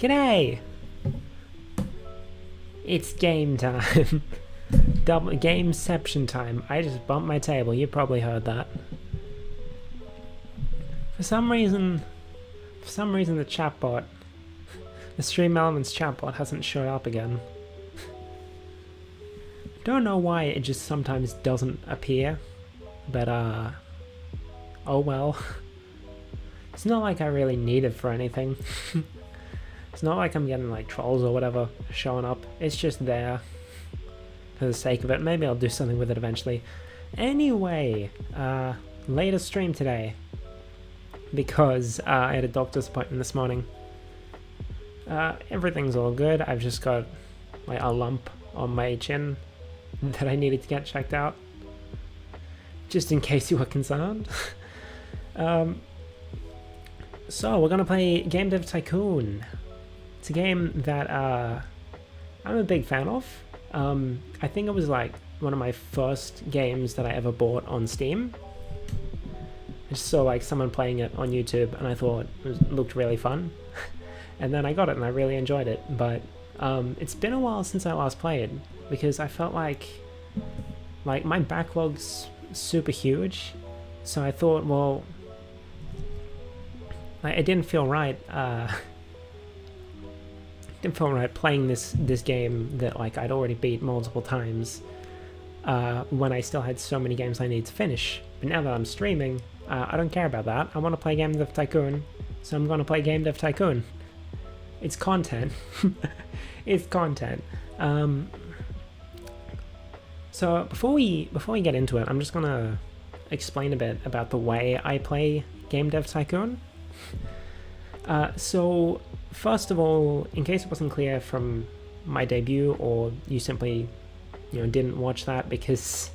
G'day! It's game time. Double gameception time. I just bumped my table, you probably heard that. For some reason the chatbot, the Stream Elements chatbot hasn't showed up again. Don't know why it just sometimes doesn't appear, but oh well. It's not like I really need it for anything. It's not like I'm getting like trolls or whatever showing up. It's just there for the sake of it. Maybe I'll do something with it eventually. Anyway, later stream today because I had a doctor's appointment this morning. Everything's all good. I've just got like a lump on my chin that I needed to get checked out, just in case you were concerned. So we're gonna play Game Dev Tycoon. It's a game that I'm a big fan of. I think it was like one of my first games that I ever bought on Steam. I just saw like someone playing it on YouTube and I thought it looked really fun. And then I got it and I really enjoyed it. But it's been a while since I last played because I felt like my backlog's super huge. So I thought, well, it didn't feel right. Didn't feel right playing this game that like I'd already beat multiple times when I still had so many games I need to finish. But now that I'm streaming, I don't care about that. I want to play Game Dev Tycoon, so I'm going to play Game Dev Tycoon. It's content. It's content. So before we get into it, I'm just going to explain a bit about the way I play Game Dev Tycoon. So first of all, in case it wasn't clear from my debut, or you simply, didn't watch that because,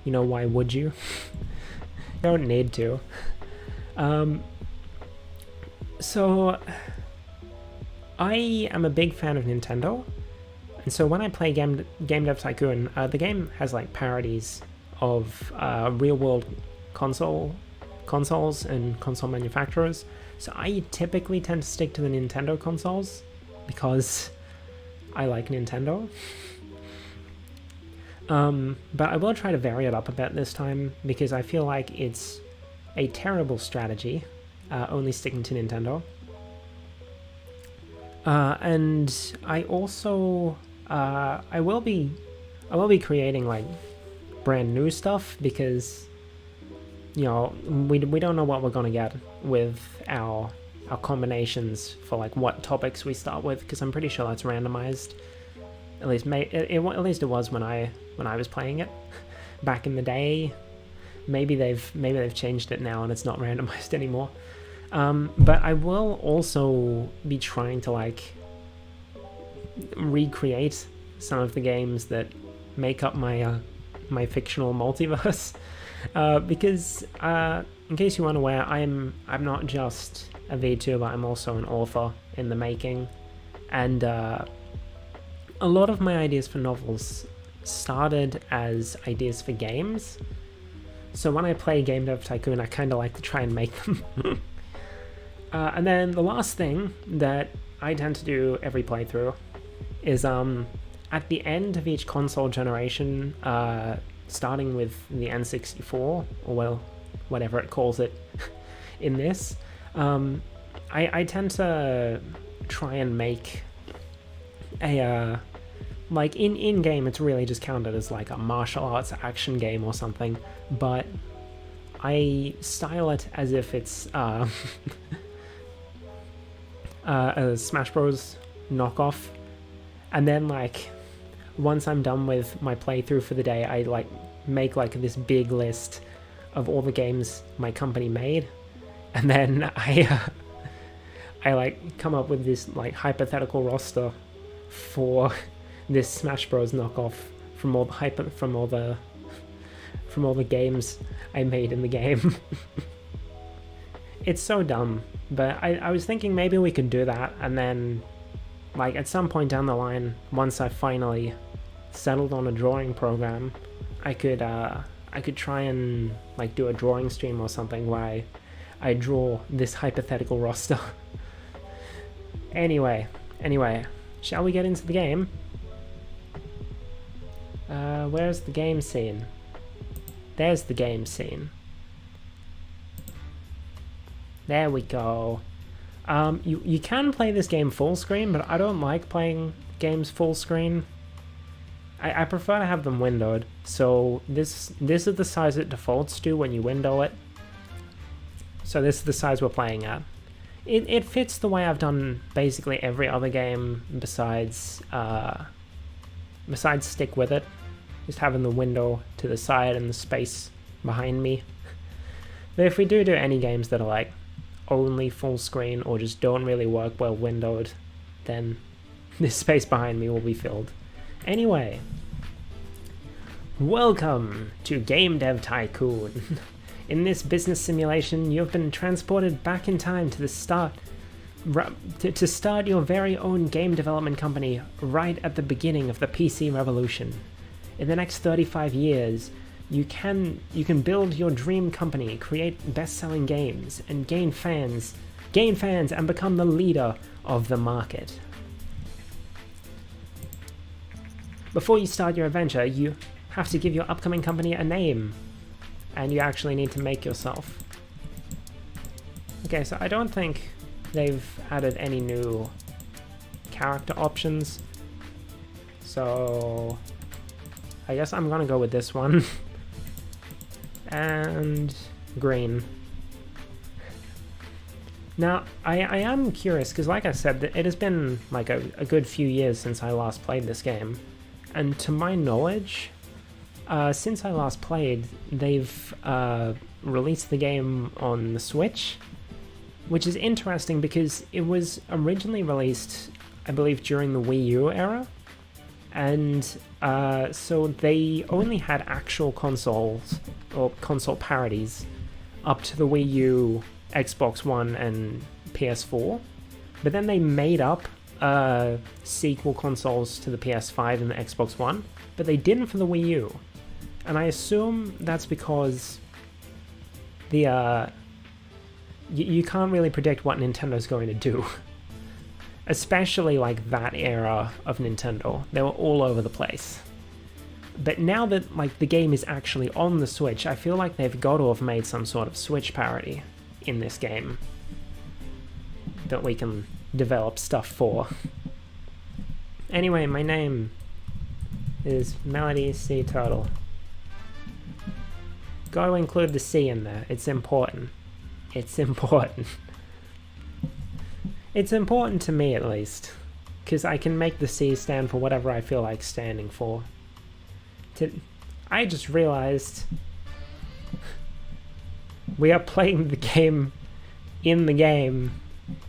why would you? You don't need to. So I am a big fan of Nintendo, and so when I play Game Dev Tycoon, the game has like parodies of real-world consoles and console manufacturers. So I typically tend to stick to the Nintendo consoles because I like Nintendo. But I will try to vary it up a bit this time because I feel like it's a terrible strategy, only sticking to Nintendo. And I also I will be creating like brand new stuff because we don't know what we're gonna get with our combinations for like what topics we start with, because I'm pretty sure that's randomized. At least it was when I was playing it back in the day. Maybe they've changed it now and it's not randomized anymore. But I will also be trying to like recreate some of the games that make up my my fictional multiverse. Because in case you weren't aware, I'm not just a VTuber, I'm also an author in the making, and a lot of my ideas for novels started as ideas for games. So when I play Game Dev Tycoon, I kind of like to try and make them. And then the last thing that I tend to do every playthrough is at the end of each console generation, starting with the N64, or well, whatever it calls it in this, I tend to try and make a, like in-game it's really just counted as like a martial arts action game or something, but I style it as if it's a Smash Bros knockoff, and then like once I'm done with my playthrough for the day, I like make like this big list of all the games my company made, and then I like come up with this like hypothetical roster for this Smash Bros knockoff from all the games I made in the game. It's so dumb, but I was thinking maybe we could do that, and then like at some point down the line, once I finally settled on a drawing program, I could try and like do a drawing stream or something where I draw this hypothetical roster. Anyway, shall we get into the game? Where's the game scene? There's the game scene. There we go. You can play this game full screen, but I don't like playing games full screen. I prefer to have them windowed. So this is the size it defaults to when you window it. So this is the size we're playing at. It fits the way I've done basically every other game besides Stick With It. Just having the window to the side and the space behind me. But if we do any games that are like only full screen or just don't really work well windowed, then this space behind me will be filled. Anyway, welcome to Game Dev Tycoon. In this business simulation, you have been transported back in time to the start to start your very own game development company right at the beginning of the PC revolution. In the next 35 years, you can build your dream company, create best-selling games, and gain fans and become the leader of the market. Before you start your adventure, you have to give your upcoming company a name, and you actually need to make yourself. Okay, so I don't think they've added any new character options, so I guess I'm gonna go with this one. And green. Now, I am curious, because like I said, it has been like a good few years since I last played this game. And to my knowledge, since I last played, they've released the game on the Switch, which is interesting because it was originally released, I believe, during the Wii U era. And so they only had actual consoles, or console parodies, up to the Wii U, Xbox One, and PS4. But then they made up sequel consoles to the PS5 and the Xbox One, but they didn't for the Wii U. And I assume that's because the you can't really predict what Nintendo's going to do. Especially like that era of Nintendo. They were all over the place. But now that like the game is actually on the Switch, I feel like they've got to have made some sort of Switch parody in this game that we can develop stuff for. Anyway, my name is Melody Sea Turtle. Got to include the C in there. It's important. It's important. It's important to me, at least, because I can make the C stand for whatever I feel like standing for. I just realized we are playing the game in the game.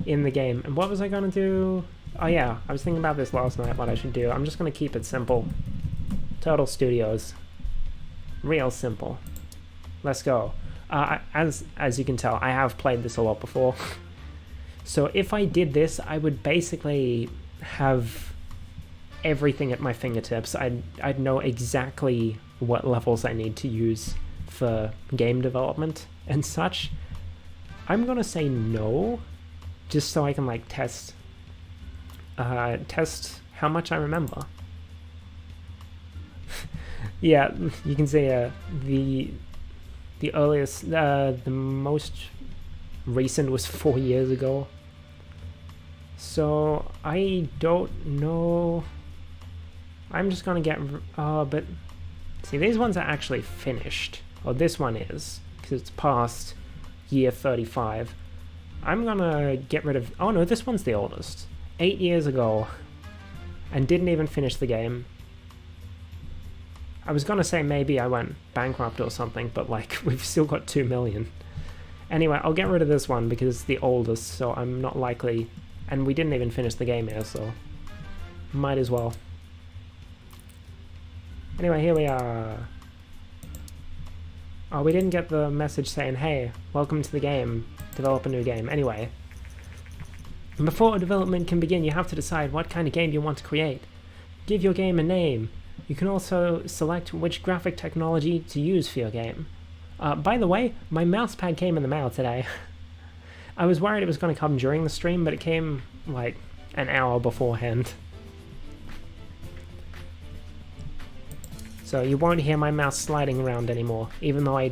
And what was I going to do? Oh yeah, I was thinking about this last night, what I should do. I'm just going to keep it simple. Turtle Studios. Real simple. Let's go. As you can tell, I have played this a lot before. So if I did this, I would basically have everything at my fingertips. I'd know exactly what levels I need to use for game development and such. I'm gonna say no, just so I can like test how much I remember. Yeah, you can see the earliest, the most recent was 4 years ago. So I don't know. I'm just gonna get, but see, these ones are actually finished. Or this one is, because it's past year 35. I'm gonna get rid of, oh no, this one's the oldest. 8 years ago, and didn't even finish the game. I was gonna say maybe I went bankrupt or something, but like, we've still got 2 million. Anyway, I'll get rid of this one because it's the oldest, so I'm not likely, and we didn't even finish the game here, so might as well. Anyway, here we are. Oh, we didn't get the message saying, hey, welcome to the game, develop a new game. Anyway, before development can begin, you have to decide what kind of game you want to create. Give your game a name. You can also select which graphic technology to use for your game. By the way, my mousepad came in the mail today. I was worried it was going to come during the stream, but it came like an hour beforehand. So you won't hear my mouse sliding around anymore, even though I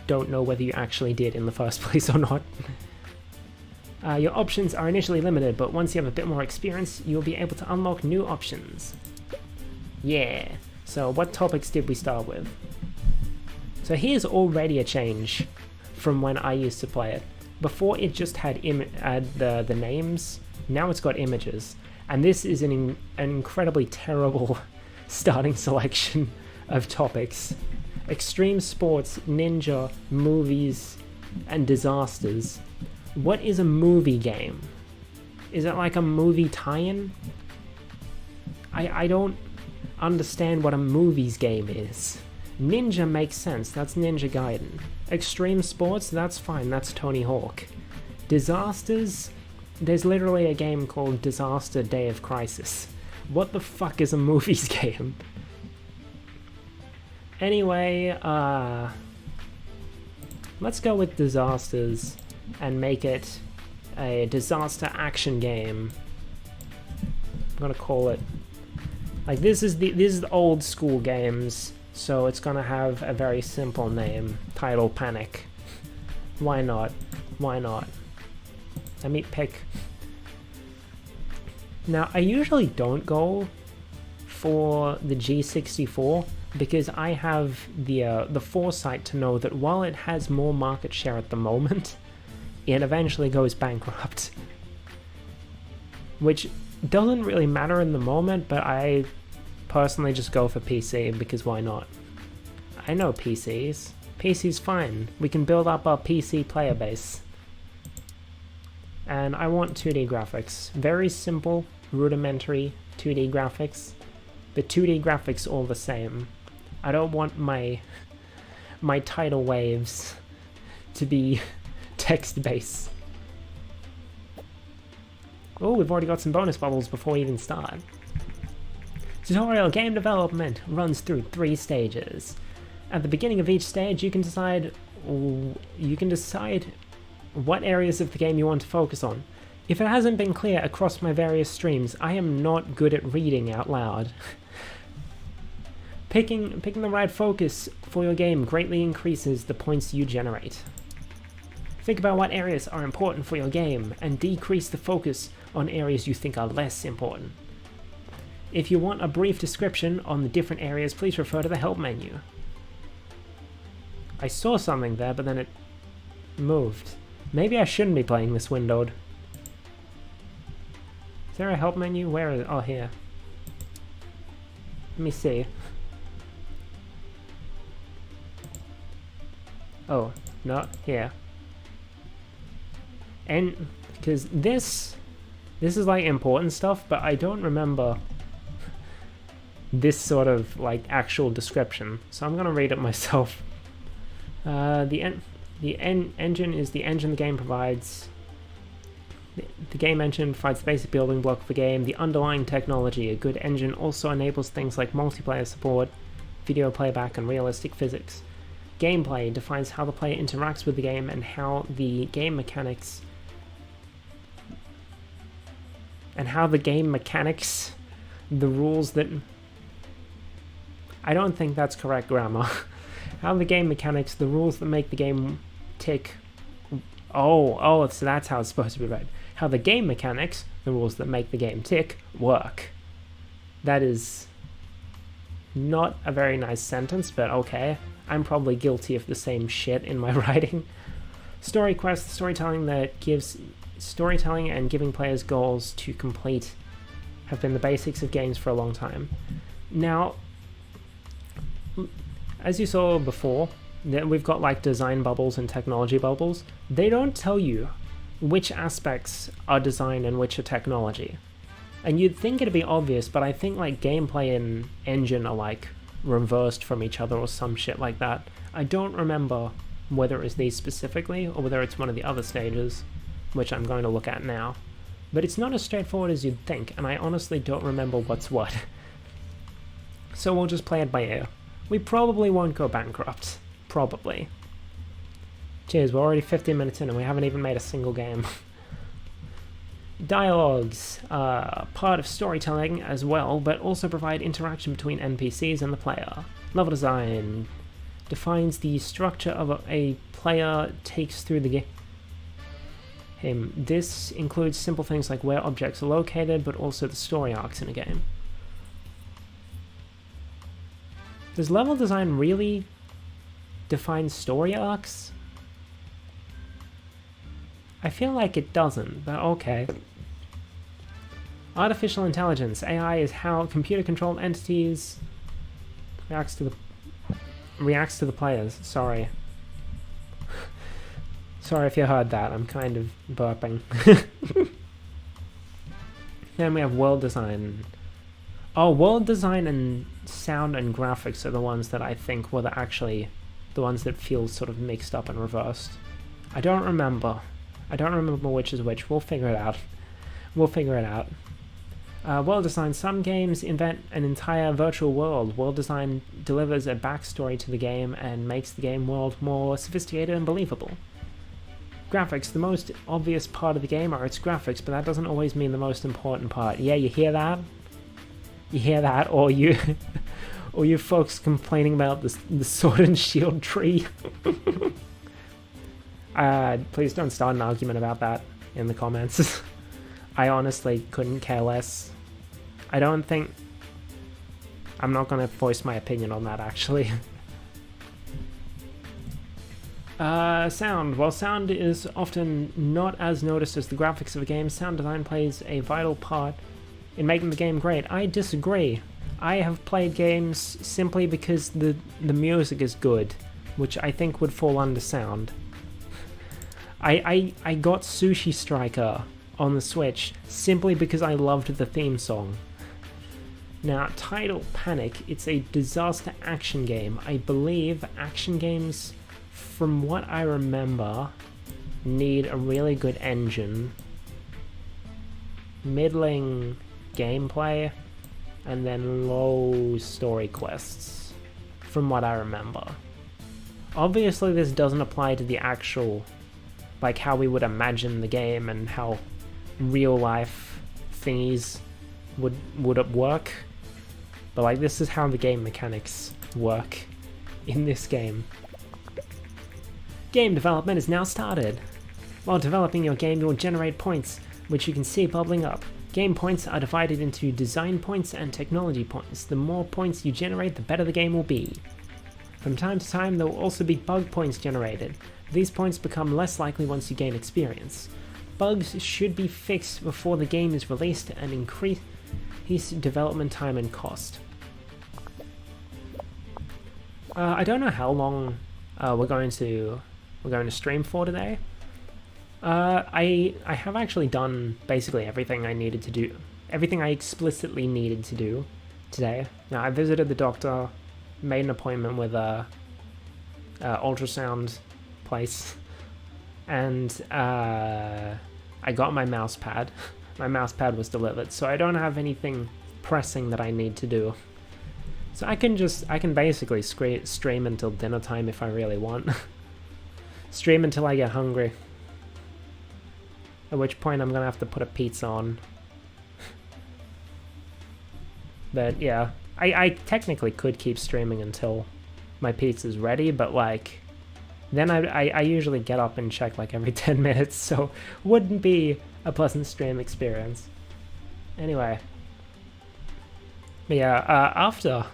don't know whether you actually did in the first place or not. Your options are initially limited, but once you have a bit more experience, you'll be able to unlock new options. Yeah, so what topics did we start with? So here's already a change from when I used to play it. Before it just had the names, now it's got images. And this is an incredibly terrible starting selection of topics. Extreme sports, ninja, movies, and disasters. What is a movie game? Is it like a movie tie-in? I don't understand what a movies game is. Ninja makes sense, that's Ninja Gaiden. Extreme sports, that's fine, that's Tony Hawk. Disasters, there's literally a game called Disaster Day of Crisis. What the fuck is a movies game? Anyway, let's go with disasters and make it a disaster action game. I'm gonna call it, like, this is the old school games, so it's gonna have a very simple name. Title Panic. Why not? Why not? Let me pick. Now, I usually don't go for the G64 because I have the foresight to know that while it has more market share at the moment, it eventually goes bankrupt. Which doesn't really matter in the moment, but I personally just go for PC because why not? I know PCs. PC's fine. We can build up our PC player base. And I want 2D graphics. Very simple, rudimentary 2D graphics. The 2D graphics all the same. I don't want my tidal waves to be text-based. Oh, we've already got some bonus bubbles before we even start. Tutorial game development runs through 3 stages. At the beginning of each stage, you can decide what areas of the game you want to focus on. If it hasn't been clear across my various streams, I am not good at reading out loud. Picking the right focus for your game greatly increases the points you generate. Think about what areas are important for your game, and decrease the focus on areas you think are less important. If you want a brief description on the different areas, please refer to the help menu. I saw something there, but then it moved. Maybe I shouldn't be playing this windowed. Is there a help menu? Where is it? Oh, here. Let me see. Oh, not here. And because this is like important stuff, but I don't remember this sort of like actual description, so I'm gonna read it myself. The engine is the engine the game provides. The game engine provides the basic building block of the game. The underlying technology, a good engine, also enables things like multiplayer support, video playback, and realistic physics. Gameplay defines how the player interacts with the game and how the game mechanics the rules that... I don't think that's correct grammar. How the game mechanics, the rules that make the game tick... Oh, so that's how it's supposed to be read. How the game mechanics, the rules that make the game tick, work. That is not a very nice sentence, but okay. I'm probably guilty of the same shit in my writing. Story quest, storytelling that gives... Storytelling and giving players goals to complete have been the basics of games for a long time. Now, as you saw before, that we've got like design bubbles and technology bubbles. They don't tell you which aspects are design and which are technology. And you'd think it'd be obvious, but I think like gameplay and engine are like reversed from each other or some shit like that. I don't remember whether it was these specifically or whether it's one of the other stages, which I'm going to look at now. But it's not as straightforward as you'd think, and I honestly don't remember what's what. So we'll just play it by ear. We probably won't go bankrupt. Probably. Cheers, we're already 15 minutes in and we haven't even made a single game. Dialogues are part of storytelling as well, but also provide interaction between NPCs and the player. Level design defines the structure of a player takes through the game. This includes simple things like where objects are located, but also the story arcs in a game. Does level design really define story arcs? I feel like it doesn't, but okay. Artificial intelligence, AI, is how computer-controlled entities reacts to the players. Sorry. Sorry if you heard that, I'm kind of burping. Then we have world design. Oh, world design and sound and graphics are the ones that I think were the ones that feel sort of mixed up and reversed. I don't remember which is which. We'll figure it out. World design. Some games invent an entire virtual world. World design delivers a backstory to the game and makes the game world more sophisticated and believable. Graphics. The most obvious part of the game are its graphics, but that doesn't always mean the most important part. Yeah, you hear that? You hear that? Or you folks complaining about the sword and shield tree? Please don't start an argument about that in the comments. I honestly couldn't care less. I'm not going to voice my opinion on that, actually. Sound. While sound is often not as noticed as the graphics of a game, sound design plays a vital part in making the game great. I disagree. I have played games simply because the music is good, which I think would fall under sound. I got Sushi Striker on the Switch simply because I loved the theme song. Now, Tidal Panic, it's a disaster action game. I believe action games, from what I remember, need a really good engine, middling gameplay, and then low story quests, from what I remember. Obviously, this doesn't apply to the actual, like how we would imagine the game and how real life thingies would work, but like this is how the game mechanics work in this game. Game development is now started. While developing your game, you will generate points, which you can see bubbling up. Game points are divided into design points and technology points. The more points you generate, the better the game will be. From time to time, there will also be bug points generated. These points become less likely once you gain experience. Bugs should be fixed before the game is released and increase development time and cost. I don't know how long we're going to stream for today. I have actually done basically everything I needed to do, everything I explicitly needed to do today. Now, I visited the doctor, made an appointment with a ultrasound place, and I got my mouse pad. My mouse pad was delivered, so I don't have anything pressing that I need to do. So I can basically stream until dinner time if I really want. Stream until I get hungry. At which point I'm gonna have to put a pizza on. But yeah, I technically could keep streaming until my pizza's ready, but like, then I usually get up and check like every 10 minutes, so wouldn't be a pleasant stream experience. Anyway. But yeah, after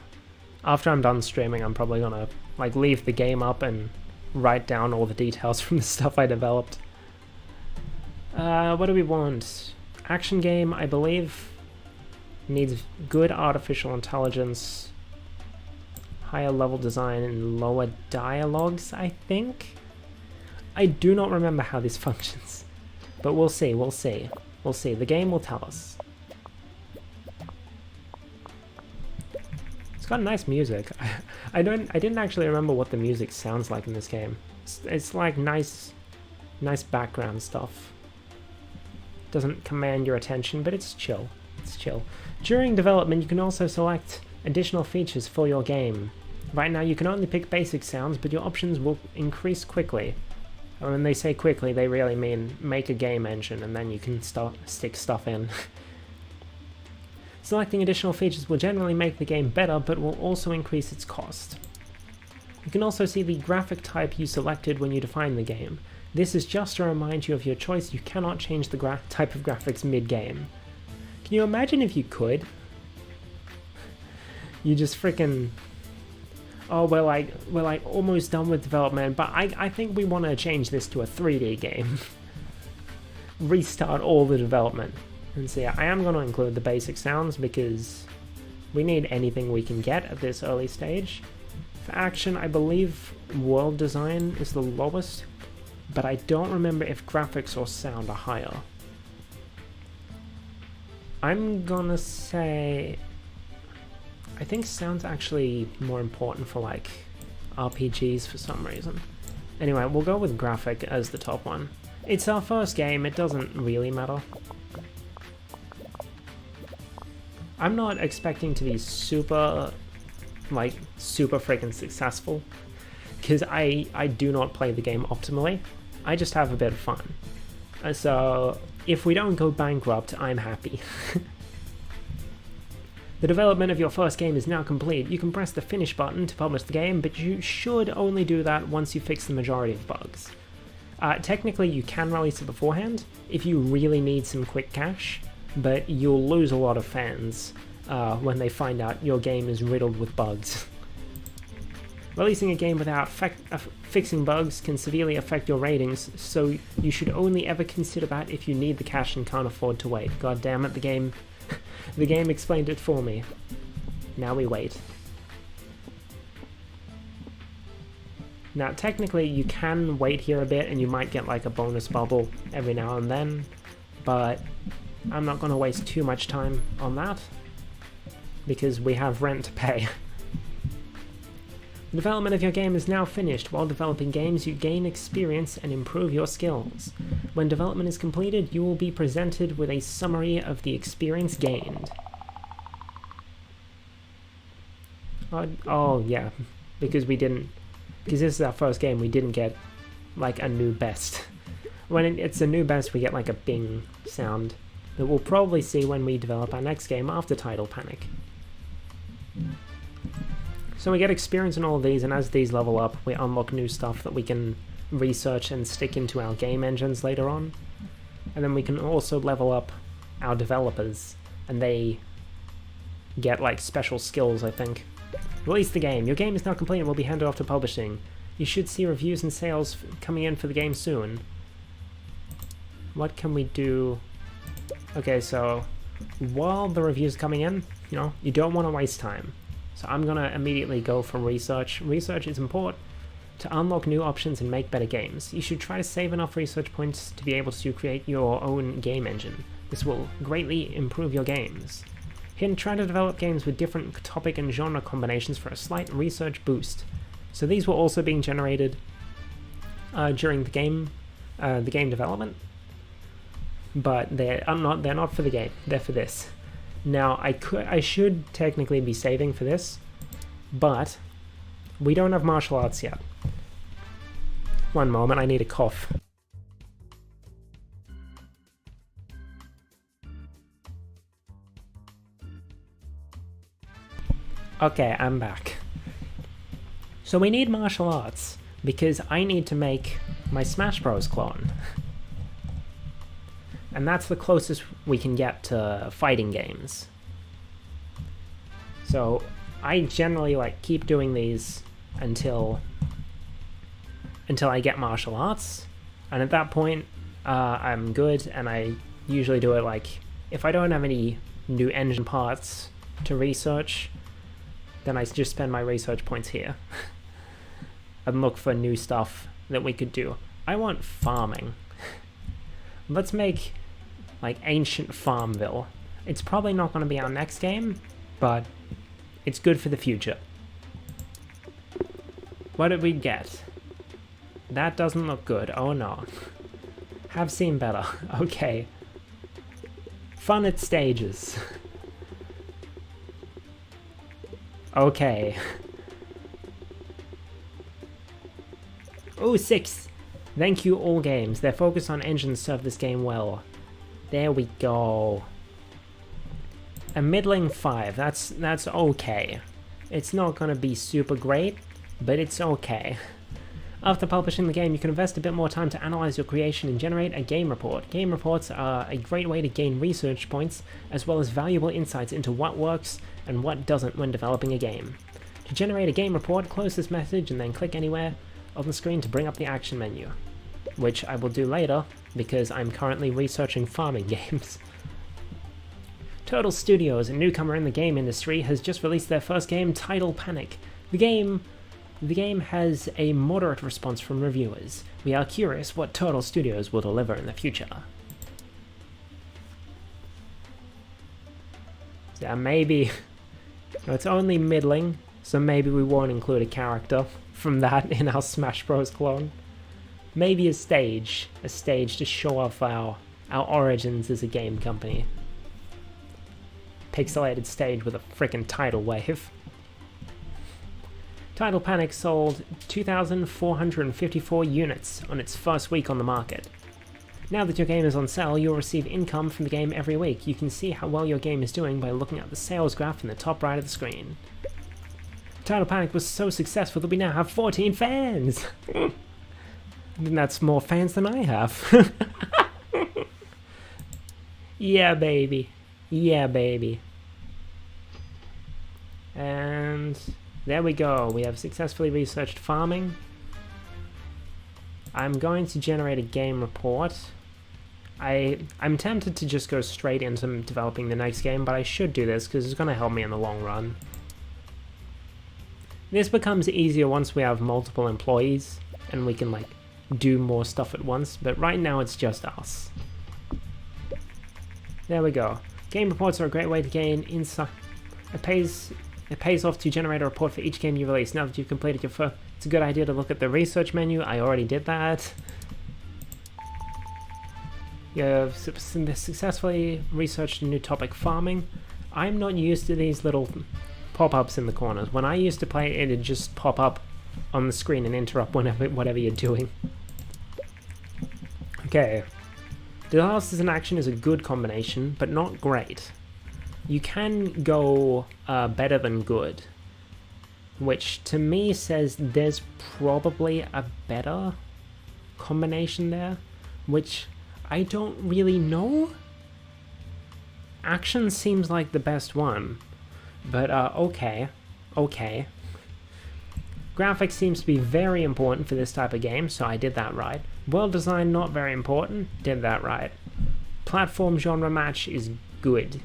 I'm done streaming, I'm probably gonna like leave the game up and write down all the details from the stuff I developed. What do we want? Action game, I believe, needs good artificial intelligence, higher level design, and lower dialogues, I think? I do not remember how this functions, but we'll see. The game will tell us. It's got nice music. I didn't actually remember what the music sounds like in this game. It's like nice background stuff. Doesn't command your attention, but it's chill. During development, you can also select additional features for your game. Right now, you can only pick basic sounds, but your options will increase quickly. When they say quickly, they really mean make a game engine and then you can stick stuff in. Selecting additional features will generally make the game better, but will also increase its cost. You can also see the graphic type you selected when you define the game. This is just to remind you of your choice. You cannot change the type of graphics mid-game. Can you imagine if you could? You just freaking... Oh, we're like almost done with development, but I think we want to change this to a 3D game. Restart all the development. And so yeah, I am going to include the basic sounds because we need anything we can get at this early stage. For action, I believe world design is the lowest, but I don't remember if graphics or sound are higher. I'm gonna say... I think sound's actually more important for like RPGs for some reason. Anyway, we'll go with graphic as the top one. It's our first game, it doesn't really matter. I'm not expecting to be super freaking successful, because I do not play the game optimally. I just have a bit of fun. So if we don't go bankrupt, I'm happy. The development of your first game is now complete. You can press the finish button to publish the game, but you should only do that once you fix the majority of bugs. Technically, you can release it beforehand if you really need some quick cash, but you'll lose a lot of fans when they find out your game is riddled with bugs. Releasing a game without fixing bugs can severely affect your ratings, so you should only ever consider that if you need the cash and can't afford to wait. God damn it, the game explained it for me. Now we wait. Now technically you can wait here a bit and you might get like a bonus bubble every now and then, but I'm not going to waste too much time on that because we have rent to pay. The development of your game is now finished. While developing games, you gain experience and improve your skills. When development is completed, you will be presented with a summary of the experience gained. Oh yeah, because this is our first game, we didn't get like a new best. When it's a new best, we get like a bing sound that we'll probably see when we develop our next game after Title Panic. So we get experience in all of these, and as these level up, we unlock new stuff that we can research and stick into our game engines later on. And then we can also level up our developers, and they get like special skills, I think. Release the game. Your game is now complete and will be handed off to publishing. You should see reviews and sales coming in for the game soon. What can we do? Okay, so while the reviews are coming in, you don't want to waste time. So I'm going to immediately go for research. Research is important to unlock new options and make better games. You should try to save enough research points to be able to create your own game engine. This will greatly improve your games. Hint, try to develop games with different topic and genre combinations for a slight research boost. So these were also being generated during the game development, but they're not for the game. They're for this. Now, I should technically be saving for this, but we don't have martial arts yet. One moment, I need a cough. Okay, I'm back. So we need martial arts, because I need to make my Smash Bros. Clone. And that's the closest we can get to fighting games. So I generally keep doing these until I get martial arts, and at that point I'm good, and I usually do it if I don't have any new engine parts to research, then I just spend my research points here and look for new stuff that we could do. I want farming. Let's make ancient Farmville. It's probably not going to be our next game, but it's good for the future. What did we get? That doesn't look good. Oh no. Have seen better. Okay. Fun at stages. Okay. Oh, 6. Thank you, all games. Their focus on engines served this game well. There we go. A middling 5. That's okay. It's not gonna be super great, but it's okay. After publishing the game, you can invest a bit more time to analyze your creation and generate a game report. Game reports are a great way to gain research points, as well as valuable insights into what works and what doesn't when developing a game. To generate a game report, close this message and then click anywhere on the screen to bring up the action menu, which I will do later because I'm currently researching farming games. Turtle Studios, a newcomer in the game industry, has just released their first game, Title Panic. The game has a moderate response from reviewers. We are curious what Turtle Studios will deliver in the future. So maybe... No, it's only middling, so maybe we won't include a character from that in our Smash Bros. Clone. Maybe a stage to show off our origins as a game company. Pixelated stage with a frickin' tidal wave. Title Panic sold 2,454 units on its first week on the market. Now that your game is on sale, you'll receive income from the game every week. You can see how well your game is doing by looking at the sales graph in the top right of the screen. Title Panic was so successful that we now have 14 fans! I think that's more fans than I have. Yeah, baby. Yeah, baby. And there we go. We have successfully researched farming. I'm going to generate a game report. I'm tempted to just go straight into developing the next game, but I should do this because it's going to help me in the long run. This becomes easier once we have multiple employees and we can like do more stuff at once, but right now it's just us. There we go. Game reports are a great way to gain insight. It pays off to generate a report for each game you release. Now that you've completed your first, it's a good idea to look at the research menu. I already did that. You have successfully researched a new topic, farming. I'm not used to these little pop-ups in the corners. When I used to play it, it'd just pop up on the screen and interrupt whatever you're doing. Okay. Disasters in action is a good combination, but not great. You can go better than good, which to me says there's probably a better combination there, which I don't really know. Action seems like the best one, but okay. Graphics seems to be very important for this type of game, so I did that right. World design not very important, did that right. Platform genre match is good.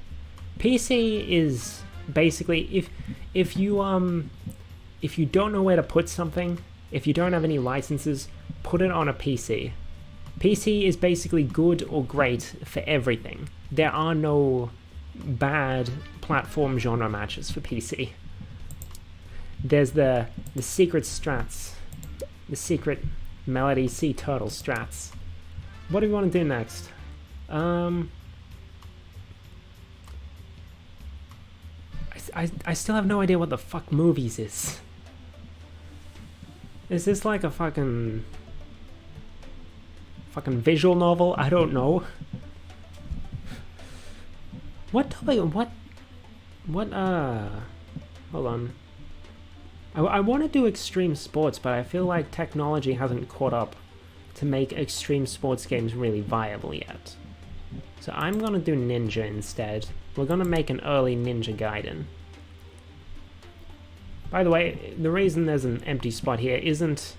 PC is basically if you don't know where to put something, if you don't have any licenses, put it on a PC. PC is basically good or great for everything. There are no bad platform genre matches for PC. There's the secret strats, the secret Melody Sea Turtle strats. What do we want to do next? I still have no idea what the fuck movies is. Is this like a fucking visual novel? I don't know. What topic? What hold on. I want to do extreme sports, but I feel like technology hasn't caught up to make extreme sports games really viable yet. So I'm gonna do Ninja instead. We're gonna make an early Ninja Gaiden. By the way, the reason there's an empty spot here isn't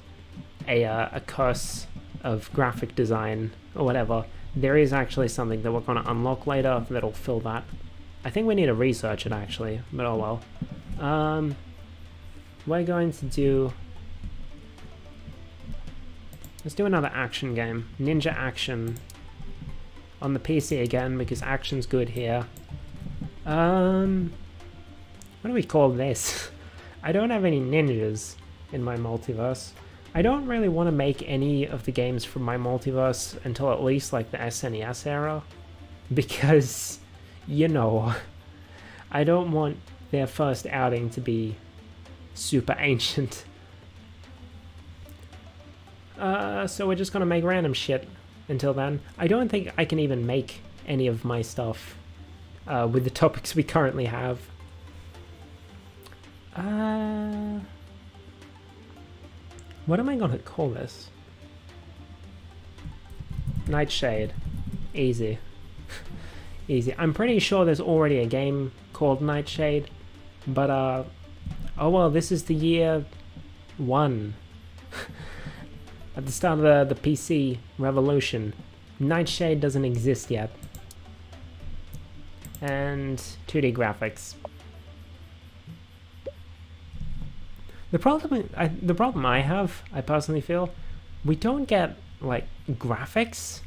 a curse of graphic design or whatever. There is actually something that we're gonna unlock later that'll fill that. I think we need to research it actually, but oh well. We're going to do... Let's do another action game. Ninja Action. On the PC again, because action's good here. What do we call this? I don't have any ninjas in my multiverse. I don't really want to make any of the games from my multiverse until at least like the SNES era. Because, you know, I don't want their first outing to be super ancient. So we're just gonna make random shit until then. I don't think I can even make any of my stuff with the topics we currently have. What am I gonna call this? Nightshade. Easy. Easy. I'm pretty sure there's already a game called Nightshade, but oh well, this is the year 1. At the start of the PC revolution. Nightshade doesn't exist yet. And 2D graphics. The problem I have, I personally feel, we don't get like graphics.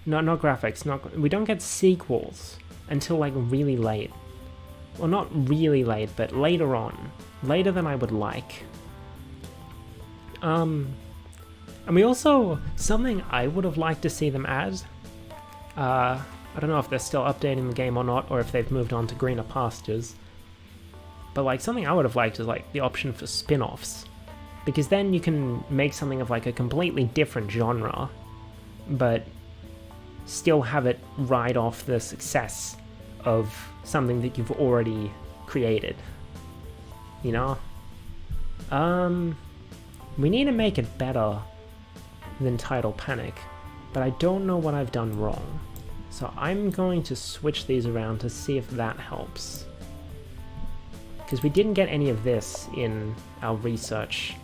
No, not graphics. We don't get sequels until like really late. Well, not really late, but later on, later than I would like. And we also, something I would have liked to see them add, I don't know if they're still updating the game or not, or if they've moved on to greener pastures, but like something I would have liked is like the option for spin-offs, because then you can make something of like a completely different genre, but still have it ride off the success of something that you've already created, you know? We need to make it better than Title Panic, but I don't know what I've done wrong. So I'm going to switch these around to see if that helps. Because we didn't get any of this in our research.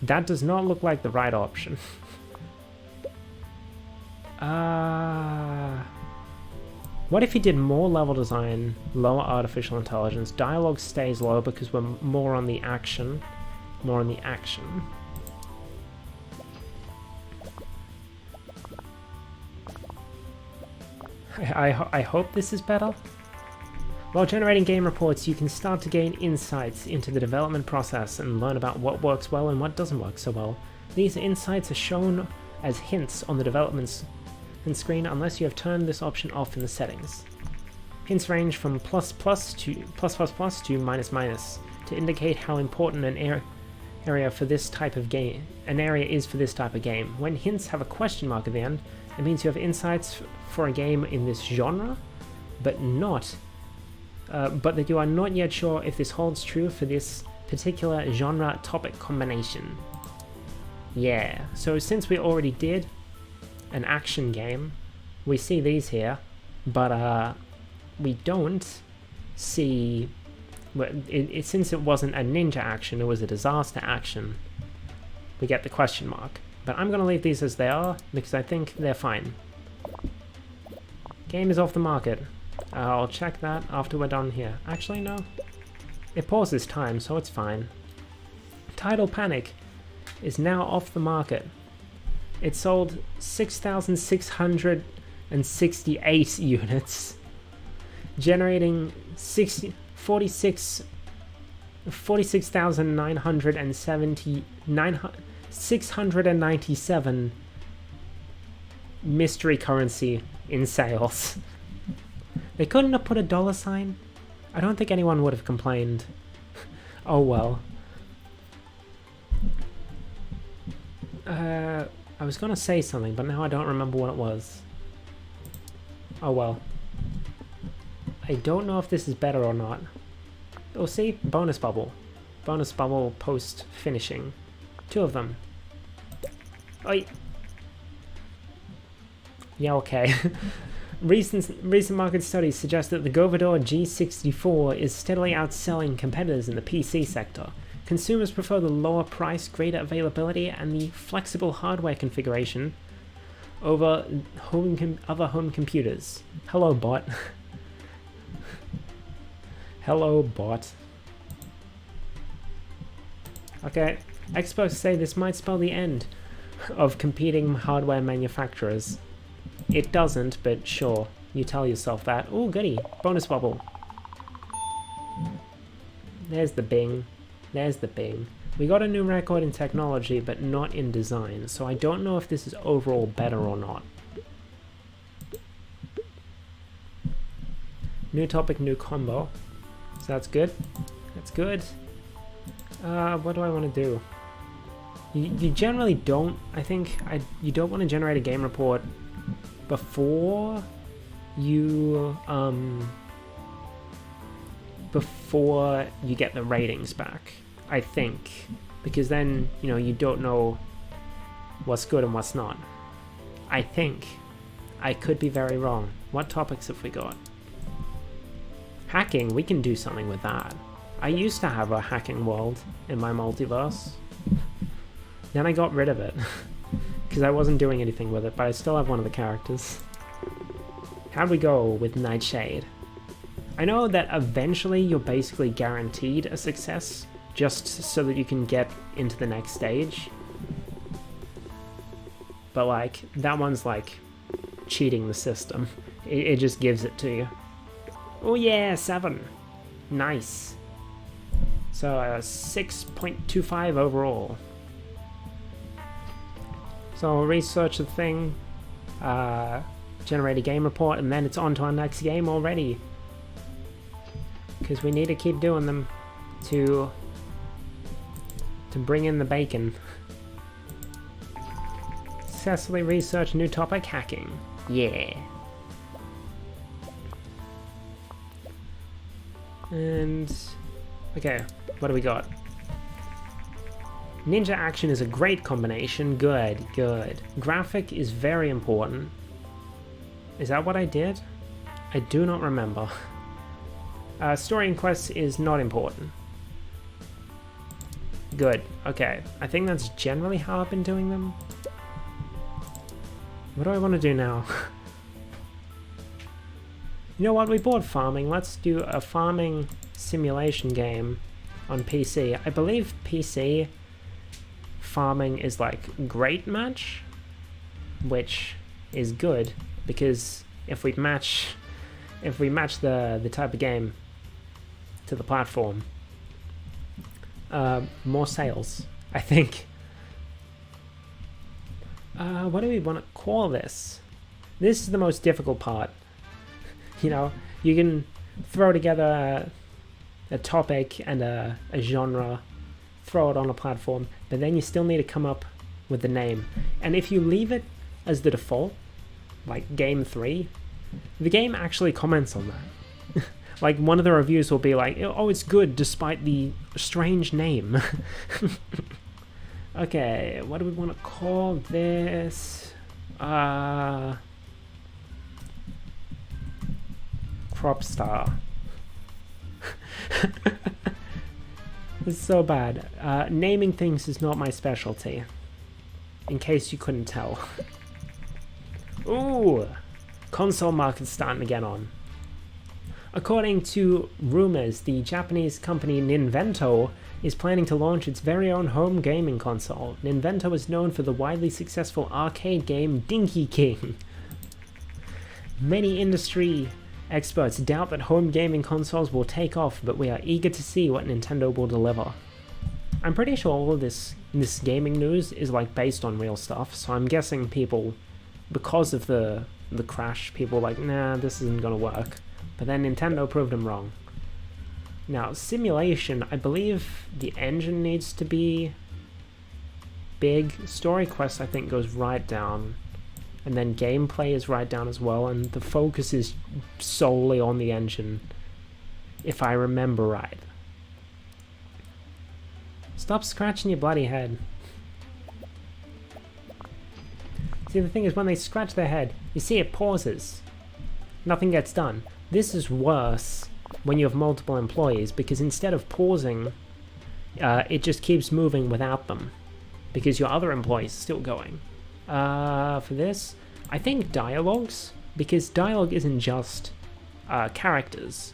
That does not look like the right option. What if you did more level design, lower artificial intelligence, dialogue stays low because we're more on the action. More on the action. I hope this is better. While generating game reports, you can start to gain insights into the development process and learn about what works well and what doesn't work so well. These insights are shown as hints on the development screen unless you have turned this option off in the settings. Hints range from plus to minus to indicate how important an area for this type of game is for this type of game. When hints have a question mark at the end, it means you have insights for a game in this genre, but that you are not yet sure if this holds true for this particular genre topic combination. Yeah, so since we already did an action game, we see these here, but we don't see, since it wasn't a ninja action, it was a disaster action, we get the question mark. But I'm going to leave these as they are, because I think they're fine. Game is off the market. I'll check that after we're done here. Actually, no. It pauses time, so it's fine. Title Panic is now off the market. It sold 6,668 units, generating 697 mystery currency in sales. They couldn't have put a $sign? I don't think anyone would have complained. Oh well. I was gonna say something, but now I don't remember what it was. Oh well. I don't know if this is better or not. Oh, see? Bonus bubble. Bonus bubble post finishing. 2 of them. Oi! Yeah, okay. Recent market studies suggest that the Govador G64 is steadily outselling competitors in the PC sector. Consumers prefer the lower price, greater availability, and the flexible hardware configuration over other home computers. Hello, bot. Hello, bot. Okay, experts say this might spell the end of competing hardware manufacturers. It doesn't, but sure, you tell yourself that. Oh, goody, bonus bubble. There's the bing. There's the bing. We got a new record in technology, but not in design, so I don't know if this is overall better or not. New topic, new combo. So that's good. That's good. What do I want to do? You generally don't, I think, you don't want to generate a game report before you get the ratings back, I think, because then, you know, you don't know what's good and what's not. I think. I could be very wrong. What topics have we got? Hacking, we can do something with that. I used to have a hacking world in my multiverse. Then I got rid of it, because I wasn't doing anything with it, but I still have one of the characters. How'd we go with Nightshade? I know that eventually you're basically guaranteed a success, just so that you can get into the next stage. But like, that one's like cheating the system. It just gives it to you. Oh yeah, 7. Nice. So 6.25 overall. So I'll research the thing, generate a game report, and then it's on to our next game already. Because we need to keep doing them to bring in the bacon. Successfully research new topic, hacking. Yeah. And okay, what do we got? Ninja action is a great combination. Good, good. Graphic is very important. Is that what I did? I do not remember. Story and quests is not important. Good, okay. I think that's generally how I've been doing them. What do I want to do now? You know what, we bought farming. Let's do a farming simulation game on PC. I believe PC farming is like great match, which is good because if we match the type of game to the platform, more sales, I think. What do we want to call this? This is the most difficult part. You know, you can throw together a topic and a genre, throw it on a platform, but then you still need to come up with the name. And if you leave it as the default, like Game 3, the game actually comments on that. Like, one of the reviews will be like, oh, it's good despite the strange name. Okay, what do we want to call this? Cropstar. It's so bad. Naming things is not my specialty, in case you couldn't tell. Ooh, console market's starting to get on. According to rumors, the Japanese company Ninvento is planning to launch its very own home gaming console. Ninvento is known for the widely successful arcade game Dinky King. Many industry experts doubt that home gaming consoles will take off, but we are eager to see what Nintendo will deliver. I'm pretty sure all of this gaming news is like based on real stuff, so I'm guessing people, because of the crash, people were like, nah, this isn't gonna work. But then Nintendo proved them wrong. Now, simulation, I believe the engine needs to be big. Story quest, I think, goes right down. And then gameplay is right down as well, and the focus is solely on the engine, if I remember right. Stop scratching your bloody head. See, the thing is, when they scratch their head, you see it pauses. Nothing gets done. This is worse when you have multiple employees, because instead of pausing, it just keeps moving without them, because your other employees are still going. For this, I think dialogues, because dialogue isn't just characters.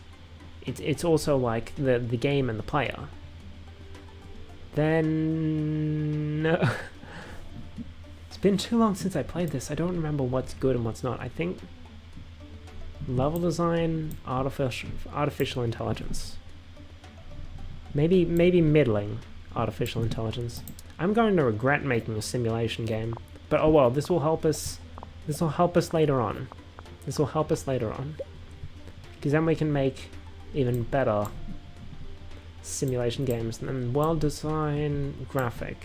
It's also like the game and the player. Then it's been too long since I played this. I don't remember what's good and what's not. I think level design, artificial intelligence. Maybe middling artificial intelligence. I'm going to regret making a simulation game, but oh well. This will help us. This will help us later on. This will help us later on, because then we can make even better simulation games. And then world design, graphic.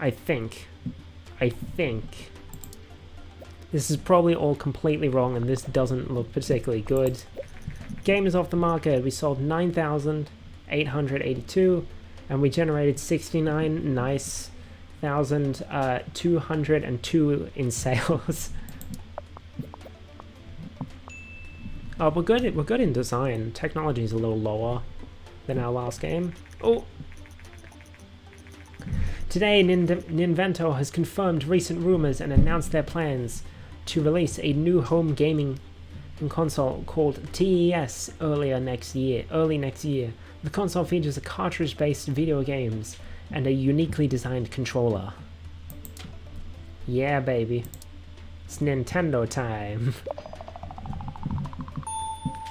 I think this is probably all completely wrong and this doesn't look particularly good. Game is off the market. We sold 9,882 and we generated 69 nice 1,202 in sales. Oh, we're good in design. Technology is a little lower than our last game. Oh! Today, Ninvento has confirmed recent rumors and announced their plans to release a new home gaming console called TES early next year. The console features a cartridge-based video games and a uniquely designed controller. Yeah, baby. It's Nintendo time.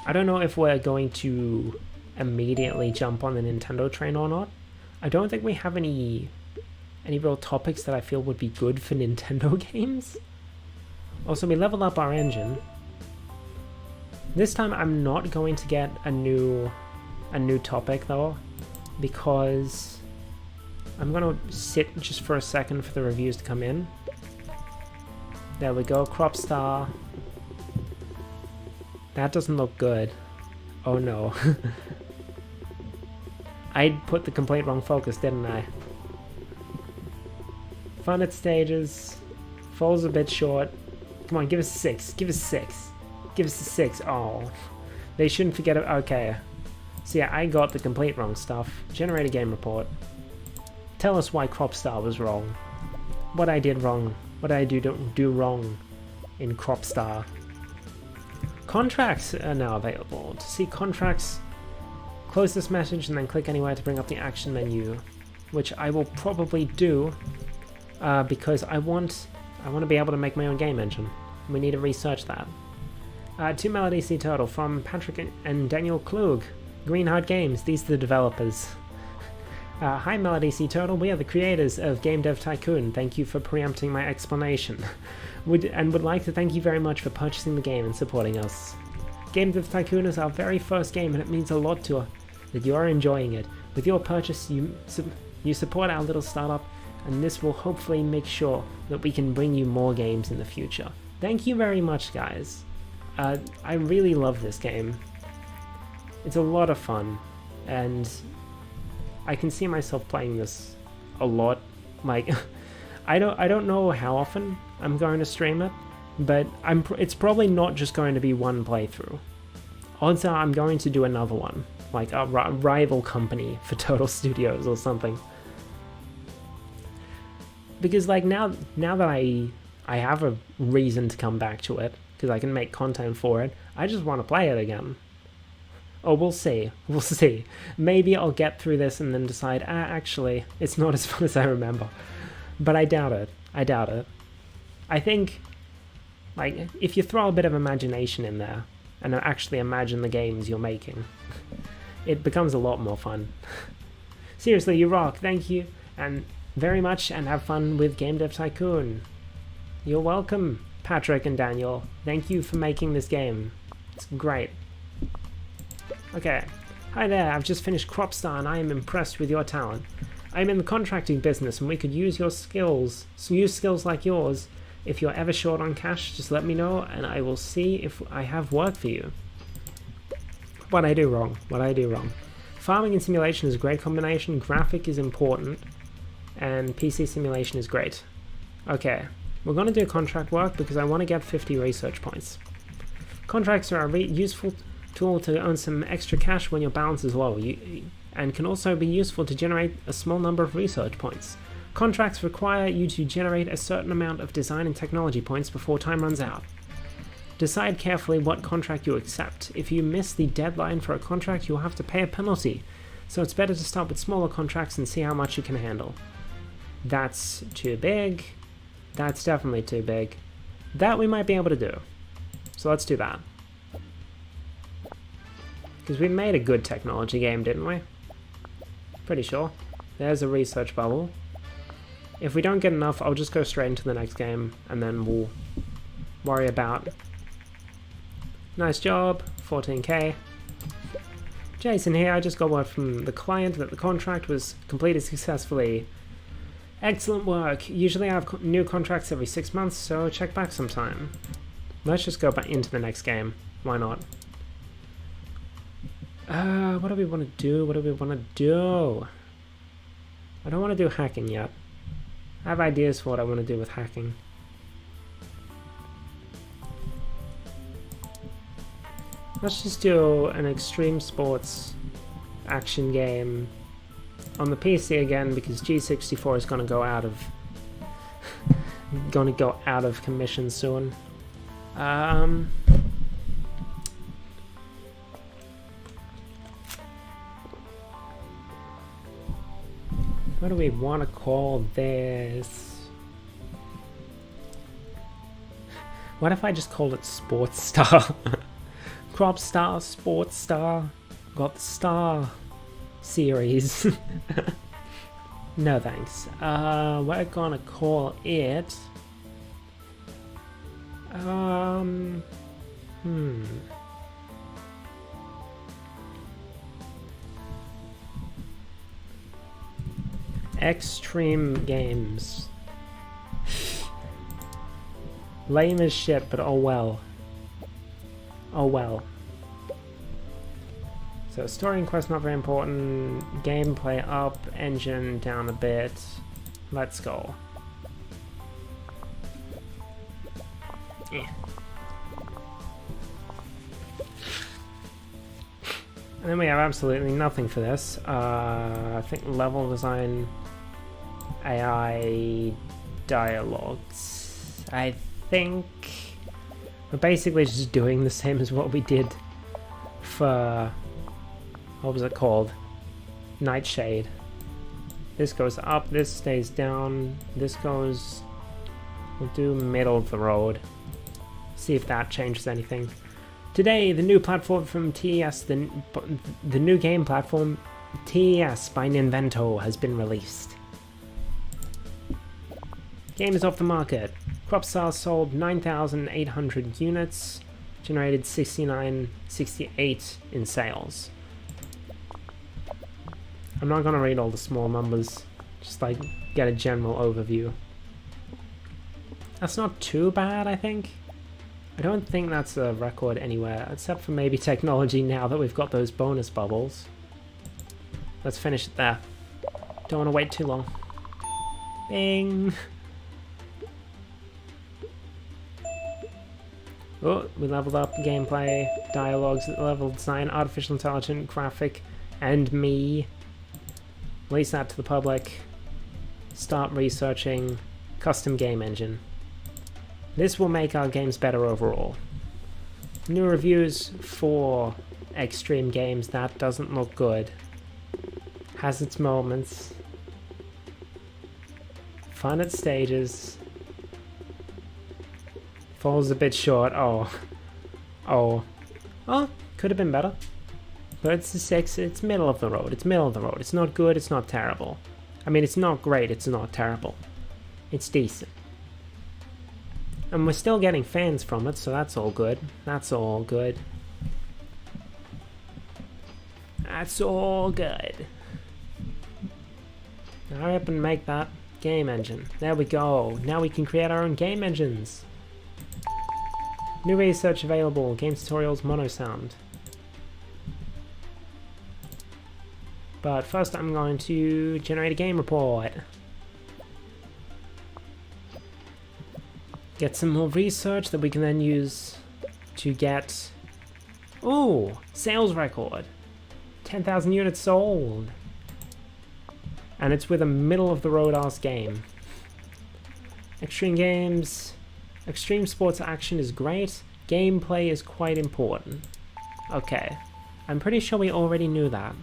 I don't know if we're going to immediately jump on the Nintendo train or not. I don't think we have any real topics that I feel would be good for Nintendo games. Also, we leveled up our engine. This time I'm not going to get a new topic though, because I'm gonna sit just for a second for the reviews to come in. There we go, crop star. That doesn't look good. Oh no. I put the complete wrong focus, didn't I? Fun at stages. Falls a bit short. Come on, give us a 6. Give us a 6. Give us a 6. Oh. They shouldn't forget it. Okay. So yeah, I got the complete wrong stuff. Generate a game report. Tell us why Cropstar was wrong. What I did wrong. What I do wrong in Cropstar. Contracts are now available. To see contracts, close this message and then click anywhere to bring up the action menu, which I will probably do because I want to be able to make my own game engine. We need to research that. To Melody Sea Turtle from Patrick and Daniel Klug, Greenheart Games. These are the developers. Hi Melody Sea Turtle, we are the creators of Game Dev Tycoon. Thank you for preempting my explanation. Would like to thank you very much for purchasing the game and supporting us. Game Dev Tycoon is our very first game and it means a lot to us that you are enjoying it. With your purchase, you support our little startup, and this will hopefully make sure that we can bring you more games in the future. Thank you very much, guys. I really love this game. It's a lot of fun, and I can see myself playing this a lot. Like, I don't know how often I'm going to stream it, but it's probably not just going to be one playthrough. Odds are I'm going to do another one, like a rival company for Turtle Studios or something. Because like now that I have a reason to come back to it, because I can make content for it, I just want to play it again. Oh, we'll see. We'll see. Maybe I'll get through this and then decide, actually, it's not as fun as I remember. But I doubt it. I doubt it. I think, like, if you throw a bit of imagination in there, and actually imagine the games you're making, it becomes a lot more fun. Seriously, you rock. Thank you, and very much, and have fun with Game Dev Tycoon. You're welcome, Patrick and Daniel. Thank you for making this game. It's great. Okay. Hi there, I've just finished Cropstar and I am impressed with your talent. I'm in the contracting business and we could use your skills. So use skills like yours. If you're ever short on cash, just let me know and I will see if I have work for you. What I do wrong. Farming and simulation is a great combination. Graphic is important. And PC simulation is great. Okay. We're going to do contract work because I want to get 50 research points. Contracts are a useful tool to earn some extra cash when your balance is low, and can also be useful to generate a small number of research points. Contracts require you to generate a certain amount of design and technology points before time runs out. Decide carefully what contract you accept. If you miss the deadline for a contract, you'll have to pay a penalty, so it's better to start with smaller contracts and see how much you can handle. That's too big. That's definitely too big. That we might be able to do. So let's do that. Because we made a good technology game, didn't we? Pretty sure. There's a research bubble. If we don't get enough, I'll just go straight into the next game, and then we'll worry about... Nice job, 14k. Jason here, I just got word from the client that the contract was completed successfully. Excellent work. Usually I have new contracts every 6 months, so check back sometime. Let's just go back into the next game. Why not? What do we want to do? What do we want to do? I don't want to do hacking yet. I have ideas for what I want to do with hacking. Let's just do an extreme sports action game on the PC again, because G64 is gonna go out of commission soon. What do we want to call this? What if I just called it Sports Star? Crop Star, Sports Star, got the Star series. No thanks. We're gonna call it Extreme Games. Lame as shit, but oh well. Oh well. So story and quest not very important, gameplay up, engine down a bit. Let's go. Yeah. And then we have absolutely nothing for this. I think level design, AI, dialogues. I think we're basically just doing the same as what we did for, what was it called? Nightshade. This goes up, this stays down, this goes, we'll do middle of the road. See if that changes anything. Today, the new platform from TES, the new game platform, TES by Ninvento, has been released. Game is off the market. Cropstar sold 9,800 units, generated 68 in sales. I'm not gonna read all the small numbers, just like get a general overview. That's not too bad, I think. I don't think that's a record anywhere, except for maybe technology now that we've got those bonus bubbles. Let's finish it there. Don't want to wait too long. Bing! Oh, we leveled up gameplay, dialogues, level design, artificial intelligence, graphic, and me. Release that to the public. Start researching custom game engine. This will make our games better overall. New reviews for extreme games. That doesn't look good. Has its moments. Fun at stages. Falls a bit short. Oh. Could have been better. But it's a 6. It's middle of the road. It's middle of the road. It's not good. It's not terrible. I mean, it's not great. It's not terrible. It's decent. And we're still getting fans from it, so that's all good. That's all good. That's all good. Hurry up and make that game engine. There we go. Now we can create our own game engines. New research available. Game tutorials, mono sound. But first I'm going to generate a game report. Get some more research that we can then use to get... Ooh! Sales record! 10,000 units sold! And it's with a middle-of-the-road ass game. Extreme games... Extreme sports action is great. Gameplay is quite important. Okay. I'm pretty sure we already knew that.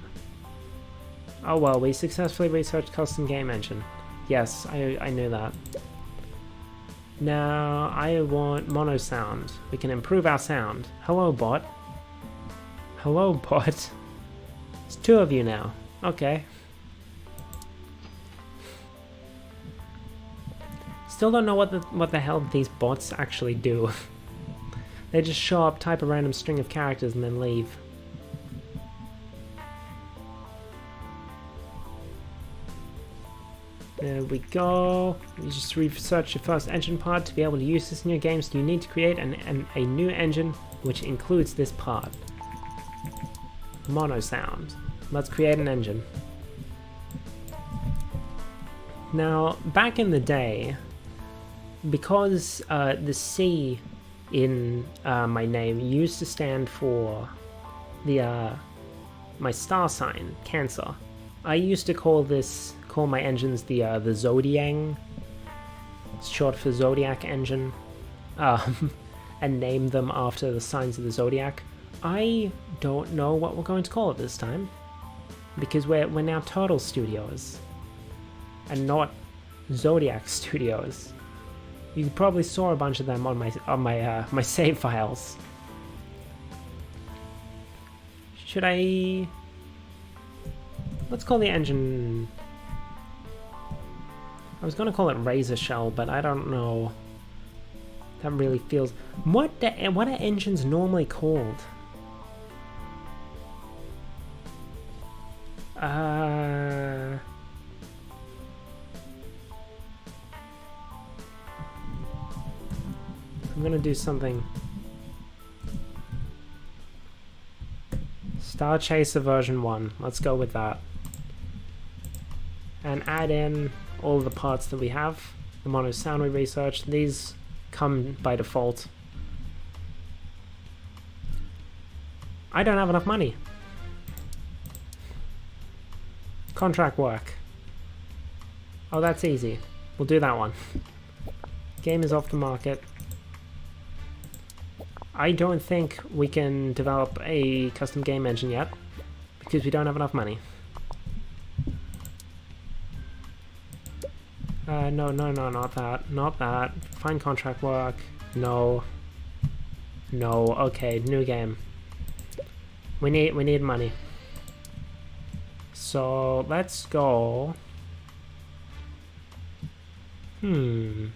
Oh well, we successfully researched custom game engine. Yes, I knew that. Now, I want mono sound. We can improve our sound. Hello, bot. Hello, bot. It's 2 of you now. Okay. Still don't know what the hell these bots actually do. They just show up, type a random string of characters, and then leave. There we go. You just research your first engine part. To be able to use this in your games, you need to create a new engine which includes this part. Mono sound. Let's create an engine. Now, back in the day, because the C in my name used to stand for the my star sign, Cancer, I used to call my engines the Zodiang. It's short for Zodiac engine, and name them after the signs of the Zodiac. I don't know what we're going to call it this time, because we're now Turtle Studios, and not Zodiac Studios. You probably saw a bunch of them on my save files. Should I? Let's call the engine. I was gonna call it Razor Shell, but I don't know. That really feels. What are engines normally called? I'm gonna do something. Star Chaser version 1. Let's go with that. And add in all the parts that we have. The mono sound we researched. These come by default. I don't have enough money. Contract work. Oh, that's easy. We'll do that one. Game is off the market. I don't think we can develop a custom game engine yet, because we don't have enough money. No, not that. Not that. Find contract work. No. No, okay, new game. We need money. So, let's go... we're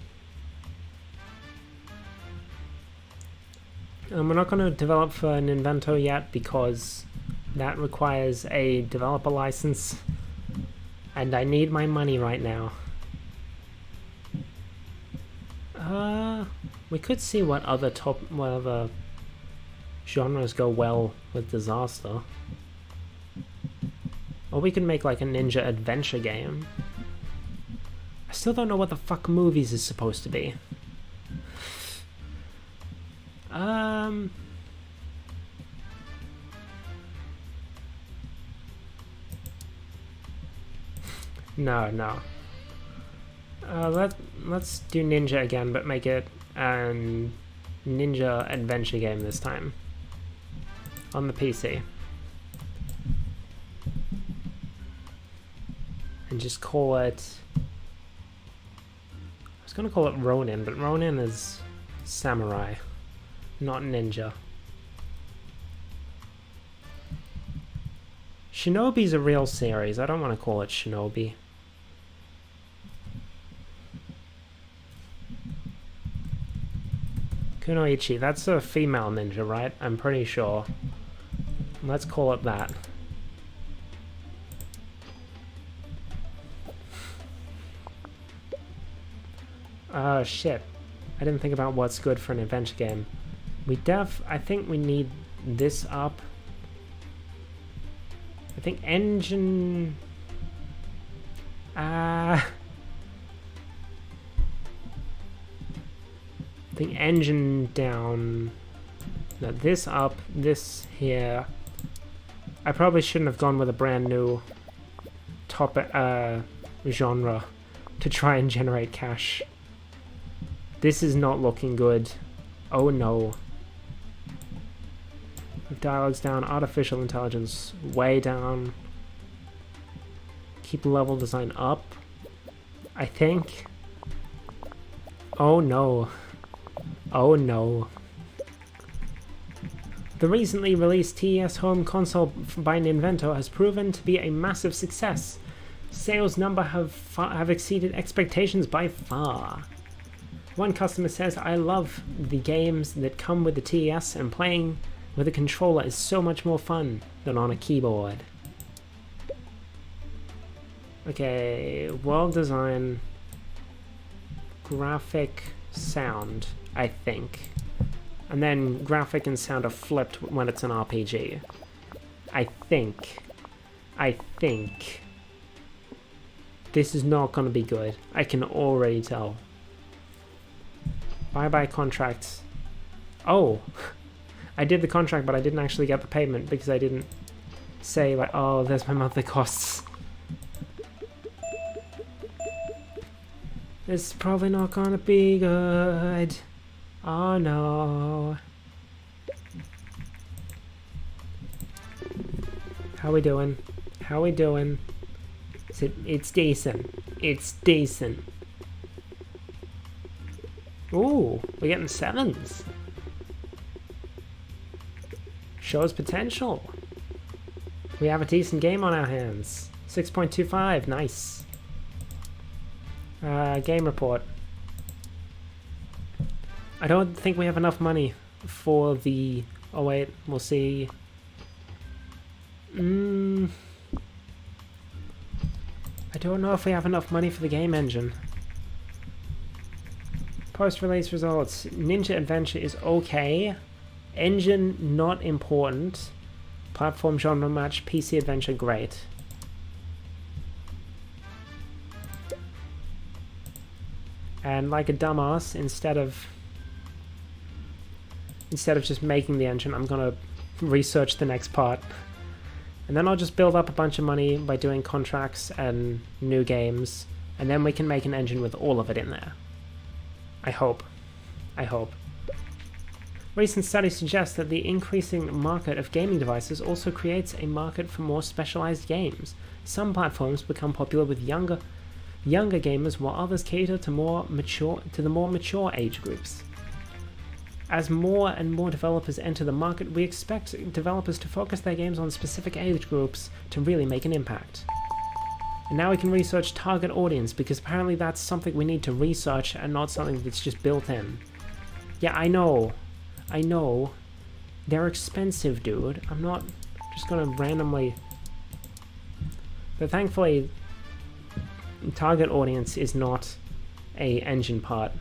not going to develop for an Invento yet because that requires a developer license, and I need my money right now. We could see what other genres go well with disaster. Or we could make like a ninja adventure game. I still don't know what the fuck movies is supposed to be. No. Let's do ninja again, but make it a ninja adventure game this time. On the PC. And just call it... I was gonna call it Ronin, but Ronin is samurai, not ninja. Shinobi's a real series. I don't want to call it Shinobi. Kunoichi, that's a female ninja, right? I'm pretty sure. Let's call it that. Shit. I didn't think about what's good for an adventure game. I think we need this up. I think engine... I think engine down. No, this up, this here. I probably shouldn't have gone with a brand new top genre to try and generate cash. This is not looking good. Oh no. Dialogues down, artificial intelligence way down. Keep level design up, I think. Oh no. Oh no. The recently released TES home console by Invento has proven to be a massive success. Sales numbers have exceeded expectations by far. One customer says, "I love the games that come with the TES, and playing with a controller is so much more fun than on a keyboard." Okay, world design, graphic, sound, I think. And then graphic and sound are flipped when it's an RPG. I think. This is not gonna be good. I can already tell. Bye-bye contracts. Oh! I did the contract, but I didn't actually get the payment because I didn't say, like, oh, there's my monthly costs. This is probably not gonna be good. Oh no. How we doing? How we doing? It's decent. It's decent. Ooh, we're getting 7s. Shows potential. We have a decent game on our hands. 6.25, nice. Game report. I don't think we have enough money for the... Oh wait, we'll see. I don't know if we have enough money for the game engine. Post-release results. Ninja Adventure is okay. Engine, not important. Platform genre match, PC Adventure, great. And like a dumbass, instead of just making the engine, I'm gonna research the next part. And then I'll just build up a bunch of money by doing contracts and new games, and then we can make an engine with all of it in there. I hope. I hope. Recent studies suggest that the increasing market of gaming devices also creates a market for more specialized games. Some platforms become popular with younger gamers, while others cater to the more mature age groups. As more and more developers enter the market, we expect developers to focus their games on specific age groups to really make an impact. And now we can research target audience, because apparently that's something we need to research and not something that's just built in. Yeah, I know. They're expensive, dude. I'm not just gonna randomly... But thankfully, target audience is not a engine part,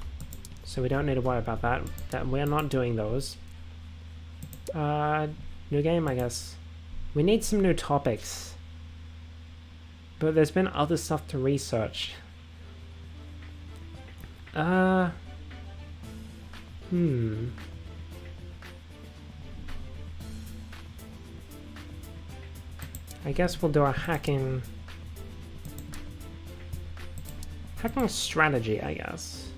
so we don't need to worry about that. We're not doing those. New game, I guess. We need some new topics, but there's been other stuff to research. I guess we'll do a hacking strategy, I guess.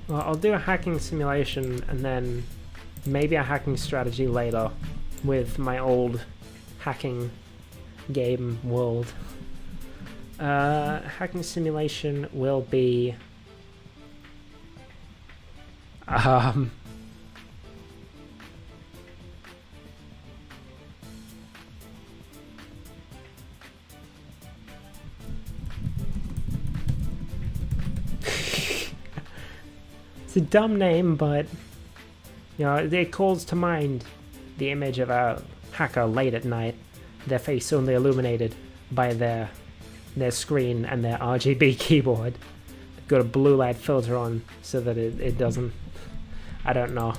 Well, I'll do a hacking simulation and then maybe a hacking strategy later with my old hacking game world. Hacking simulation will be... It's a dumb name, but you know, it calls to mind the image of a hacker late at night, their face only illuminated by their screen and their RGB keyboard. They've got a blue light filter on so that it doesn't... I don't know.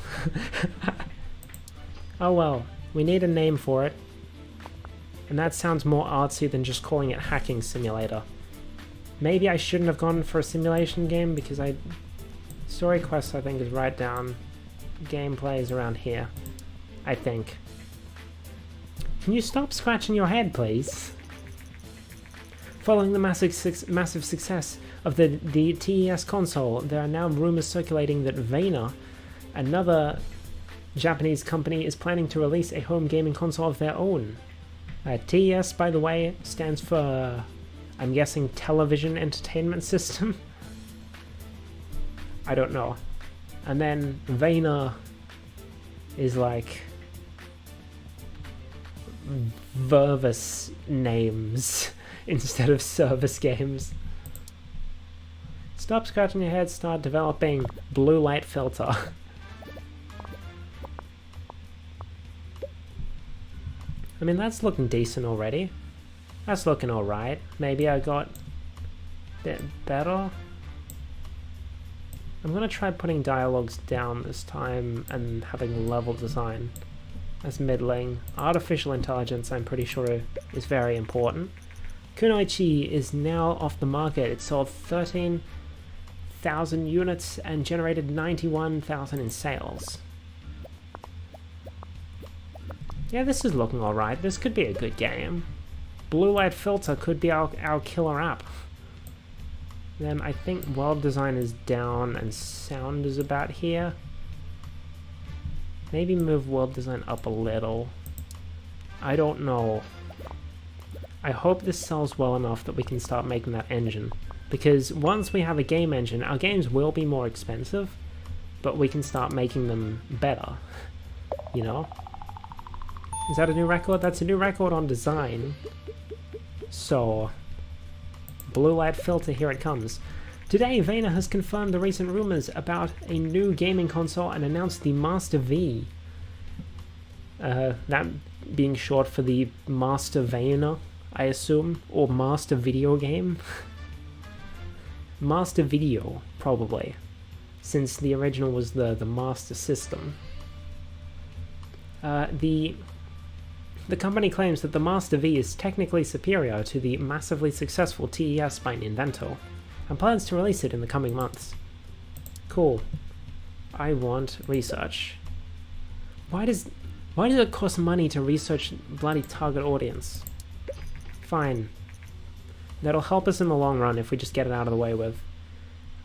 Oh well, we need a name for it. And that sounds more artsy than just calling it Hacking Simulator. Maybe I shouldn't have gone for a simulation game because Story quests, I think, is right down. Gameplay is around here, I think. Can you stop scratching your head, please? Following the massive success of the TES console, there are now rumors circulating that Vena, another Japanese company, is planning to release a home gaming console of their own. TES, by the way, stands for, I'm guessing, Television Entertainment System? I don't know. And then Vena is like Vervis names instead of service games. Stop scratching your head, start developing blue light filter. I mean, that's looking decent already. That's looking alright. Maybe I got a bit better. I'm gonna try putting dialogues down this time and having level design as middling. Artificial intelligence, I'm pretty sure, is very important. Kunoichi is now off the market. It sold 13,000 units and generated 91,000 in sales. Yeah, this is looking alright. This could be a good game. Blue light filter could be our killer app. Then I think world design is down and sound is about here. Maybe move world design up a little. I don't know. I hope this sells well enough that we can start making that engine. Because once we have a game engine, our games will be more expensive, but we can start making them better. You know? Is that a new record? That's a new record on design. So, blue light filter, here it comes. Today, Vayner has confirmed the recent rumors about a new gaming console and announced the Master V. That being short for the Master Vayner, I assume, or Master Video Game. Master Video, probably, since the original was the Master System. The company claims that the Master V is technically superior to the massively successful TES by Ninvento, and plans to release it in the coming months. Cool. I want research. Why does it cost money to research bloody target audience? Fine. That'll help us in the long run if we just get it out of the way with.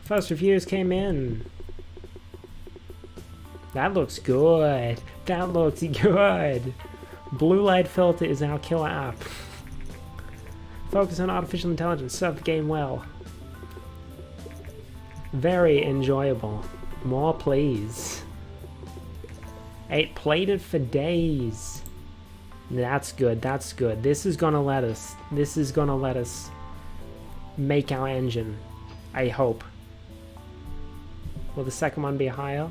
First reviews came in. That looks good. That looks good. Blue light filter is our killer app. Focus on artificial intelligence. Serve the game well. Very enjoyable. More please. Ate plated for days. That's good, that's good. This is gonna let us make our engine. I hope. Will the second one be higher?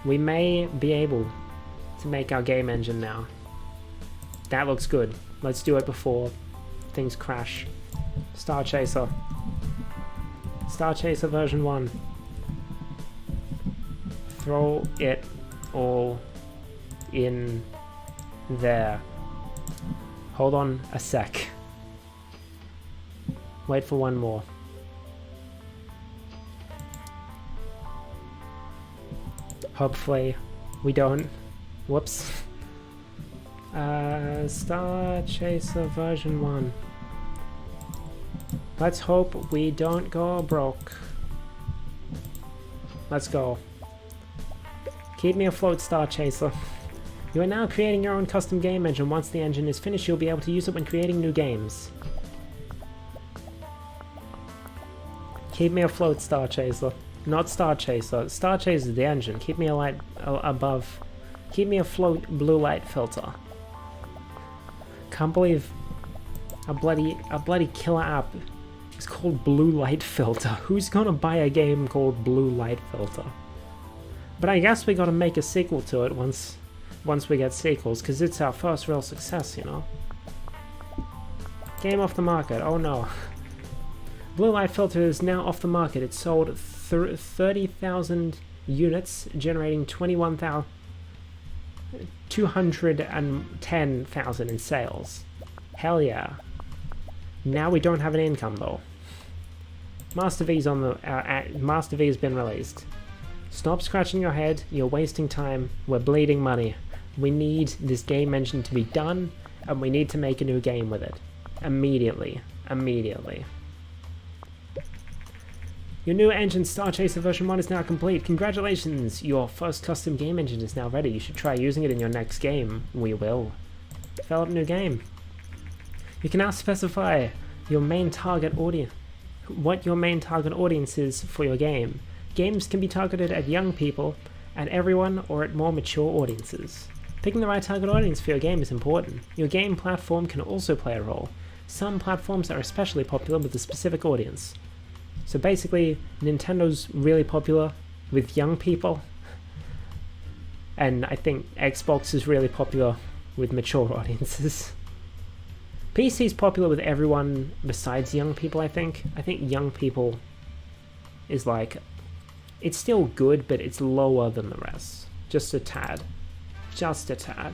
We may be able to make our game engine now. That looks good. Let's do it before things crash. Star Chaser. Star Chaser version 1. Throw it all in there. Hold on a sec. Wait for one more. Hopefully we don't. Whoops. Star Chaser version 1. Let's hope we don't go broke. Let's go. Keep me afloat, Star Chaser. You are now creating your own custom game engine. Once the engine is finished, you'll be able to use it when creating new games. Keep me afloat, Star Chaser. Not Star Chaser. Star Chaser is the engine. Keep me above. Keep me afloat, blue light filter. Can't believe a bloody killer app is called Blue Light Filter. Who's gonna buy a game called Blue Light Filter? But I guess we gotta make a sequel to it once we get sequels, because it's our first real success, you know? Game off the market. Oh no. Blue Light Filter is now off the market. It sold 30,000 units, generating 210,000 in sales. Hell yeah. Now we don't have an income though. Master V's on the Master V has been released. Stop scratching your head. You're wasting time. We're bleeding money. We need this game engine to be done, and we need to make a new game with it. Immediately. Immediately. Your new engine, Star Chaser version 1, is now complete. Congratulations! Your first custom game engine is now ready. You should try using it in your next game. We will. Develop a new game. You can now specify your main target audience, what your main target audience is for your game. Games can be targeted at young people, at everyone, or at more mature audiences. Picking the right target audience for your game is important. Your game platform can also play a role. Some platforms are especially popular with a specific audience. So basically, Nintendo's really popular with young people, and I think Xbox is really popular with mature audiences. PC is popular with everyone besides young people, I think. I think young people is like... It's still good, but it's lower than the rest. Just a tad. Just a tad.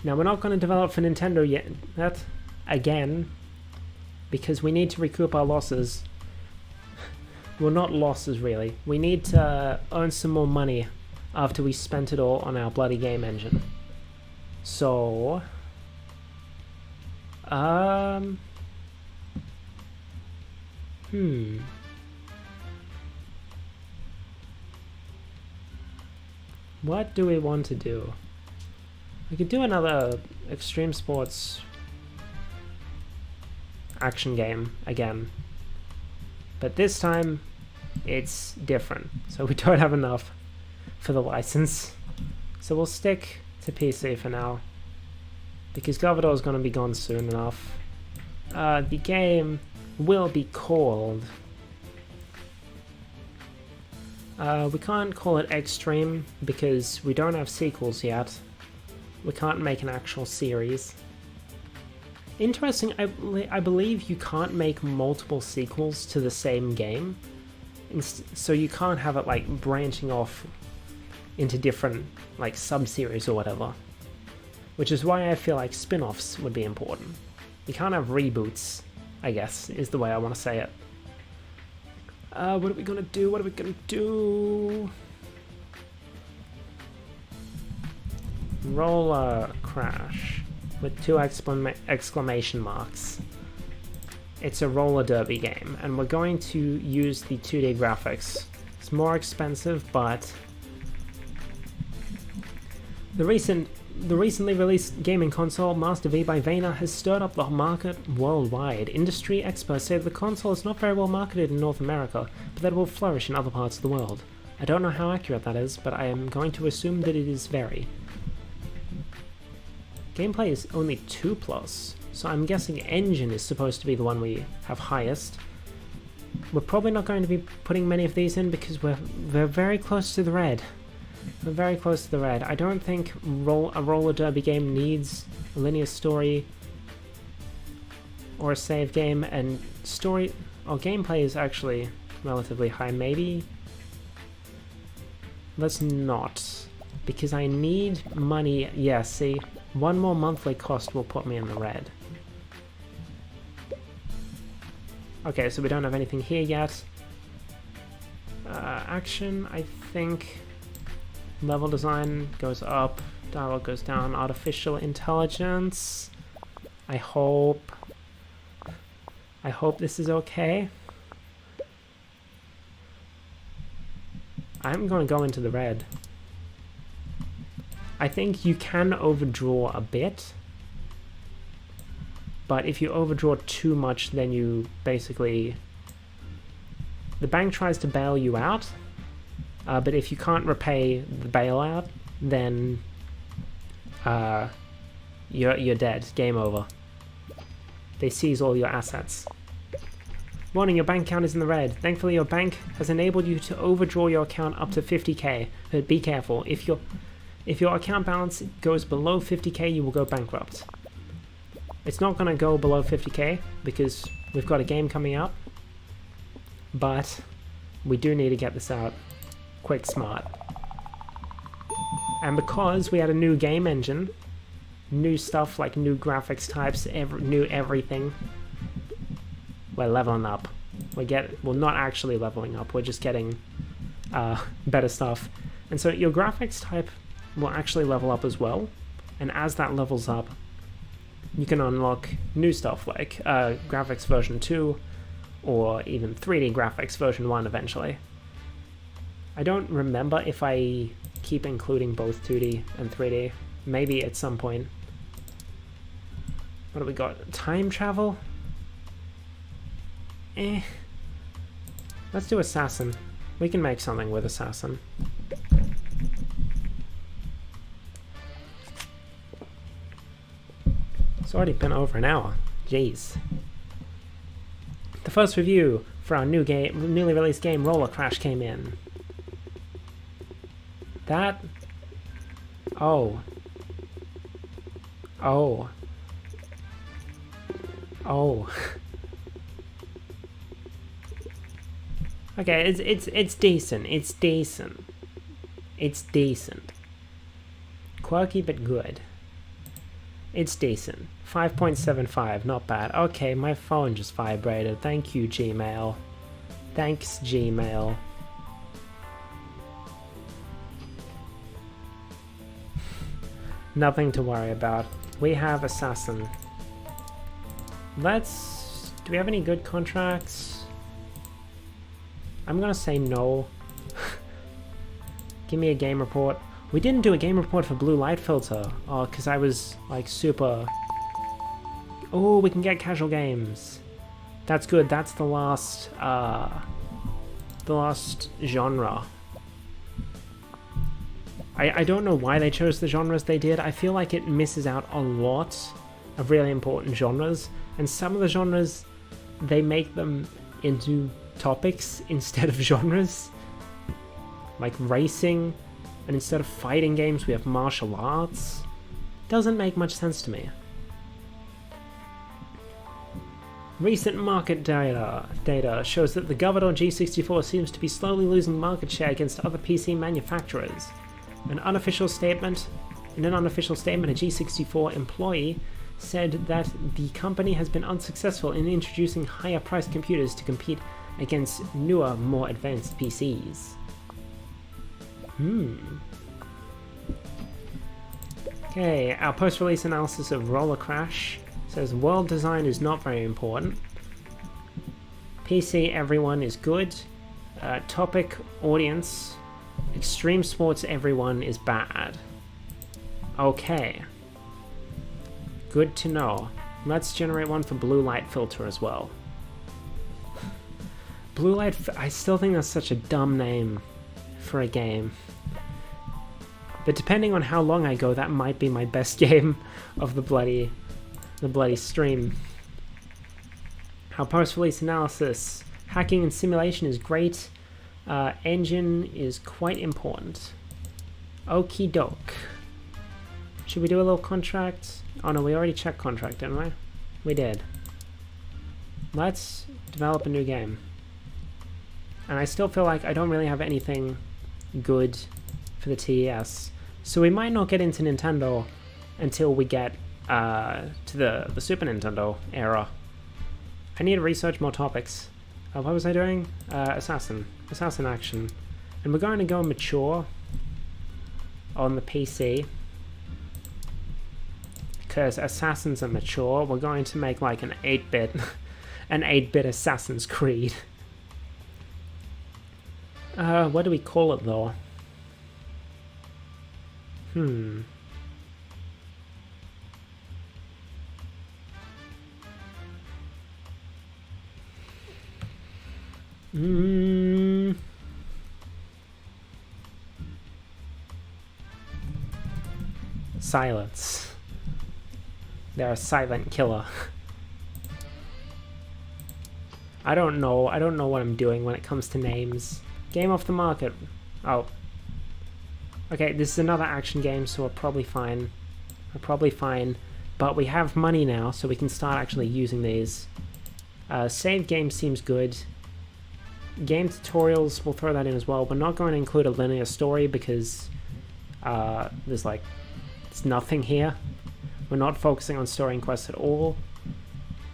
Now, we're not going to develop for Nintendo yet. That, again, because we need to recoup our losses. Well, not losses, really. We need to earn some more money after we spent it all on our bloody game engine. So... What do we want to do? We could do another extreme sports action game again. But this time, it's different. So we don't have enough for the license. So we'll stick to PC for now. Because Govador is going to be gone soon enough. The game will be called... we can't call it Extreme because we don't have sequels yet. We can't make an actual series. Interesting, I believe you can't make multiple sequels to the same game. So you can't have it like branching off into different like sub-series or whatever. Which is why I feel like spin-offs would be important. You can't have reboots, I guess, is the way I want to say it. What are we gonna do? What are we gonna do? Roller Crash with 2 exclamation marks. It's a roller derby game, and we're going to use the 2D graphics. It's more expensive, but the recently released gaming console, Master V by Vayner, has stirred up the market worldwide. Industry experts say the console is not very well marketed in North America, but that it will flourish in other parts of the world. I don't know how accurate that is, but I am going to assume that it is very. Gameplay is only 2+, so I'm guessing engine is supposed to be the one we have highest. We're probably not going to be putting many of these in because we're very close to the red. We're very close to the red. I don't think a roller derby game needs a linear story or a save game, and story or gameplay is actually relatively high. Maybe let's not, because I need money. Yeah, see, one more monthly cost will put me in the red. Okay, so we don't have anything here yet. Action, I think. Level design goes up, dialogue goes down, artificial intelligence. I hope this is okay. I'm gonna go into the red. I think you can overdraw a bit, but if you overdraw too much, then you basically... The bank tries to bail you out. But if you can't repay the bailout, then you're dead. Game over. They seize all your assets. Warning, your bank account is in the red. Thankfully, your bank has enabled you to overdraw your account up to 50k. But be careful. If your account balance goes below 50k, you will go bankrupt. It's not going to go below 50k because we've got a game coming up. But we do need to get this out. Quick smart. And because we had a new game engine, new stuff like new graphics types, new everything, we're leveling up. We're not actually leveling up, we're just getting better stuff. And so your graphics type will actually level up as well, and as that levels up, you can unlock new stuff like graphics version 2, or even 3D graphics version 1 eventually. I don't remember if I keep including both 2D and 3D. Maybe at some point. What do we got? Time travel? Let's do Assassin. We can make something with Assassin. It's already been over an hour. Jeez. The first review for our newly released game, Roller Crash, came in. That... Oh. Oh. Okay, it's decent. It's decent. It's decent. Quirky but good. It's decent. 5.75, not bad. Okay, my phone just vibrated. Thank you, Gmail. Thanks, Gmail. Nothing to worry about. We have Assassin. Let's... Do we have any good contracts? I'm gonna say no. Give me a game report. We didn't do a game report for Blue Light Filter. Oh, because I was, like, super... Oh, we can get casual games. That's good. That's the last genre. I don't know why they chose the genres they did. I feel like it misses out a lot of really important genres. And some of the genres, they make them into topics instead of genres. Like racing, and instead of fighting games, we have martial arts. Doesn't make much sense to me. Recent market data shows that the Governor G64 seems to be slowly losing market share against other PC manufacturers. In an unofficial statement, a G64 employee said that the company has been unsuccessful in introducing higher-priced computers to compete against newer, more advanced PCs. Okay, our post-release analysis of Roller Crash says world design is not very important. PC everyone is good. Topic audience. Extreme sports everyone is bad. Okay. Good to know. Let's generate one for Blue Light Filter as well. Blue Light... I still think that's such a dumb name for a game. But depending on how long I go, that might be my best game of the bloody stream. Our post-release analysis. Hacking and simulation is great. Engine is quite important. Okie doke. Should we do a little contract? Oh no, we already checked contract, didn't we? We did. Let's develop a new game. And I still feel like I don't really have anything good for the TES. So we might not get into Nintendo until we get to the Super Nintendo era. I need to research more topics. What was I doing? Assassin action. And we're going to go mature on the PC. Because Assassins are mature, we're going to make like an 8-bit an 8-bit Assassin's Creed. What do we call it though? Silence. They're a silent killer. I don't know what I'm doing when it comes to names. Game off the market. Oh. Okay, this is another action game, so we're probably fine. But we have money now, so we can start actually using these. Save game seems good. Game tutorials, we'll throw that in as well. We're not going to include a linear story because there's nothing here. We're not focusing on story and quests at all.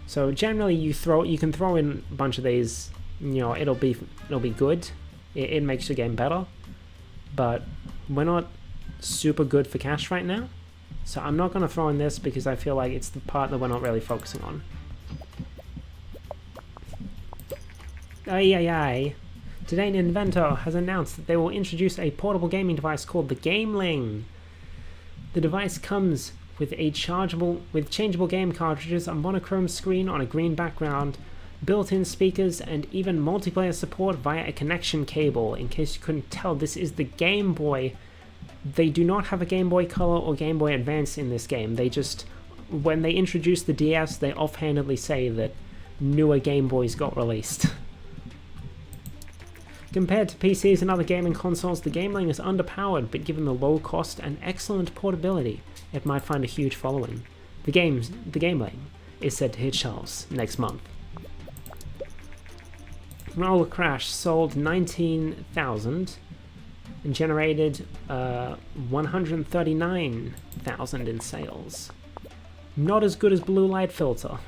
So generally, you can throw in a bunch of these. You know, it'll be good. It makes your game better. But we're not super good for cash right now. So I'm not going to throw in this because I feel like it's the part that we're not really focusing on. Today Nintendo has announced that they will introduce a portable gaming device called the Gameling. The device comes with changeable game cartridges, a monochrome screen on a green background, built-in speakers, and even multiplayer support via a connection cable. In case you couldn't tell, this is the Game Boy. They do not have a Game Boy Color or Game Boy Advance in this game. They just, when they introduce the DS, they offhandedly say that newer Game Boys got released. Compared to PCs and other gaming consoles, the Gameling is underpowered, but given the low cost and excellent portability, it might find a huge following. The Gameling is set to hit shelves next month. Roller Crash sold 19,000 and generated 139,000 in sales. Not as good as Blue Light Filter,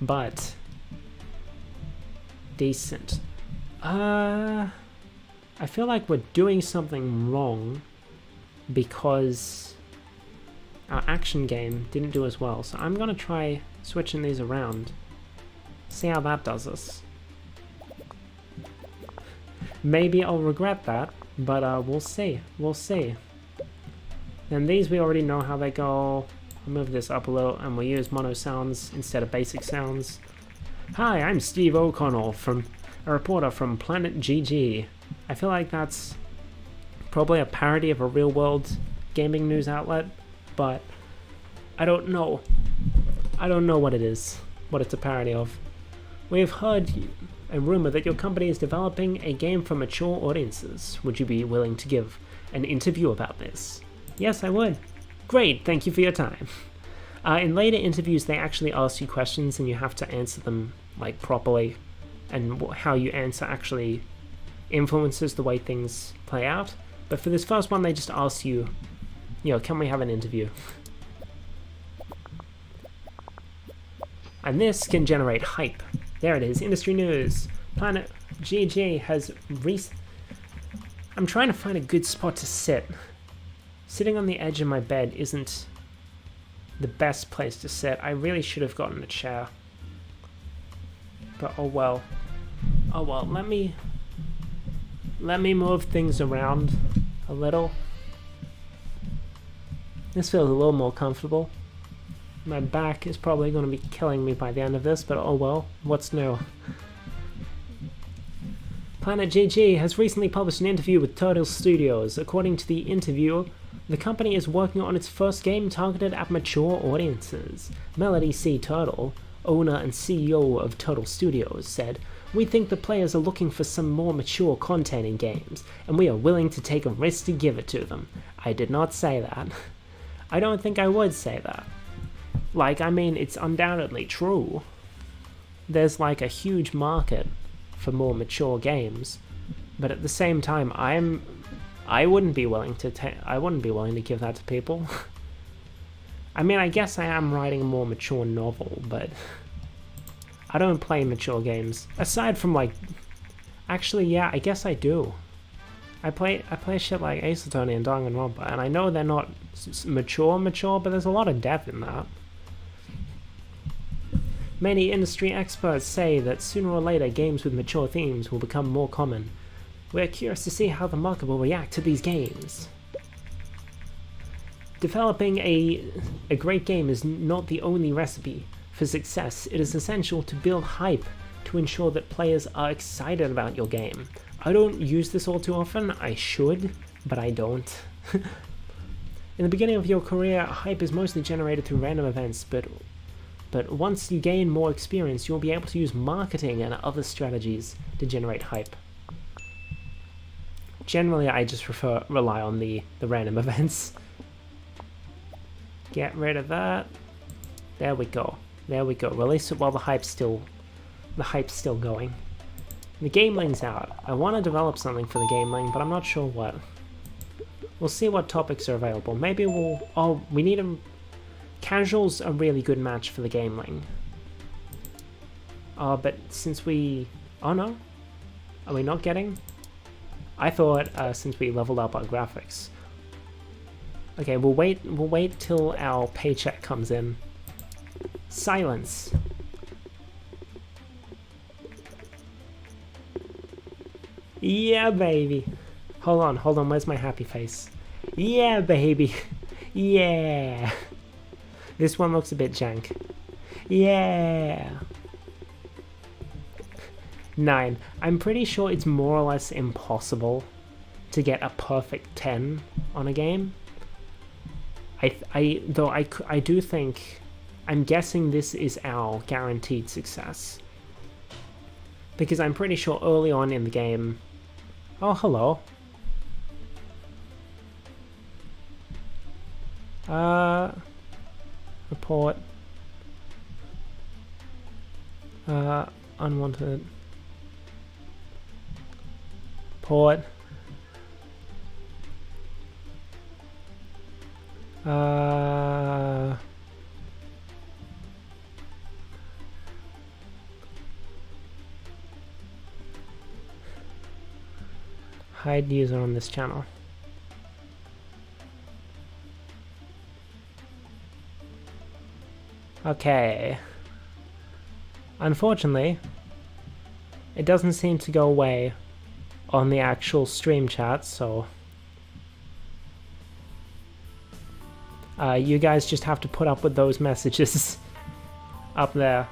but decent. I feel like we're doing something wrong because our action game didn't do as well. So I'm gonna try switching these around, see how that does us. Maybe I'll regret that, but we'll see. We'll see. And these we already know how they go. I'll move this up a little and we'll use mono sounds instead of basic sounds. Hi, I'm Steve O'Connell, a reporter from Planet GG. I feel like that's probably a parody of a real-world gaming news outlet, but I don't know. I don't know what it is, what it's a parody of. We have heard a rumor that your company is developing a game for mature audiences. Would you be willing to give an interview about this? Yes, I would. Great, thank you for your time. In later interviews, they actually ask you questions and you have to answer them like properly, and how you answer actually influences the way things play out. But for this first one, they just ask you, can we have an interview? And this can generate hype. There it is, industry news. Planet GG has I'm trying to find a good spot to sit. Sitting on the edge of my bed isn't the best place to sit. I really should have gotten a chair. But oh well. Oh well, let me move things around a little. This feels a little more comfortable. My back is probably going to be killing me by the end of this, but oh well, what's new? Planet GG has recently published an interview with Turtle Studios. According to the interview, the company is working on its first game targeted at mature audiences. Melody C. Turtle, owner and CEO of Turtle Studios, said, "We think the players are looking for some more mature content in games, and we are willing to take a risk to give it to them." I did not say that. I don't think I would say that. It's undoubtedly true. There's like a huge market for more mature games, but at the same time, I wouldn't be willing to give that to people. I guess I am writing a more mature novel, but I don't play mature games. Aside from actually, yeah, I guess I do. I play shit like Ace Attorney and Danganronpa, and I know they're not mature, but there's a lot of depth in that. Many industry experts say that sooner or later games with mature themes will become more common. We're curious to see how the market will react to these games. Developing a great game is not the only recipe for success. It is essential to build hype to ensure that players are excited about your game. I don't use this all too often. I should, but I don't. In the beginning of your career, hype is mostly generated through random events, but once you gain more experience, you'll be able to use marketing and other strategies to generate hype. Generally, I just rely on the random events. Get rid of that. There we go. There we go. Release it while the hype's still going. The game link's out. I want to develop something for the game link, but I'm not sure what. We'll see what topics are available. Maybe we need a... Casual's a really good match for the game link. But since we... Oh no? Are we not getting... I thought since we leveled up our graphics. Okay, we'll wait till our paycheck comes in. Silence. Yeah, baby. Hold on, where's my happy face? Yeah, baby. Yeah. This one looks a bit jank. Yeah. 9. I'm pretty sure it's more or less impossible to get a perfect 10 on a game. I do think... I'm guessing this is our guaranteed success. Because I'm pretty sure early on in the game... Oh, hello. Report. Unwanted port. Hide user on this channel. Okay. Unfortunately, it doesn't seem to go away on the actual stream chat, so you guys just have to put up with those messages up there.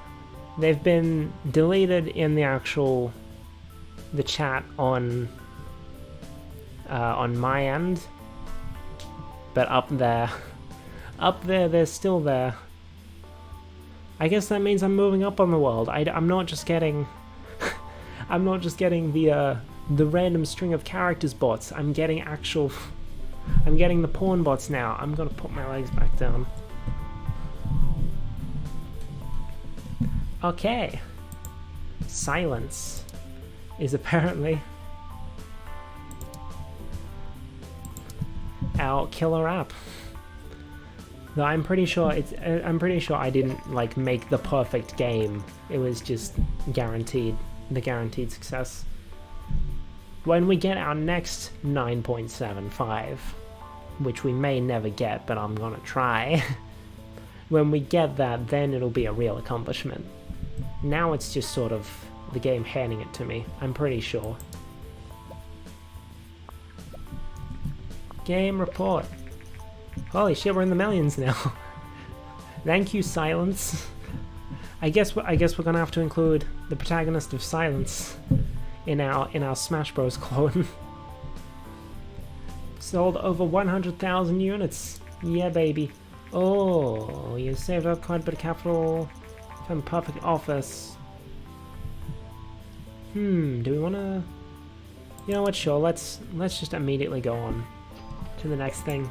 They've been deleted in the chat on my end, but up there, they're still there. I guess that means I'm moving up on the world. I'm not just getting, I'm not just getting the random string of characters bots. I'm getting the porn bots now. I'm gonna put my legs back down. Okay. Silence is apparently our killer app. Though I'm pretty sure I didn't like make the perfect game. It was just guaranteed success. When we get our next 9.75, which we may never get, but I'm gonna try. When we get that, then it'll be a real accomplishment. Now it's just sort of the game handing it to me, I'm pretty sure. Game report. Holy shit, we're in the millions now. Thank you, Silence. I guess we're gonna have to include the protagonist of Silence in our Smash Bros. Clone. Sold over 100,000 units. Yeah, baby. Oh, you saved up quite a bit of capital from perfect office. Do we wanna? You know what? Sure. Let's just immediately go on to the next thing.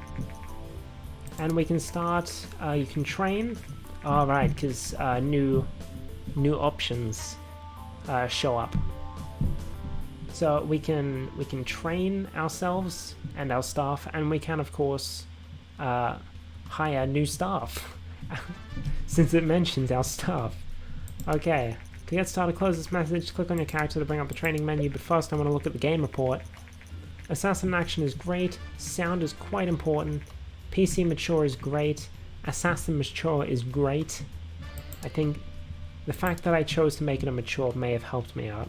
And we can start, you can train. Alright, because new options show up. So we can train ourselves and our staff, and we can of course hire new staff. Since it mentions our staff. Okay, to get started, close this message, click on your character to bring up the training menu, but first I want to look at the game report. Assassin action is great, sound is quite important, PC mature is great, Assassin mature is great. I think the fact that I chose to make it a mature may have helped me out,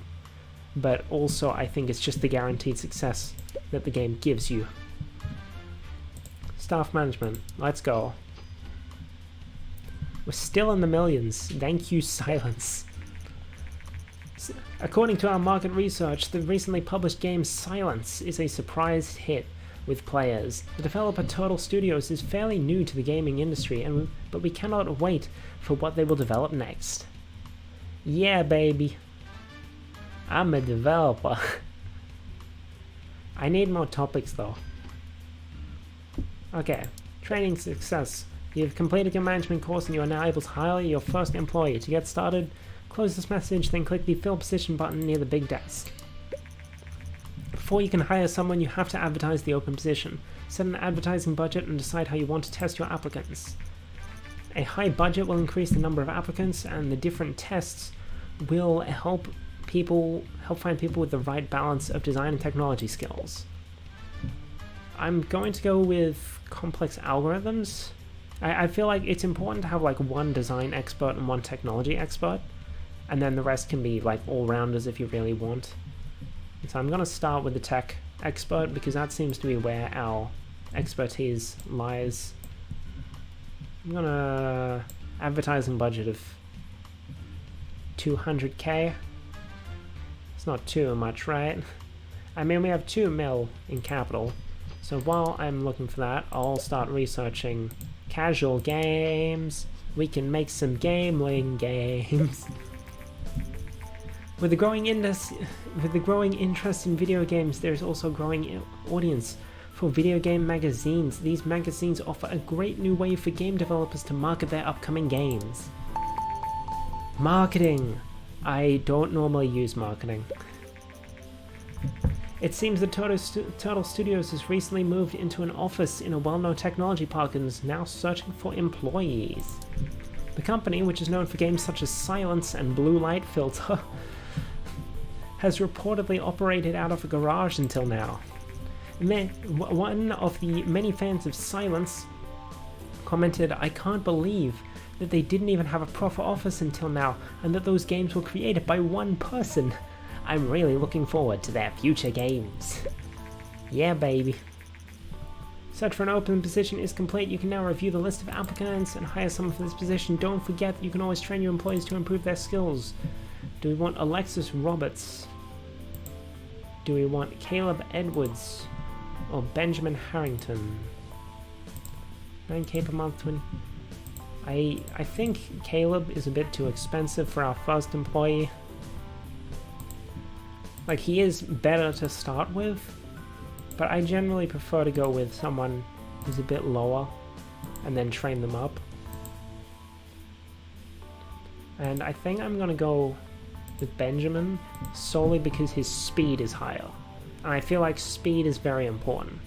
but also I think it's just the guaranteed success that the game gives you. Staff management, let's go. We're still in the millions, thank you, Silence. According to our market research, the recently published game Silence is a surprise hit with players. The developer Turtle Studios is fairly new to the gaming industry, but we cannot wait for what they will develop next. Yeah, baby. I'm a developer. I need more topics though. Okay, training success. You've completed your management course and you are now able to hire your first employee. To get started, close this message, then click the fill position button near the big desk. Before you can hire someone, you have to advertise the open position. Set an advertising budget and decide how you want to test your applicants. A high budget will increase the number of applicants, and the different tests will help find people with the right balance of design and technology skills. I'm going to go with complex algorithms. I feel like it's important to have like one design expert and one technology expert, and then the rest can be like all-rounders if you really want. So I'm going to start with the tech expert because that seems to be where our expertise lies. I'm going to advertising budget of 200k. It's not too much, right? I mean, we have 2 mil in capital. So while I'm looking for that, I'll start researching casual games. We can make some gambling games. With the growing interest in video games, there is also a growing audience for video game magazines. These magazines offer a great new way for game developers to market their upcoming games. Marketing! I don't normally use marketing. It seems that Turtle Studios has recently moved into an office in a well-known technology park and is now searching for employees. The company, which is known for games such as Silence and Blue Light Filter, has reportedly operated out of a garage until now. One of the many fans of Silence commented, "I can't believe that they didn't even have a proper office until now, and that those games were created by one person. I'm really looking forward to their future games." Yeah, baby. Search for an open position is complete. You can now review the list of applicants and hire someone for this position. Don't forget, you can always train your employees to improve their skills. Do we want Alexis Roberts? Do we want Caleb Edwards? Or Benjamin Harrington? 9k per month twin. I think Caleb is a bit too expensive for our first employee. Like, he is better to start with, but I generally prefer to go with someone who's a bit lower and then train them up. And I think I'm gonna go with Benjamin solely because his speed is higher. And I feel like speed is very important.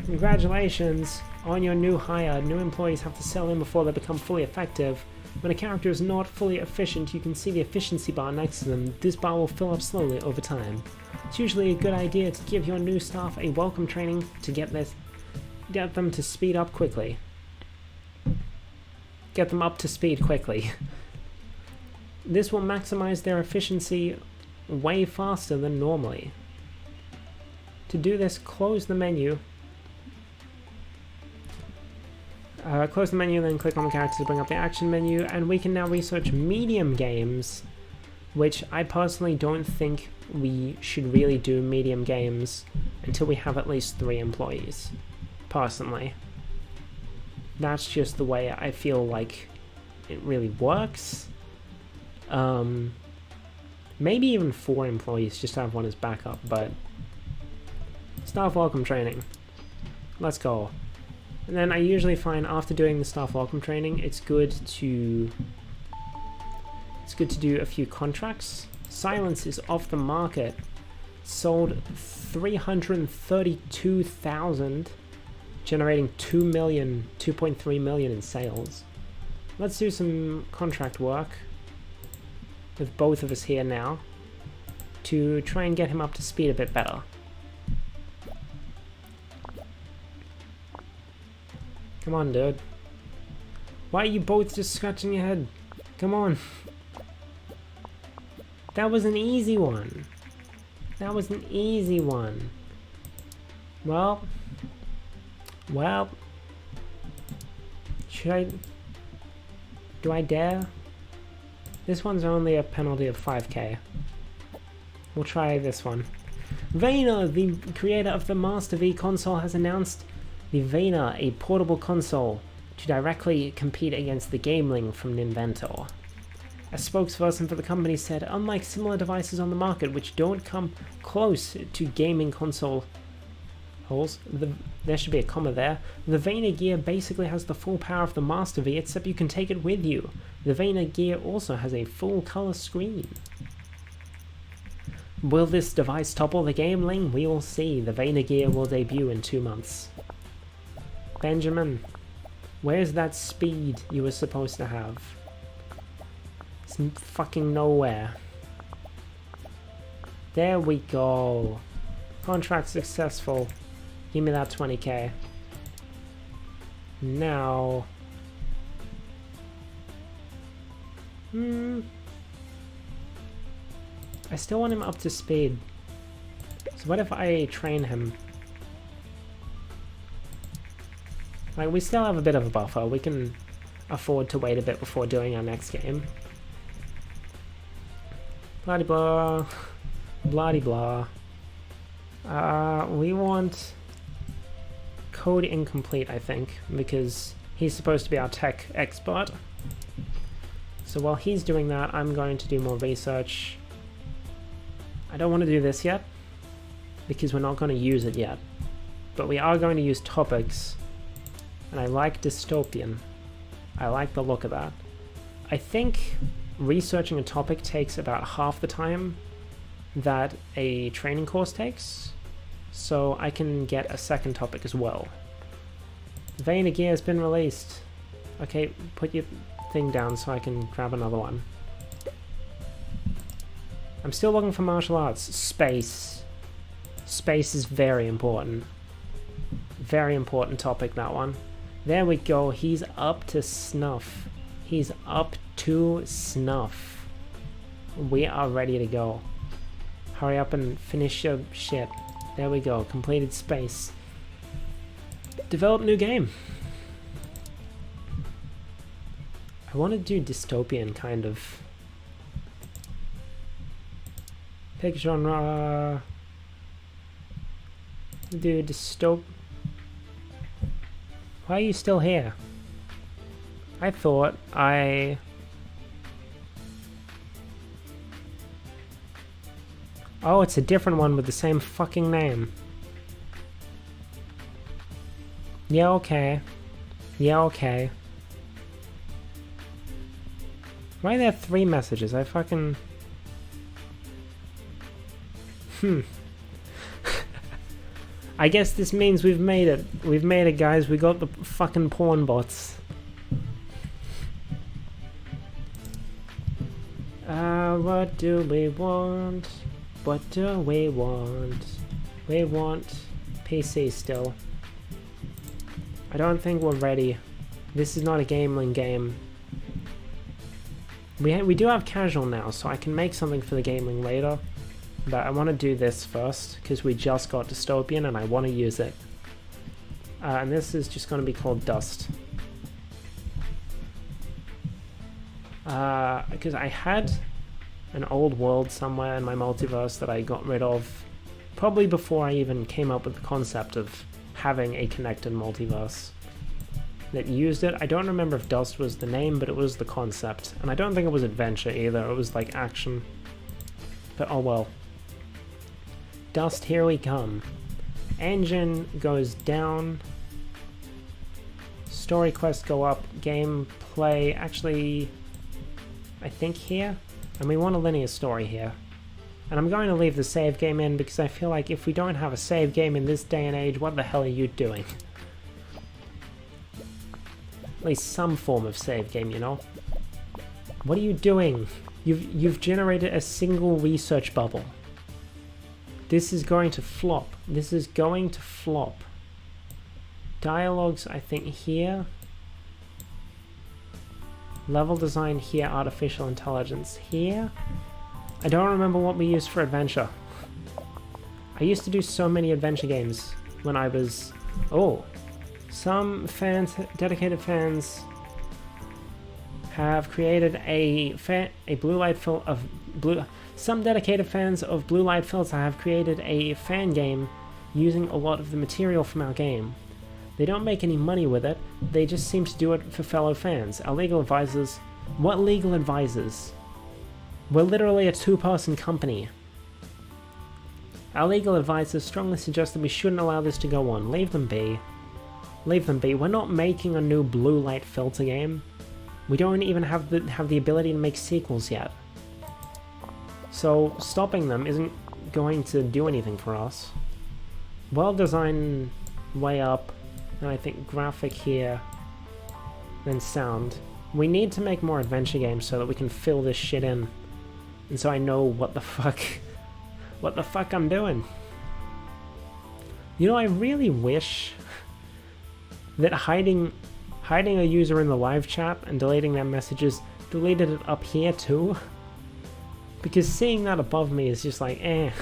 Congratulations on your new hire. New employees have to settle in before they become fully effective. When a character is not fully efficient, you can see the efficiency bar next to them. This bar will fill up slowly over time. It's usually a good idea to give your new staff a welcome training to get them to speed up quickly. Get them up to speed quickly. This will maximize their efficiency way faster than normally. To do this, close the menu. Close the menu, then click on the character to bring up the action menu, and we can now research medium games, which I personally don't think we should really do medium games until we have at least 3 employees, personally. That's just the way I feel like it really works. Maybe even 4 employees, just to have one as backup, but staff welcome training. Let's go. And then I usually find after doing the staff welcome training, it's good to do a few contracts. Silence is off the market. Sold 332,000, generating 2.3 million in sales. Let's do some contract work with both of us here now to try and get him up to speed a bit better. Come on, dude. Why are you both just scratching your head? Come on. That was an easy one. That was an easy one. Well. Do I dare? This one's only a penalty of 5k. We'll try this one. Vayner, the creator of the Master V console, has announced the Vayner, a portable console, to directly compete against the Gameling from Ninvento. A spokesperson for the company said, unlike similar devices on the market which don't come close to gaming console holes, there should be a comma there, the Vayner gear basically has the full power of the Master V, except you can take it with you. The Vayner gear also has a full color screen. Will this device topple the Gameling? We will see. The Vayner gear will debut in 2 months. Benjamin, where's that speed you were supposed to have? It's fucking nowhere. There we go. Contract successful. Give me that 20k. Now... I still want him up to speed. So what if I train him? Like, we still have a bit of a buffer. We can afford to wait a bit before doing our next game. Bloody blah. Bloody blah. We want code incomplete, I think, because he's supposed to be our tech expert. So while he's doing that, I'm going to do more research. I don't want to do this yet, because we're not going to use it yet. But we are going to use topics. And I like dystopian. I like the look of that. I think researching a topic takes about half the time that a training course takes, so I can get a second topic as well. Vein of Gear has been released. Okay, put your thing down so I can grab another one. I'm still looking for martial arts. Space. Space is very important. Very important topic, that one. There we go. He's up to snuff. He's up to snuff. We are ready to go. Hurry up and finish your shit. There we go. Completed space. Develop new game. I want to do dystopian, kind of. Pick genre. Do dystop. Why are you still here? I thought I... Oh, it's a different one with the same fucking name. Yeah, okay. Yeah, okay. Why are there 3 messages? I fucking... I guess this means we've made it. We've made it, guys. We got the fucking porn bots. What do we want? What do we want? We want PC still. I don't think we're ready. This is not a gameling game. We do have casual now, so I can make something for the gameling later. But I want to do this first, because we just got dystopian and I want to use it. And this is just going to be called Dust. Because I had an old world somewhere in my multiverse that I got rid of, probably before I even came up with the concept of having a connected multiverse that used it. I don't remember if Dust was the name, but it was the concept. And I don't think it was adventure either, it was like action. But oh well. Dust, here we come. Engine goes down. Story quests go up. Gameplay, actually, I think here. And we want a linear story here. And I'm going to leave the save game in because I feel like if we don't have a save game in this day and age, what the hell are you doing? At least some form of save game, you know? What are you doing? You've generated a single research bubble. This is going to flop. This is going to flop. Dialogues, I think, here. Level design here. Artificial intelligence here. I don't remember what we used for adventure. I used to do so many adventure games when I was... Oh. Some fans, dedicated fans, have created blue light filter of blue... Some dedicated fans of Blue Light Filter have created a fan game using a lot of the material from our game. They don't make any money with it, they just seem to do it for fellow fans. Our legal advisors... What legal advisors? We're literally a 2-person company. Our legal advisors strongly suggest that we shouldn't allow this to go on. Leave them be. Leave them be. We're not making a new Blue Light Filter game. We don't even have the ability to make sequels yet. So stopping them isn't going to do anything for us. World design way up, and I think graphic here, then sound. We need to make more adventure games so that we can fill this shit in. And so I know what the fuck I'm doing. You know, I really wish that hiding a user in the live chat and deleting their messages deleted it up here too. Because seeing that above me is just like, I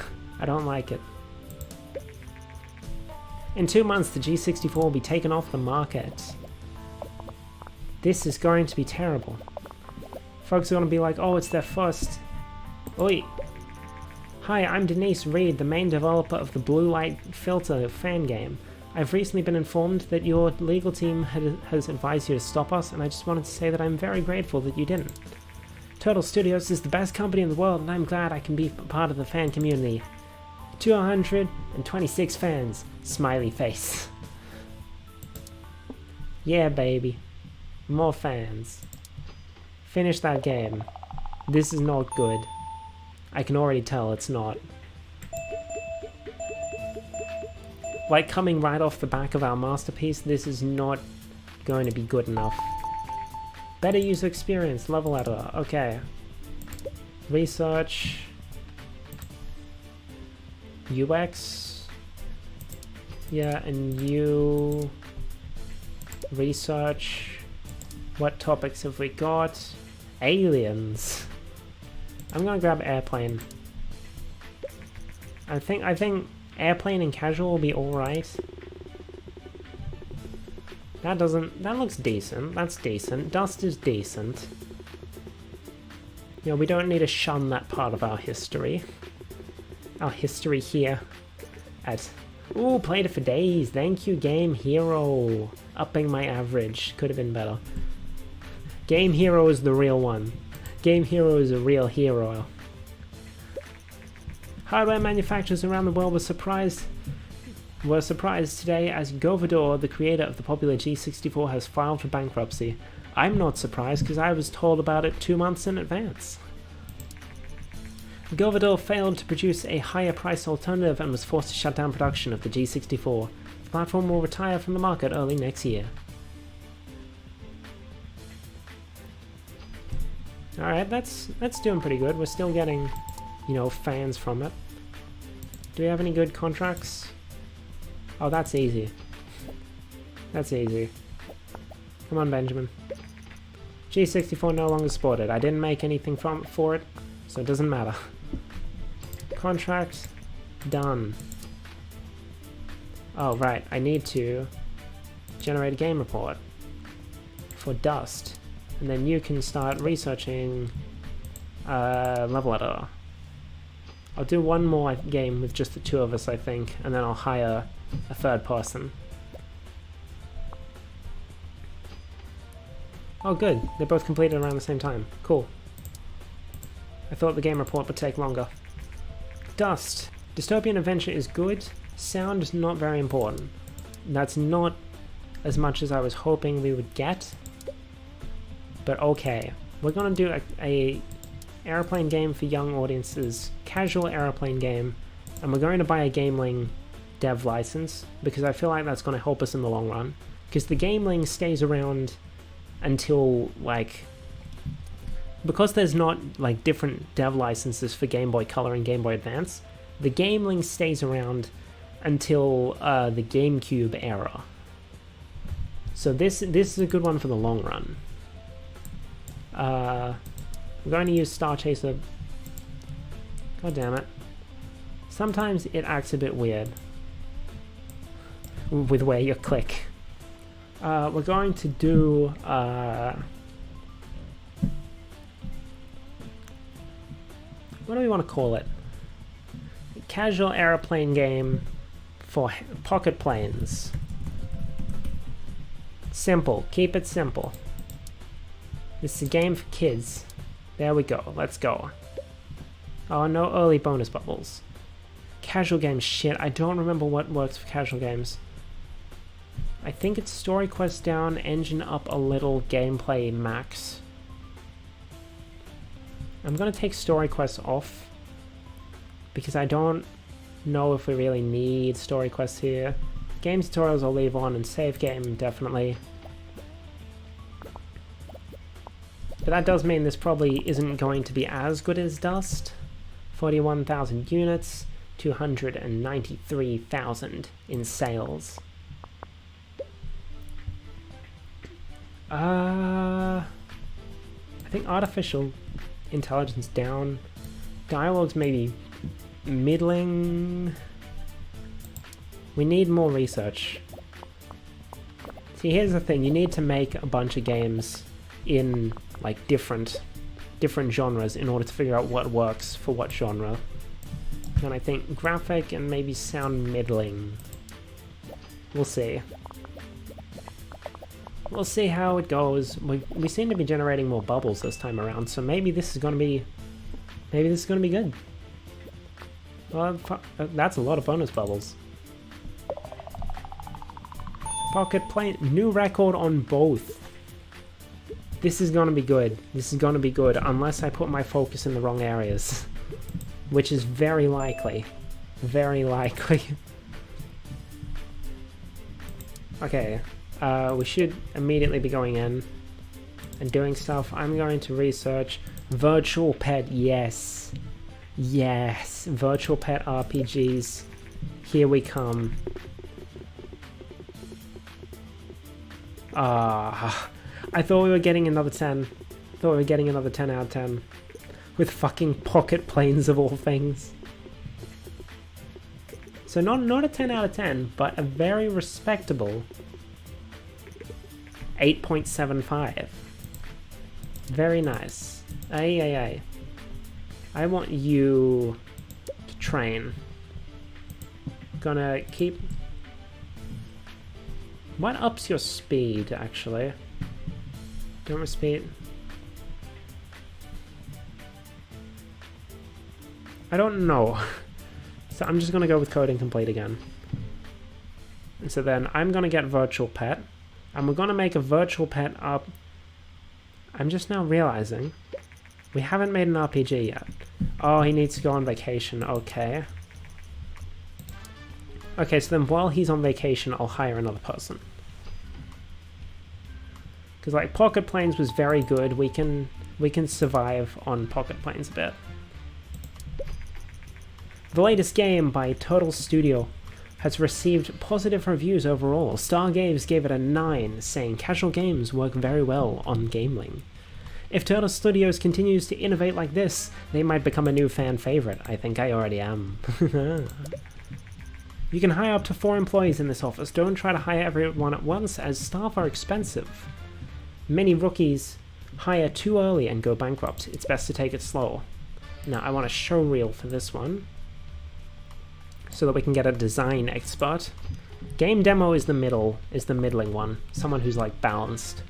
don't like it. In 2 months, the G64 will be taken off the market. This is going to be terrible. Folks are going to be like, oh, it's their first... Oi! Hi, I'm Denise Reed, the main developer of the Blue Light Filter fan game. I've recently been informed that your legal team has advised you to stop us, and I just wanted to say that I'm very grateful that you didn't. Turtle Studios is the best company in the world, and I'm glad I can be part of the fan community. 226 fans. Smiley face. Yeah, baby. More fans. Finish that game. This is not good. I can already tell it's not. Like, coming right off the back of our masterpiece, this is not going to be good enough. Better user experience, level editor, okay. Research. UX. Yeah, and you... Research. What topics have we got? Aliens. I'm gonna grab airplane. I think airplane and casual will be alright. That looks decent. That's decent. Dust is decent. You know, we don't need to shun that part of our history. Our history here at... Ooh, played it for days. Thank you, Game Hero. Upping my average. Could have been better. Game Hero is the real one. Game Hero is a real hero. Hardware manufacturers around the world were surprised today as Govador, the creator of the popular G64, has filed for bankruptcy. I'm not surprised because I was told about it 2 months in advance. Govador failed to produce a higher priced alternative and was forced to shut down production of the G64. The platform will retire from the market early next year. Alright, that's doing pretty good. We're still getting, you know, fans from it. Do we have any good contracts? Oh, that's easy. That's easy. Come on, Benjamin. G64 no longer supported. I didn't make anything for it, so it doesn't matter. Contract done. Oh, right. I need to generate a game report for Dust. And then you can start researching level editor. I'll do one more game with just the two of us, I think, and then I'll hire a third person. Oh good, they both completed around the same time. Cool. I thought the game report would take longer. Dust. Dystopian adventure is good. Sound is not very important. That's not as much as I was hoping we would get. But okay. We're gonna do a airplane game for young audiences. Casual airplane game. And we're going to buy a Gameling dev license because I feel like that's going to help us in the long run. Because the Gameling stays around until, like... Because there's not, like, different dev licenses for Game Boy Color and Game Boy Advance, the Gameling stays around until the GameCube era. So this is a good one for the long run. We're going to use Star Chaser. God damn it. Sometimes it acts a bit weird with where you click. We're going to do... what do we want to call it? Casual airplane game for pocket planes. Simple. Keep it simple. This is a game for kids. There we go. Let's go. Oh, no early bonus bubbles. Casual games. Shit, I don't remember what works for casual games. I think it's story quest down, engine up a little, gameplay max. I'm gonna take story quests off because I don't know if we really need story quests here. Game tutorials I'll leave on, and save game definitely. But that does mean this probably isn't going to be as good as Dust. 41,000 units, 293,000 in sales. I think artificial intelligence down. Dialogue's maybe middling. We need more research. See, here's the thing. You need to make a bunch of games in like different genres in order to figure out what works for what genre. And I think graphic and maybe sound middling. We'll see. We'll see how it goes. We seem to be generating more bubbles this time around, so maybe this is gonna be good. Well, that's a lot of bonus bubbles. Pocket plane, new record on both. This is gonna be good. This is gonna be good, unless I put my focus in the wrong areas. Which is very likely. Very likely. Okay, we should immediately be going in and doing stuff. I'm going to research virtual pet. Yes. Yes. Virtual pet RPGs. Here we come. I thought we were getting another 10. Thought we were getting another 10 out of 10. With fucking pocket planes of all things. So not a 10 out of 10, but a very respectable 8.75. Very nice. Ay. I want you to train. Gonna keep... What ups your speed, actually? Don't we speed? I don't know. So I'm just gonna go with coding complete again. And so then I'm gonna get virtual pet. And we're gonna make a virtual pet up. I'm just now realizing we haven't made an RPG yet. Oh, he needs to go on vacation. Okay. Okay, so then while he's on vacation, I'll hire another person. Because like Pocket Planes was very good. We can survive on Pocket Planes a bit. The latest game by Turtle Studio has received positive reviews overall. Star Games gave it a 9, saying casual games work very well on Gameling. If Turtle Studios continues to innovate like this, they might become a new fan favorite. I think I already am. You can hire up to 4 employees in this office. Don't try to hire everyone at once, as staff are expensive. Many rookies hire too early and go bankrupt. It's best to take it slow. Now, I want a show reel for this one, so that we can get a design expert. Game demo is the middling one. Someone who's like balanced.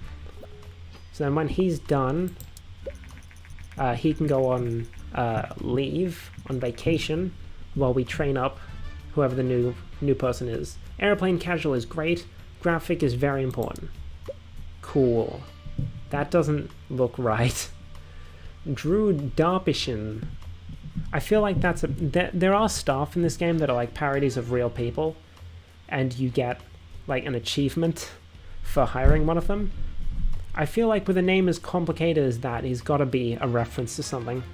So then when he's done, he can go on leave, on vacation, while we train up whoever the new person is. Airplane casual is great. Graphic is very important. Cool. That doesn't look right. Drew Darpishin. I feel like that's there are staff in this game that are like parodies of real people, and you get like an achievement for hiring one of them. I feel like with a name as complicated as that, he's got to be a reference to something.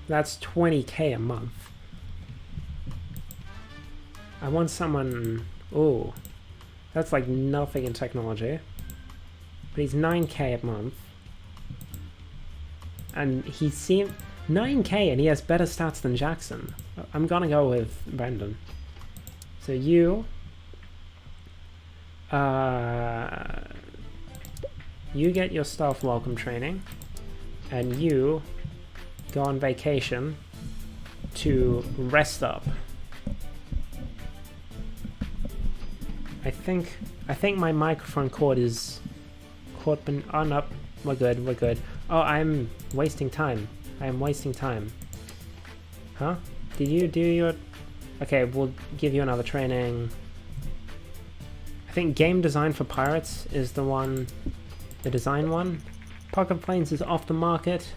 That's 20k a month. I want someone... Oh, that's like nothing in technology. But he's 9k a month. And he seemed... 9k and he has better stats than Jackson. I'm gonna go with Brendan. So you... you get your staff welcome training. And you go on vacation to rest up. I think my microphone cord is caught. Oh no, we're good. Oh, I'm wasting time. I am wasting time. Huh? Did you do your... Okay, we'll give you another training. I think game design for pirates is the one, the design one. Pocket Planes is off the market.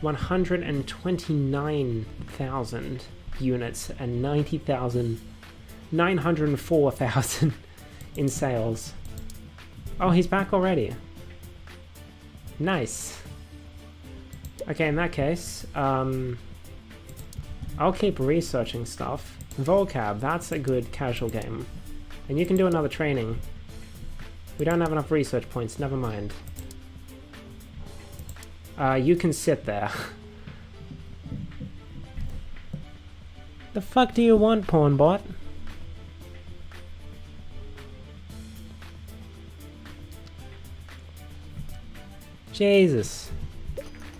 129,000 units and 904,000 in sales. Oh, he's back already. Nice. Okay, in that case, I'll keep researching stuff. Vocab, that's a good casual game. And you can do another training. We don't have enough research points, never mind. You can sit there. The fuck do you want, Pornbot? Jesus.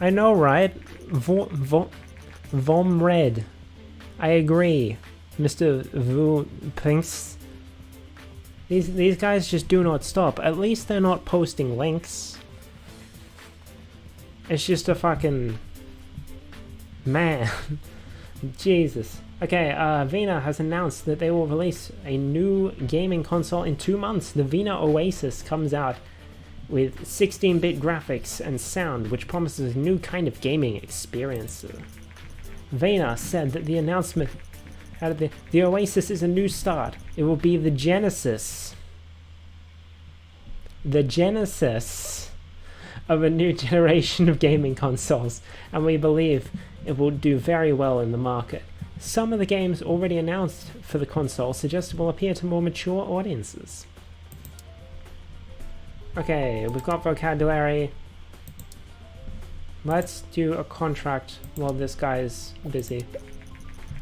I know, right? Vomred. I agree, Mr. Vu Pinks. These guys just do not stop. At least they're not posting links. It's just a fucking... Man. Jesus. Okay, Vena has announced that they will release a new gaming console in 2 months. The Vena Oasis comes out with 16-bit graphics and sound, which promises a new kind of gaming experience. Vena said that the announcement the Oasis is a new start. It will be the genesis of a new generation of gaming consoles, and we believe it will do very well in the market. Some of the games already announced for the console suggest it will appeal to more mature audiences. Okay, we've got vocabulary. Let's do a contract while this guy's busy.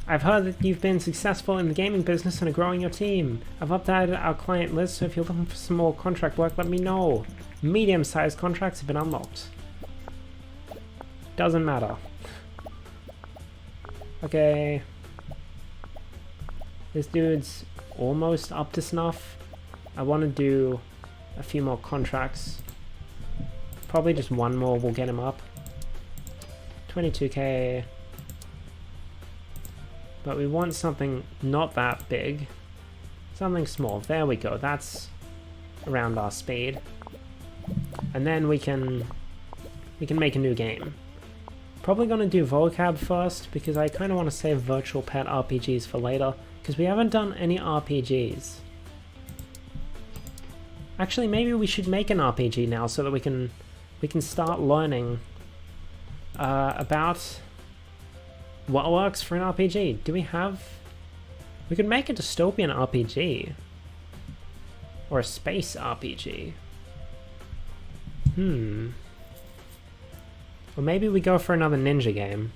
I've heard that you've been successful in the gaming business and are growing your team. I've updated our client list, so if you're looking for some more contract work, let me know. Medium-sized contracts have been unlocked. Doesn't matter. Okay. This dude's almost up to snuff. I want to do a few more contracts. Probably just one more will get him up. 22k. But we want something not that big. Something small. There we go. That's around our speed. And then we can make a new game. Probably gonna do vocab first because I kind of want to save virtual pet RPGs for later because we haven't done any RPGs. Actually, maybe we should make an RPG now so that we can start learning about what works for an RPG. Do we have... We could make a dystopian RPG. Or a space RPG. Or maybe we go for another ninja game.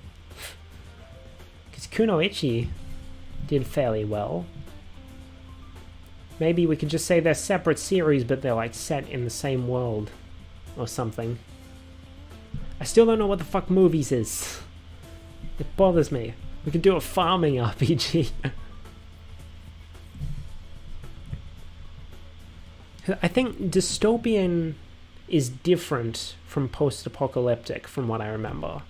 Because Kunoichi did fairly well. Maybe we could just say they're separate series, but they're like set in the same world. Or something. I still don't know what the fuck Movies is. It bothers me. We could do a farming RPG. I think dystopian is different from post-apocalyptic from what I remember.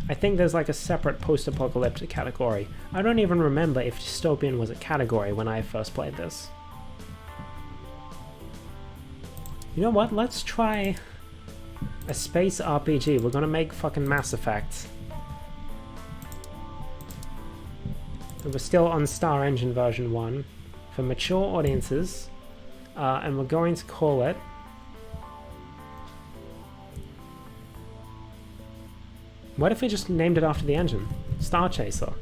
I think there's like a separate post-apocalyptic category. I don't even remember if dystopian was a category when I first played this. You know what? Let's try a space RPG. We're gonna make fucking Mass Effect. We're still on Star Engine version 1 for mature audiences, and we're going to call it what if we just named it after the engine? Star Chaser.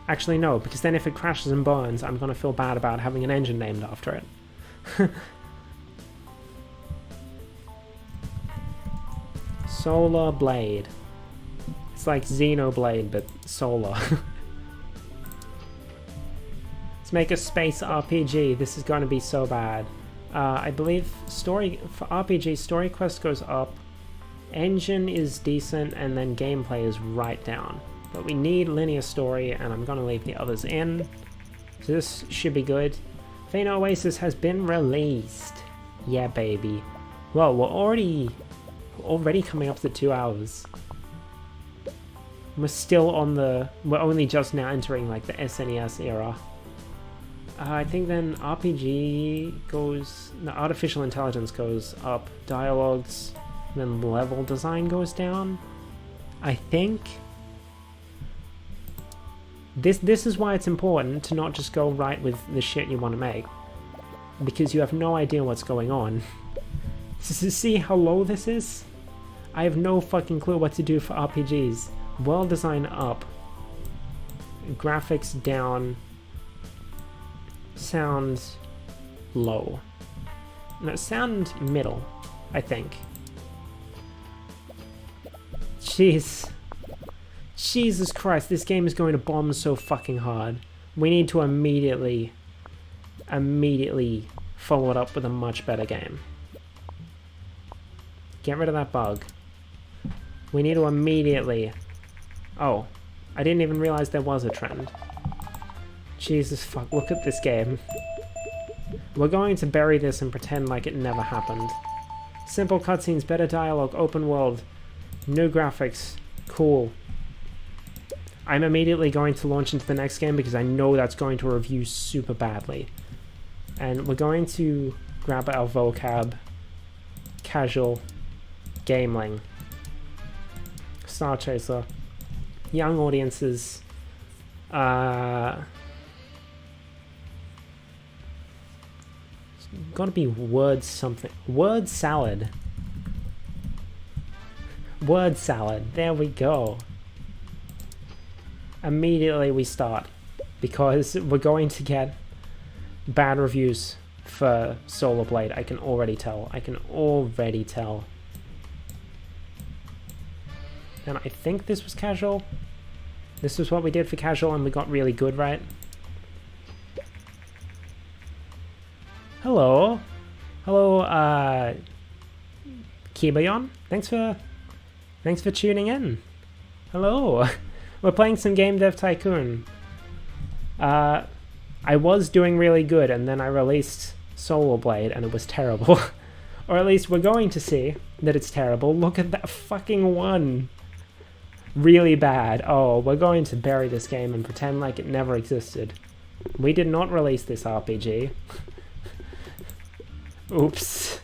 Actually no, because then if it crashes and burns, I'm gonna feel bad about having an engine named after it. Solar Blade. It's like Xenoblade, but solar. Make a space RPG. This is going to be so bad. I believe story for RPG story quest goes up, engine is decent, and then gameplay is right down. But we need linear story, and I'm going to leave the others in. So this should be good. Vena Oasis has been released. Yeah, baby. Well, we're already coming up to 2 hours. We're still on the... We're only just now entering like the SNES era. I think then RPG goes... No, artificial intelligence goes up, dialogues, then level design goes down. I think... This is why it's important to not just go right with the shit you want to make. Because you have no idea what's going on. See how low this is? I have no fucking clue what to do for RPGs. World design up. Graphics down. Sound low. No, sound middle, I think. Jeez. Jesus Christ, this game is going to bomb so fucking hard. We need to immediately follow it up with a much better game. Get rid of that bug. We need to immediately... Oh, I didn't even realize there was a trend. Jesus fuck, look at this game. We're going to bury this and pretend like it never happened. Simple cutscenes, better dialogue, open world, new graphics, cool. I'm immediately going to launch into the next game because I know that's going to review super badly. And we're going to grab our vocab, casual, gameling, Star Chaser, young audiences, gotta be word something. Word salad. Word salad. There we go. Immediately we start because we're going to get bad reviews for Solar Blade. I can already tell. I can already tell. And I think this was casual. This was what we did for casual and we got really good, right? Hello. Hello, Kibayon. Thanks for tuning in. Hello. We're playing some Game Dev Tycoon. I was doing really good and then I released Solar Blade and it was terrible. Or at least we're going to see that it's terrible. Look at that fucking one. Really bad. Oh, we're going to bury this game and pretend like it never existed. We did not release this RPG. Oops.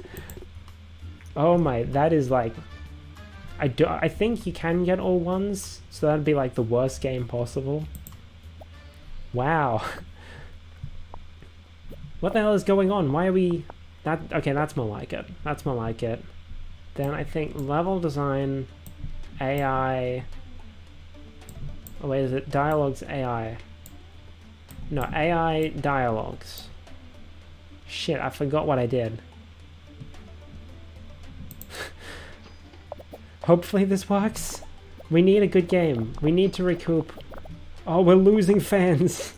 Oh my, that is like... I think you can get all ones, so that'd be like the worst game possible. Wow. What the hell is going on? Why are we... Okay, that's more like it. That's more like it. Then I think level design, AI... Oh wait, is it dialogues AI? No, AI dialogues. Shit, I forgot what I did. Hopefully this works. We need a good game. We need to recoup. Oh, we're losing fans.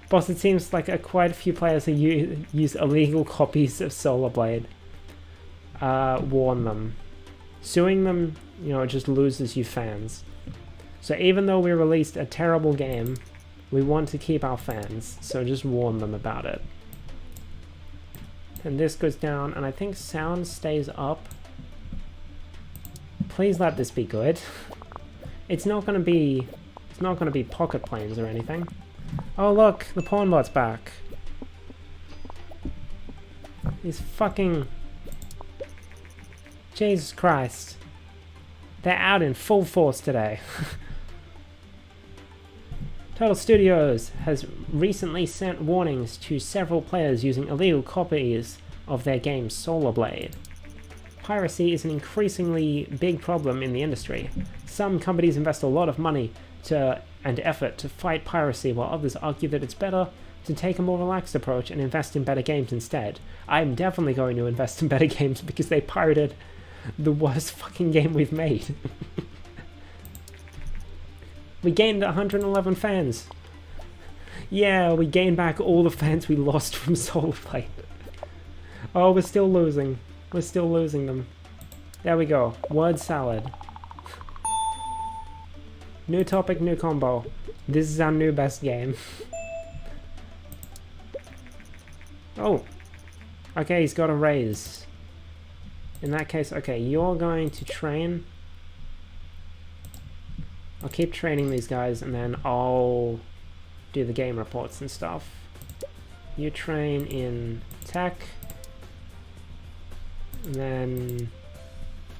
Boss, it seems like quite a few players who use illegal copies of Solar Blade. Warn them. Suing them, you know, it just loses you fans. So even though we released a terrible game, we want to keep our fans. So just warn them about it. And this goes down, and I think sound stays up. Please let this be good. It's not gonna be pocket planes or anything. Oh look, the porn bot's back. These fucking... Jesus Christ. They're out in full force today. Total Studios has recently sent warnings to several players using illegal copies of their game Solar Blade. Piracy is an increasingly big problem in the industry. Some companies invest a lot of money and effort to fight piracy, while others argue that it's better to take a more relaxed approach and invest in better games instead. I'm definitely going to invest in better games because they pirated the worst fucking game we've made. We gained 111 fans. Yeah, we gained back all the fans we lost from Solar Blade. Oh, we're still losing. We're still losing them. There we go. Word salad. New topic, new combo. This is our new best game. Oh. Okay, he's got a raise. In that case, okay, you're going to train. I'll keep training these guys and then I'll do the game reports and stuff. You train in tech. And then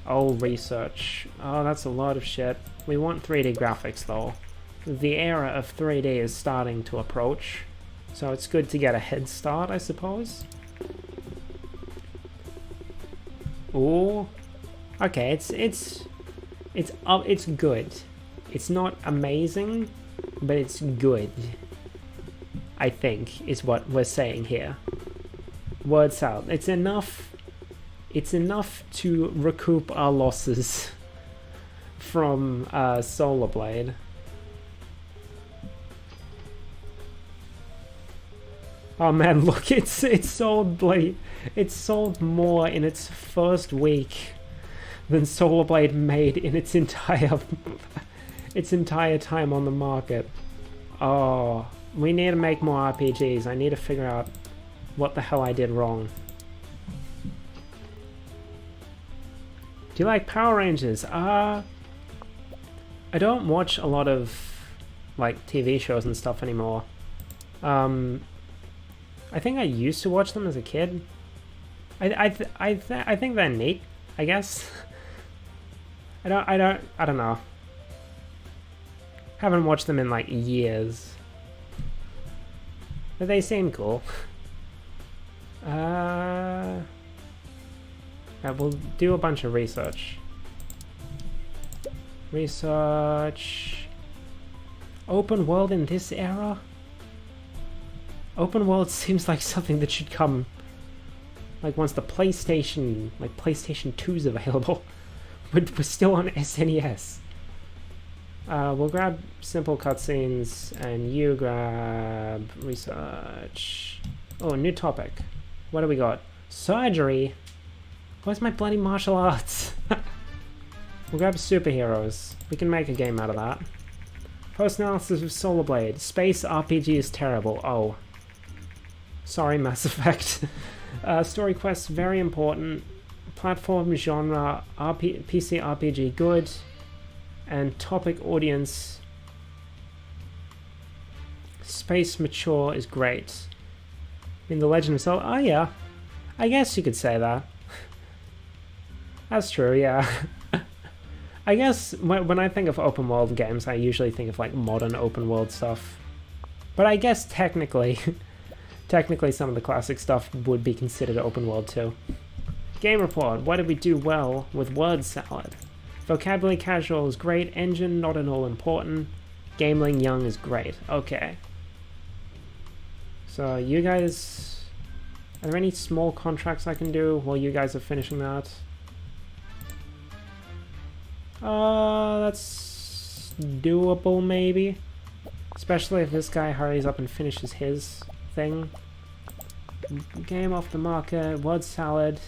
I'll research. Oh, that's a lot of shit. We want 3D graphics though. The era of 3D is starting to approach. So it's good to get a head start, I suppose. Ooh. Okay, it's good. It's not amazing, but it's good. I think is what we're saying here. Word salad. It's enough to recoup our losses from Solar Blade. Oh man, look, it's sold more in its first week than Solar Blade made in its entire time on the market. Oh, we need to make more RPGs. I need to figure out what the hell I did wrong. Do you like Power Rangers? I don't watch a lot of like TV shows and stuff anymore. I think I used to watch them as a kid. I think they're neat, I guess. I don't know. Haven't watched them in like years. But they seem cool. Right, we'll do a bunch of research. Open world in this era? Open world seems like something that should come like once the PlayStation 2 is available. We're still on SNES. We'll grab simple cutscenes and you grab research. Oh, new topic. What do we got? Surgery? Where's my bloody martial arts? We'll grab superheroes. We can make a game out of that. Post-analysis of Solar Blade. Space RPG is terrible. Oh. Sorry, Mass Effect. Story quests, very important. Platform genre, PC RPG, good. And topic audience. Space mature is great. I mean, The Legend of Zelda. Oh, yeah. I guess you could say that. That's true, yeah. I guess when I think of open world games, I usually think of like modern open world stuff. But I guess technically, some of the classic stuff would be considered open world too. Game report. What did we do well with word salad? Vocabulary casual is great. Engine not at all important. Gameling young is great. Okay. So you guys, are there any small contracts I can do while you guys are finishing that? That's doable maybe. Especially if this guy hurries up and finishes his thing. Game off the market, word salad.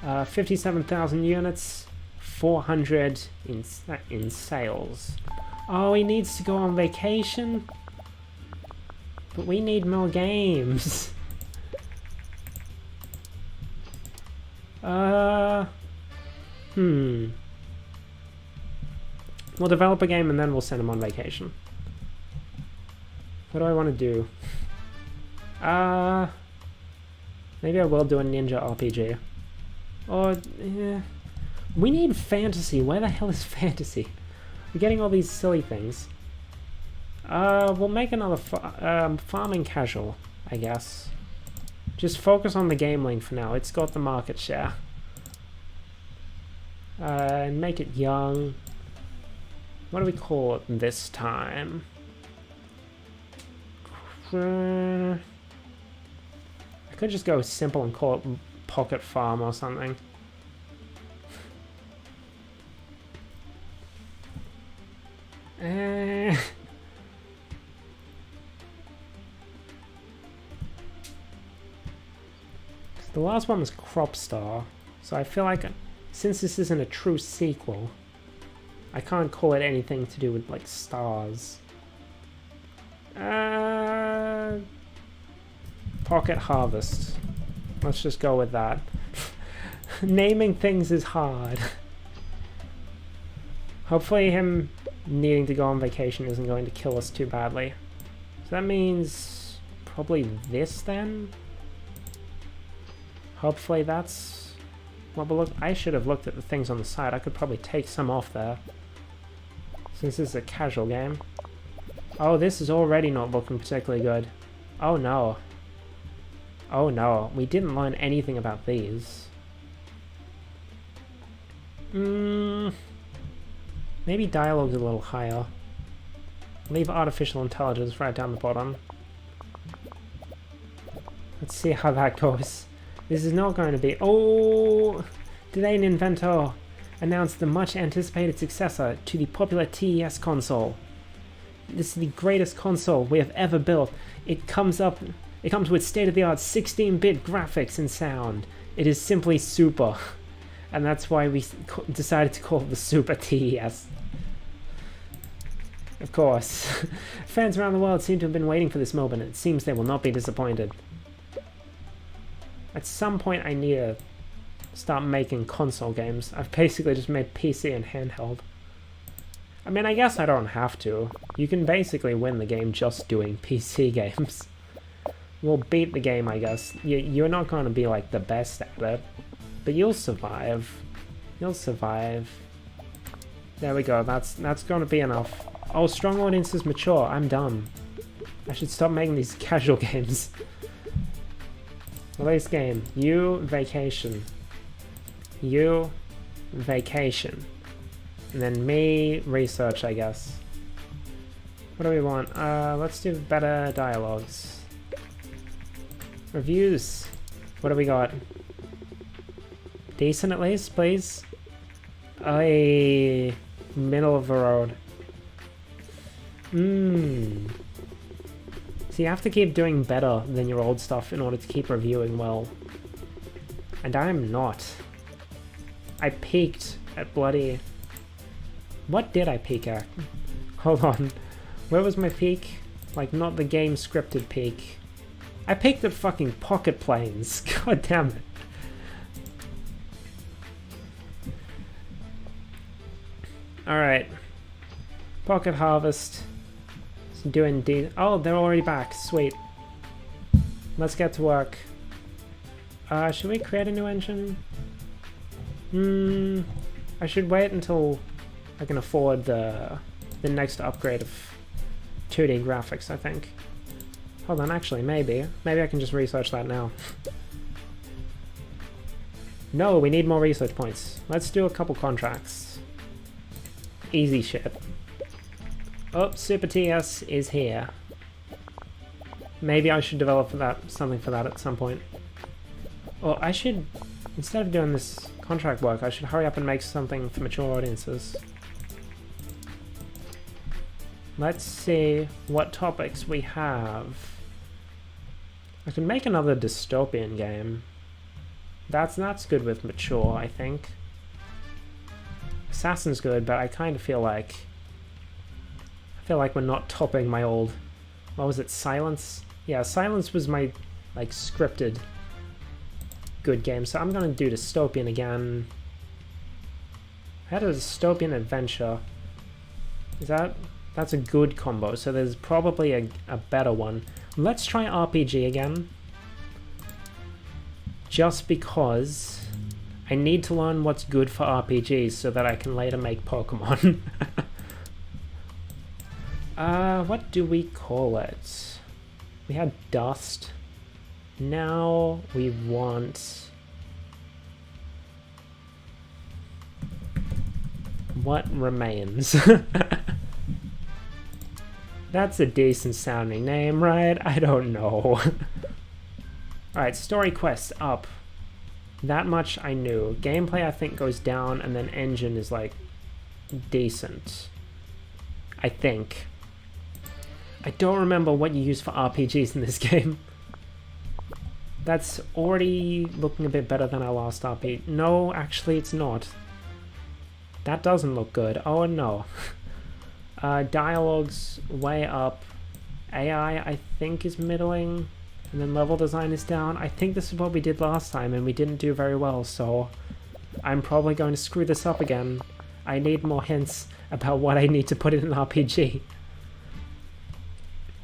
57,000 units, 400 in sales. Oh, he needs to go on vacation? But we need more games. We'll develop a game and then we'll send him on vacation. What do I want to do? Maybe I will do a ninja RPG. Or, yeah. We need fantasy. Where the hell is fantasy? We're getting all these silly things. We'll make another farming casual, I guess. Just focus on the gameling for now. It's got the market share. And make it young. What do we call it this time? I could just go simple and call it Pocket Farm or something. The last one was Crop Star, so I feel like since this isn't a true sequel, I can't call it anything to do with like stars. Pocket Harvest. Let's just go with that. Naming things is hard. Hopefully him needing to go on vacation isn't going to kill us too badly. So that means probably this then? Hopefully that's what we'll look. I should have looked at the things on the side. I could probably take some off there. Since this is a casual game. Oh, this is already not looking particularly good. Oh no. Oh no, we didn't learn anything about these. Maybe dialogue's a little higher. Leave artificial intelligence right down the bottom. Let's see how that goes. This is not going to be... Oh! Today an inventor announced the much anticipated successor to the popular TES console. This is the greatest console we have ever built. It comes with state-of-the-art 16-bit graphics and sound. It is simply super. And that's why we decided to call it the Super TES. Of course. Fans around the world seem to have been waiting for this moment, and it seems they will not be disappointed. At some point I need to start making console games. I've basically just made PC and handheld. I mean, I guess I don't have to. You can basically win the game just doing PC games. We'll beat the game, I guess. You're not going to be, like, the best at it. But you'll survive. You'll survive. There we go. That's going to be enough. Oh, strong audience is mature. I'm dumb. I should stop making these casual games. Release game. You vacation. You vacation. And then me research, I guess. What do we want? Let's do better dialogues. Reviews. What do we got? Decent at least, please. A middle of the road. So you have to keep doing better than your old stuff in order to keep reviewing well. And I'm not. I peaked at bloody... What did I peak at? Hold on. Where was my peak? Like, not the game scripted peak. I peaked at fucking Pocket Planes. God damn it. Alright. Pocket Harvest. Doing oh, they're already back. Sweet. Let's get to work. Should we create a new engine? I should wait until I can afford the next upgrade of 2D graphics, I think. Hold on, actually, maybe. Maybe I can just research that now. No, we need more research points. Let's do a couple contracts. Easy shit. Oh, Super TS is here. Maybe I should develop something for that at some point. Or I should, instead of doing this contract work, I should hurry up and make something for mature audiences. Let's see what topics we have. I can make another dystopian game. That's good with mature, I think. Assassin's good, but I kind of feel like we're not topping my old... What was it? Silence? Yeah, Silence was my, like, scripted good game. So I'm gonna do dystopian again. I had a dystopian adventure. That's a good combo, so there's probably a better one. Let's try RPG again. Just because I need to learn what's good for RPGs so that I can later make Pokemon. What do we call it? We had Dust. Now we want... What remains? That's a decent sounding name, right? I don't know. Alright, story quest up. That much I knew. Gameplay I think goes down, and then engine is like decent. I think. I don't remember what you use for RPGs in this game. That's already looking a bit better than our last RPG. No, actually it's not. That doesn't look good. Oh no. Dialogue's way up. AI I think is middling. And then level design is down. I think this is what we did last time and we didn't do very well, so I'm probably going to screw this up again. I need more hints about what I need to put in an RPG.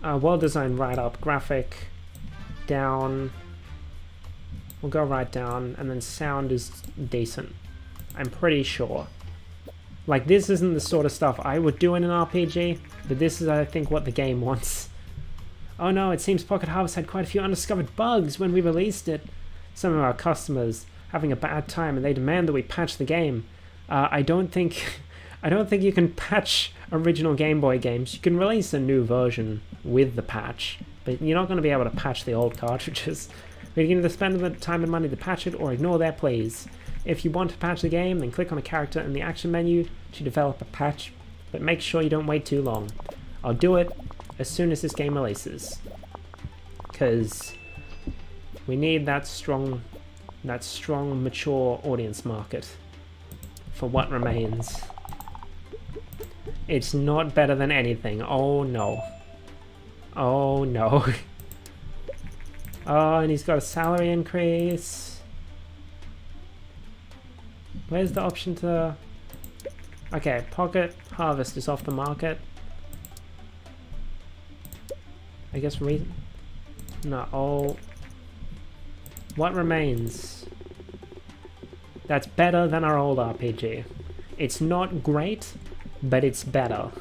World design right up. Graphic down. We'll go right down. And then sound is decent. I'm pretty sure. Like, this isn't the sort of stuff I would do in an RPG, but this is, I think, what the game wants. Oh no, it seems Pocket Harvest had quite a few undiscovered bugs when we released it. Some of our customers having a bad time and they demand that we patch the game. I don't think you can patch original Game Boy games. You can release a new version with the patch, but you're not going to be able to patch the old cartridges. You can either spend the time and money to patch it or ignore their pleas. If you want to patch the game, then click on a character in the action menu to develop a patch, but make sure you don't wait too long. I'll do it as soon as this game releases, because we need that strong, mature audience market for what remains. It's not better than anything. Oh no. Oh no. Oh, and he's got a salary increase. Where's the option to... Okay, Pocket Harvest is off the market. I guess no, all... What remains? That's better than our old RPG. It's not great, but it's better.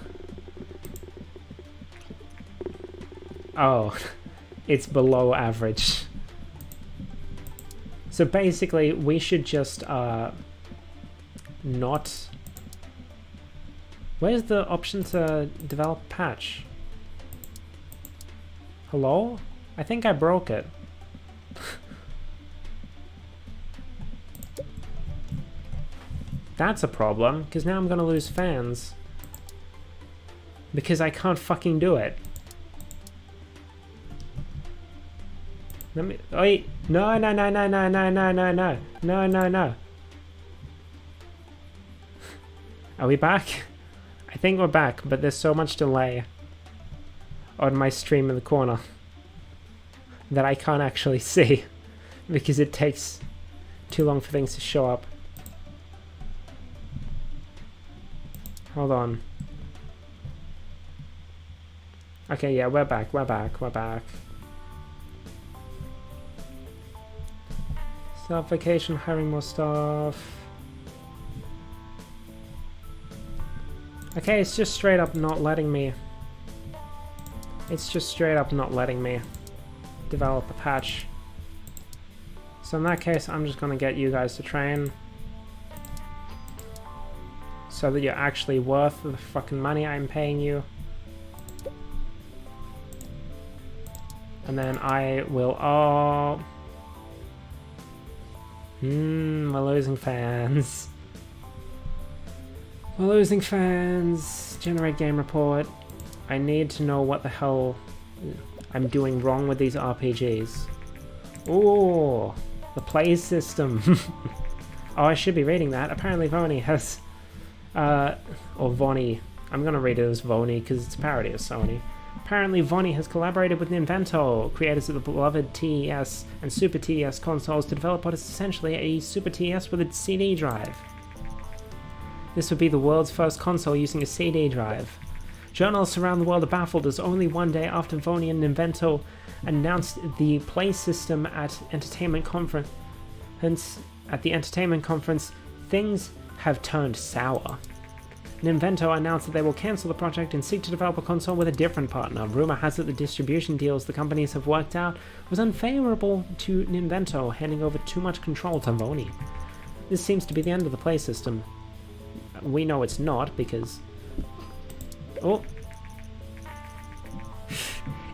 Oh, it's below average. So basically, we should just, not... Where's the option to develop a patch? Hello? I think I broke it. That's a problem, because now I'm gonna lose fans. Because I can't fucking do it. Let me... Wait! No, no, no, no, no, no, no, no, no. No, no, no. Are we back? I think we're back, but there's so much delay on my stream in the corner that I can't actually see because it takes too long for things to show up. Hold on. Okay, yeah, we're back, we're back, we're back. Self-vacation, hiring more staff. Okay, it's just straight up not letting me. It's just straight up not letting me develop a patch. So in that case, I'm just gonna get you guys to train. So that you're actually worth the fucking money I'm paying you. And then I will... Oh... we're losing fans. We're losing fans. Generate game report. I need to know what the hell I'm doing wrong with these RPGs. Ooh, the play system. Oh, I should be reading that. Apparently Vony has... or Vony. I'm gonna read it as Vony because it's a parody of Sony. Apparently Vony has collaborated with Ninvento, creators of the beloved TES and Super TES consoles, to develop what is essentially a Super TES with a CD drive. This would be the world's first console using a CD drive. Journalists around the world are baffled as only one day after Vony and Ninvento announced the play system at the entertainment conference, things have turned sour. Ninvento announced that they will cancel the project and seek to develop a console with a different partner. Rumor has it the distribution deals the companies have worked out was unfavorable to Ninvento, handing over too much control to Vony. This seems to be the end of the play system. We know it's not, because... Oh!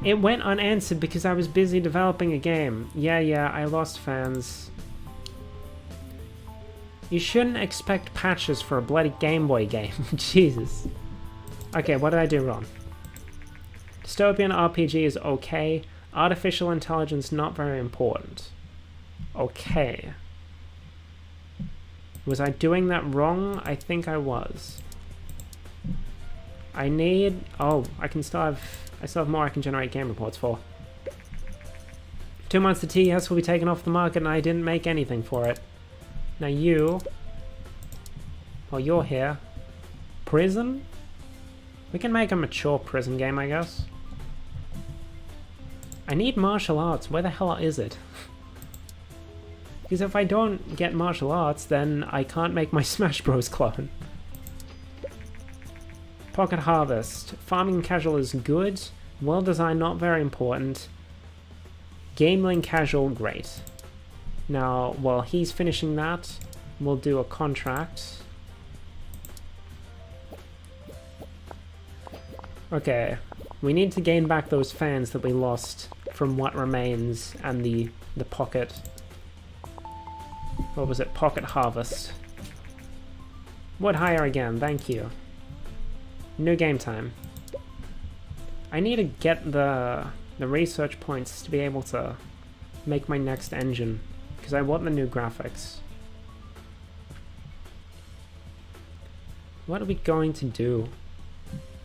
It went unanswered because I was busy developing a game. Yeah, I lost fans. You shouldn't expect patches for a bloody Game Boy game. Jesus. Okay, what did I do wrong? Dystopian RPG is okay. Artificial intelligence not very important. Okay. Was I doing that wrong? I think I was. I need... Oh, I still have more I can generate game reports for. 2 months the TES will be taken off the market and I didn't make anything for it. Now you... Oh, you're here. Prison? We can make a mature prison game, I guess. I need martial arts. Where the hell is it? Because if I don't get martial arts, then I can't make my Smash Bros. Clone. Pocket Harvest. Farming casual is good. Well designed, not very important. Gameling casual, great. Now, while he's finishing that, we'll do a contract. Okay, we need to gain back those fans that we lost from What Remains and the Pocket... What was it? Pocket Harvest. Would hire again, thank you. New game time. I need to get the research points to be able to make my next engine, because I want the new graphics. What are we going to do?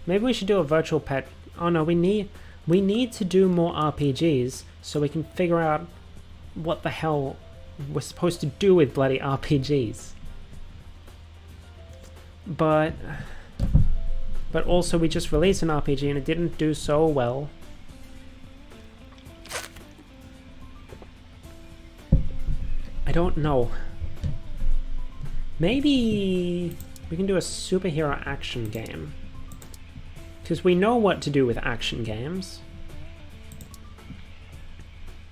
Maybe we should do a virtual pet. Oh no, we need to do more RPGs so we can figure out what the hell we're supposed to do with bloody RPGs. But But also we just released an RPG and it didn't do so well. I don't know. Maybe we can do a superhero action game. Because we know what to do with action games.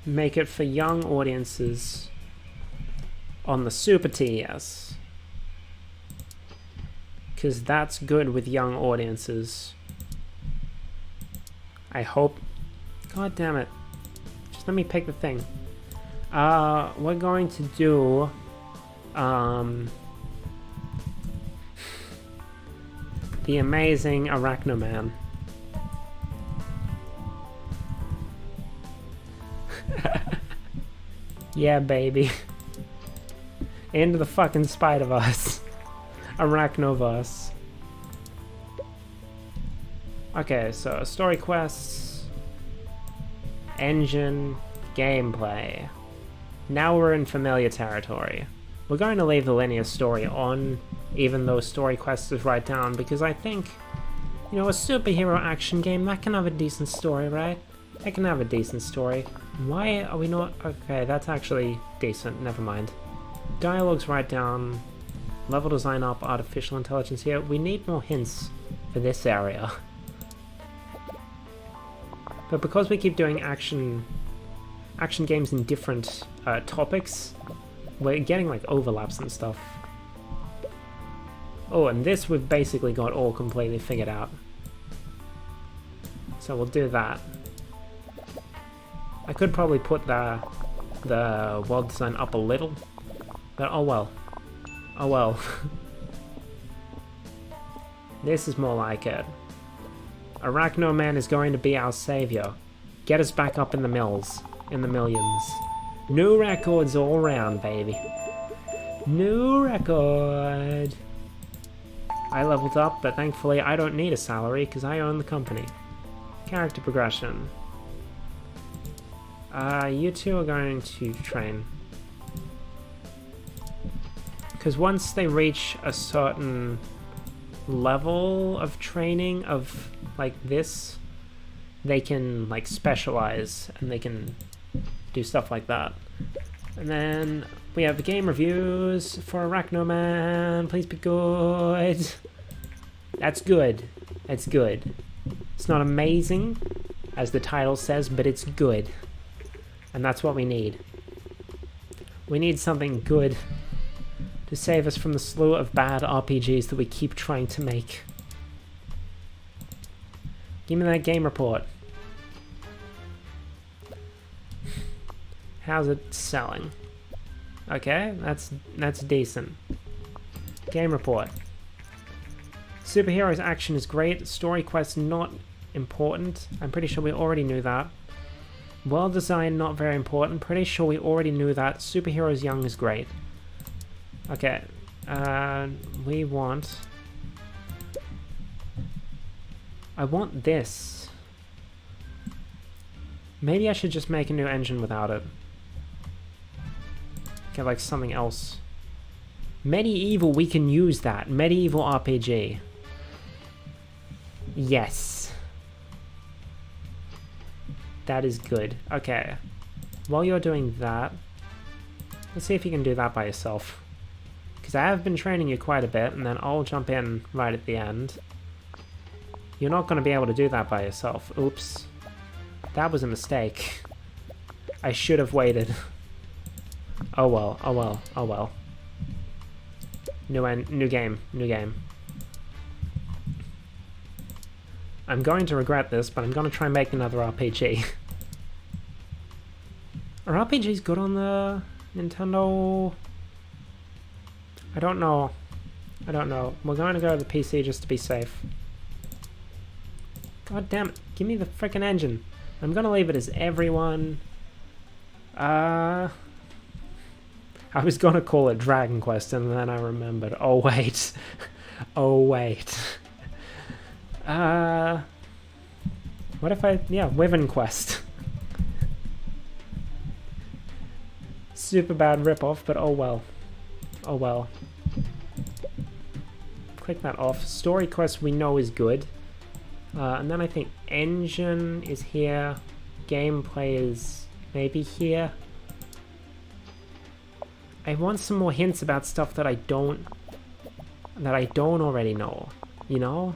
Make it for young audiences on the Super TES. Because that's good with young audiences. I hope. God damn it. Just let me pick the thing. We're going to do... the amazing Arachnoman. Yeah, baby. Into the fucking Spider-Verse. Arachnoverse. Okay, so story quests, engine, gameplay. Now we're in familiar territory. We're going to leave the linear story on, even though story quests is right down, because I think, you know, a superhero action game, that can have a decent story, right? That can have a decent story. Why are we not? Okay, that's actually decent, never mind. Dialogue's right down. Level design up, artificial intelligence here. We need more hints for this area. But because we keep doing action games in different topics, we're getting like overlaps and stuff. Oh, and this we've basically got all completely figured out. So we'll do that. I could probably put the world design up a little, but oh well. Oh well. This is more like it. Arachnoman is going to be our savior. Get us back up in the millions. New records all around, baby. New record. I leveled up, but thankfully I don't need a salary because I own the company. Character progression. You two are going to train. Because once they reach a certain level of training of like this, they can like specialize and they can do stuff like that. And then we have the game reviews for Arachnoman. Please be good. That's good. It's good. It's not amazing, as the title says, but it's good. And that's what we need. We need something good to save us from the slew of bad RPGs that we keep trying to make. Give me that game report. How's it selling? Okay, that's decent. Game report. Superheroes action is great. Story quest not important. I'm pretty sure we already knew that. World design not very important. Pretty sure we already knew that. Superheroes young is great. Okay, we want... I want this. Maybe I should just make a new engine without it. Get like something else. Medieval, we can use that. Medieval RPG. Yes. That is good. Okay. While you're doing that, let's see if you can do that by yourself. Because I have been training you quite a bit, and then I'll jump in right at the end. You're not going to be able to do that by yourself. Oops. That was a mistake. I should have waited. Oh well, oh well, oh well. New game. I'm going to regret this, but I'm going to try and make another RPG. Are RPGs good on the Nintendo? I don't know. We're going to go to the PC just to be safe. God damn it. Give me the frickin' engine. I'm going to leave it as everyone. I was going to call it Dragon Quest, and then I remembered. Oh, wait. Oh, wait. What if I... Yeah, Wyvern Quest. Super bad ripoff, but oh well. Oh well. click that off. Story quest we know is good. And then I think engine is here. Gameplay is maybe here. I want some more hints about stuff that I don't already know, you know?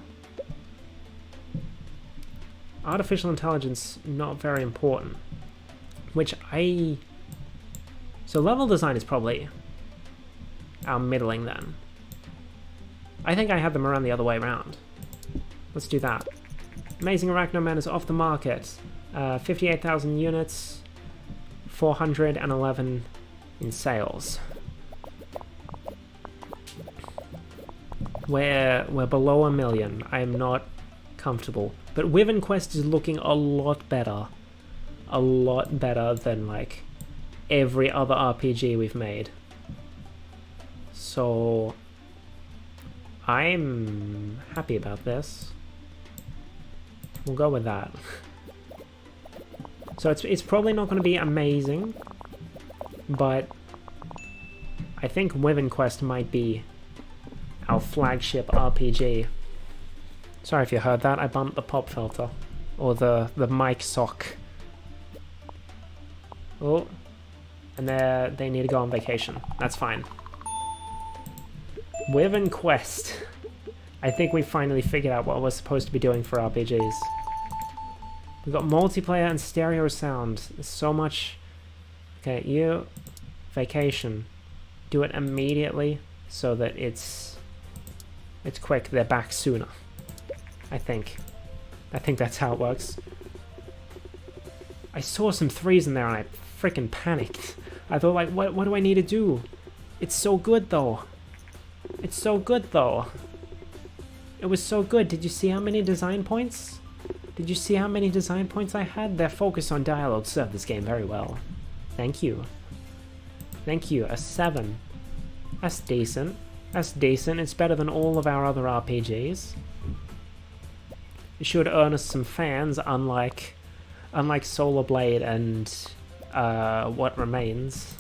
Artificial intelligence, not very important. So level design is probably our middling then. I think I had them around the other way around. Let's do that. Amazing Arachnoman is off the market. 58,000 units, 411 in sales. We're below 1 million. I am not comfortable. But Wyvern Quest is looking a lot better. A lot better than like every other RPG we've made. So I'm happy about this. We'll go with that. So it's probably not going to be amazing, but I think Wyvern Quest might be our flagship RPG. Sorry if you heard that, I bumped the pop filter. Or the mic sock. Oh, and they need to go on vacation. That's fine. Wyvern Quest. I think we finally figured out what we're supposed to be doing for RPGs. We've got multiplayer and stereo sound. There's so much. Okay, you vacation. Do it immediately so that it's quick. They're back sooner. I think that's how it works. I saw some 3s in there and I freaking panicked. I thought, like, what do I need to do? It's so good though. It's so good though. It was so good. Did you see how many design points? Did you see how many design points I had? Their focus on dialogue served this game very well. Thank you. Thank you. A 7. That's decent. That's decent. It's better than all of our other RPGs. It should earn us some fans, unlike Solar Blade and What Remains.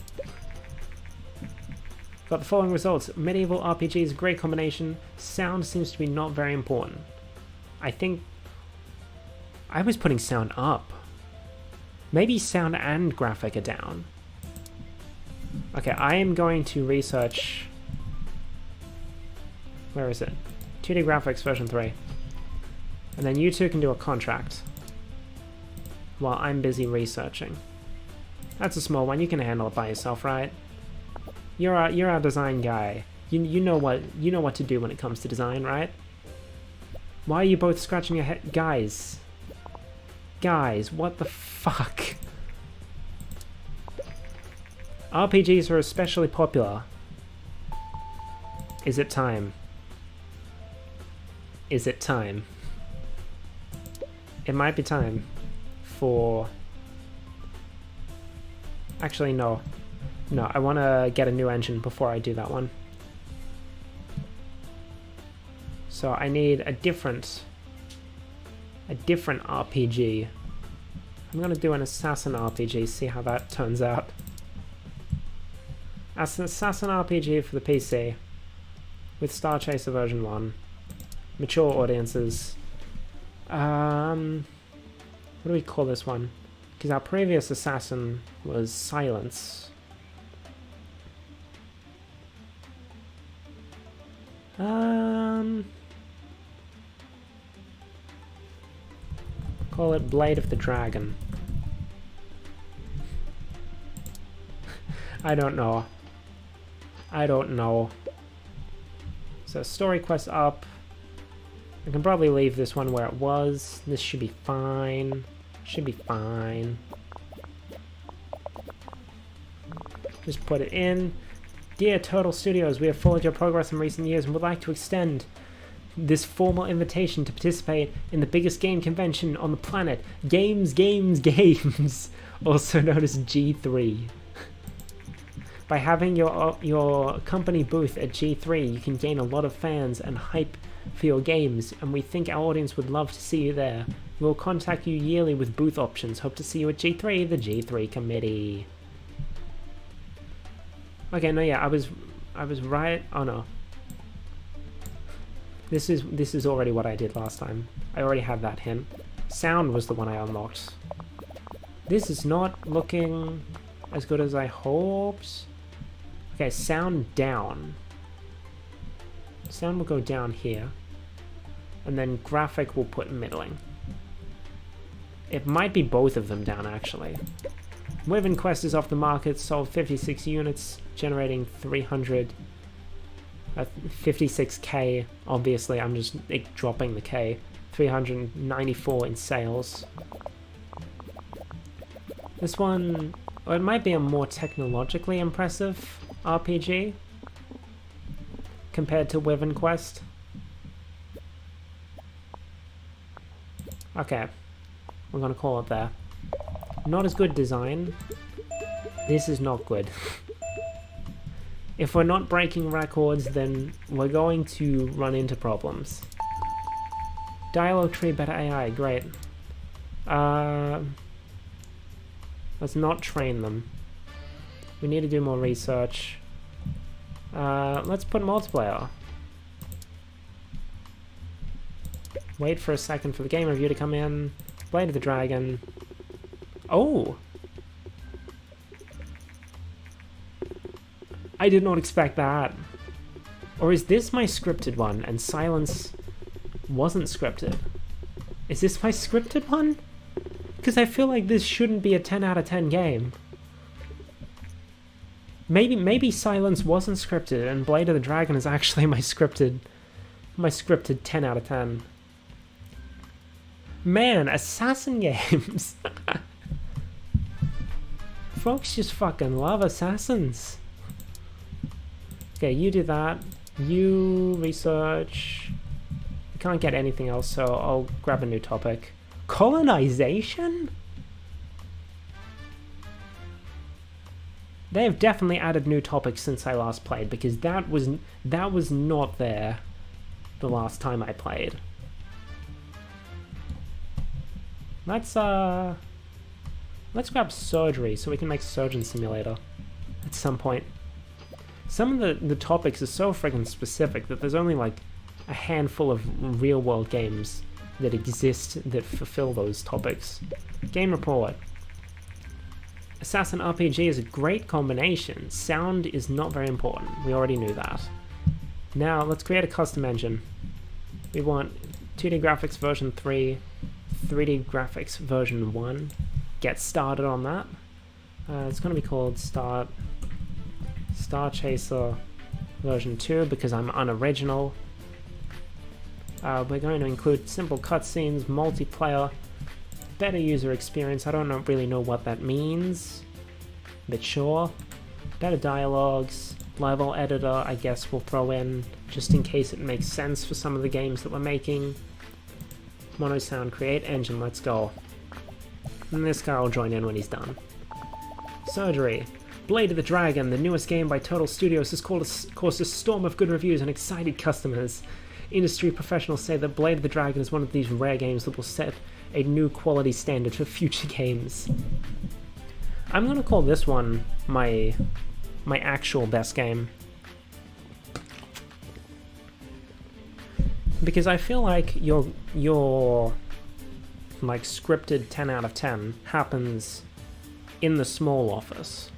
Got the following results. Medieval RPGs, great combination. Sound seems to be not very important. I think I was putting sound up. Maybe sound and graphic are down. Okay, I am going to research. Where is it? 2D graphics version 3. And then you two can do a contract while I'm busy researching. That's a small one. You can handle it by yourself, right? You're our design guy. You know what to do when it comes to design, right? Why are you both scratching your head, guys? Guys, what the fuck? RPGs are especially popular. Is it time? Is it time? It might be time for... Actually, no. No, I want to get a new engine before I do that one. So I need a different RPG. I'm going to do an assassin RPG, see how that turns out. As an assassin RPG for the PC, with Star Chaser version 1, mature audiences. What do we call this one? Because our previous assassin was Silence. Call it Blade of the Dragon. I don't know. I don't know. So story quest up. I can probably leave this one where it was. This should be fine. Should be fine. Just put it in. Dear Turtle Studios, we have followed your progress in recent years and would like to extend this formal invitation to participate in the biggest game convention on the planet, Games, also known as G3. By having your company booth at G3, you can gain a lot of fans and hype for your games, and we think our audience would love to see you there. We'll contact you yearly with booth options. Hope to see you at G3, the G3 committee. Okay, no, yeah, I was right. Oh no. This is already what I did last time. I already had that hint. Sound was the one I unlocked. This is not looking as good as I hoped. Okay, sound down. Sound will go down here. And then graphic will put middling. It might be both of them down, actually. Wyvern Quest is off the market, sold 56 units, generating 56k. Obviously, I'm just dropping the k. 394 in sales. This one, well, it might be a more technologically impressive RPG compared to Wyvern Quest. Okay, we're gonna call it there. Not as good design. This is not good. If we're not breaking records, then we're going to run into problems. Dialogue tree, better AI, great. Let's not train them. We need to do more research. Let's put multiplayer. Wait for a second for the game review to come in. Blade of the Dragon. Oh! I did not expect that. Or is this my scripted one and Silence wasn't scripted? Is this my scripted one? Because I feel like this shouldn't be a 10 out of 10 game. Maybe Silence wasn't scripted and Blade of the Dragon is actually my scripted 10 out of 10. Man, assassin games. Folks just fucking love assassins. Okay, you do that. You research. You can't get anything else, so I'll grab a new topic. Colonization? They have definitely added new topics since I last played, because that was not there the last time I played. Let's grab surgery so we can make Surgeon Simulator at some point. Some of the topics are so friggin' specific that there's only like a handful of real-world games that exist that fulfill those topics. Game report. Assassin RPG is a great combination. Sound is not very important. We already knew that. Now, let's create a custom engine. We want 2D graphics version 3, 3D graphics version 1. Get started on that. It's going to be called Star Chaser version 2 because I'm unoriginal. We're going to include simple cutscenes, multiplayer, better user experience. I don't really know what that means, but sure. Better dialogues, level editor I guess we'll throw in just in case it makes sense for some of the games that we're making. Mono sound, create engine, let's go. And this guy will join in when he's done. Surgery. Blade of the Dragon, the newest game by Total Studios, has caused a storm of good reviews and excited customers. Industry professionals say that Blade of the Dragon is one of these rare games that will set a new quality standard for future games. I'm gonna call this one my actual best game. Because I feel like your like scripted 10 out of 10 happens in the small office.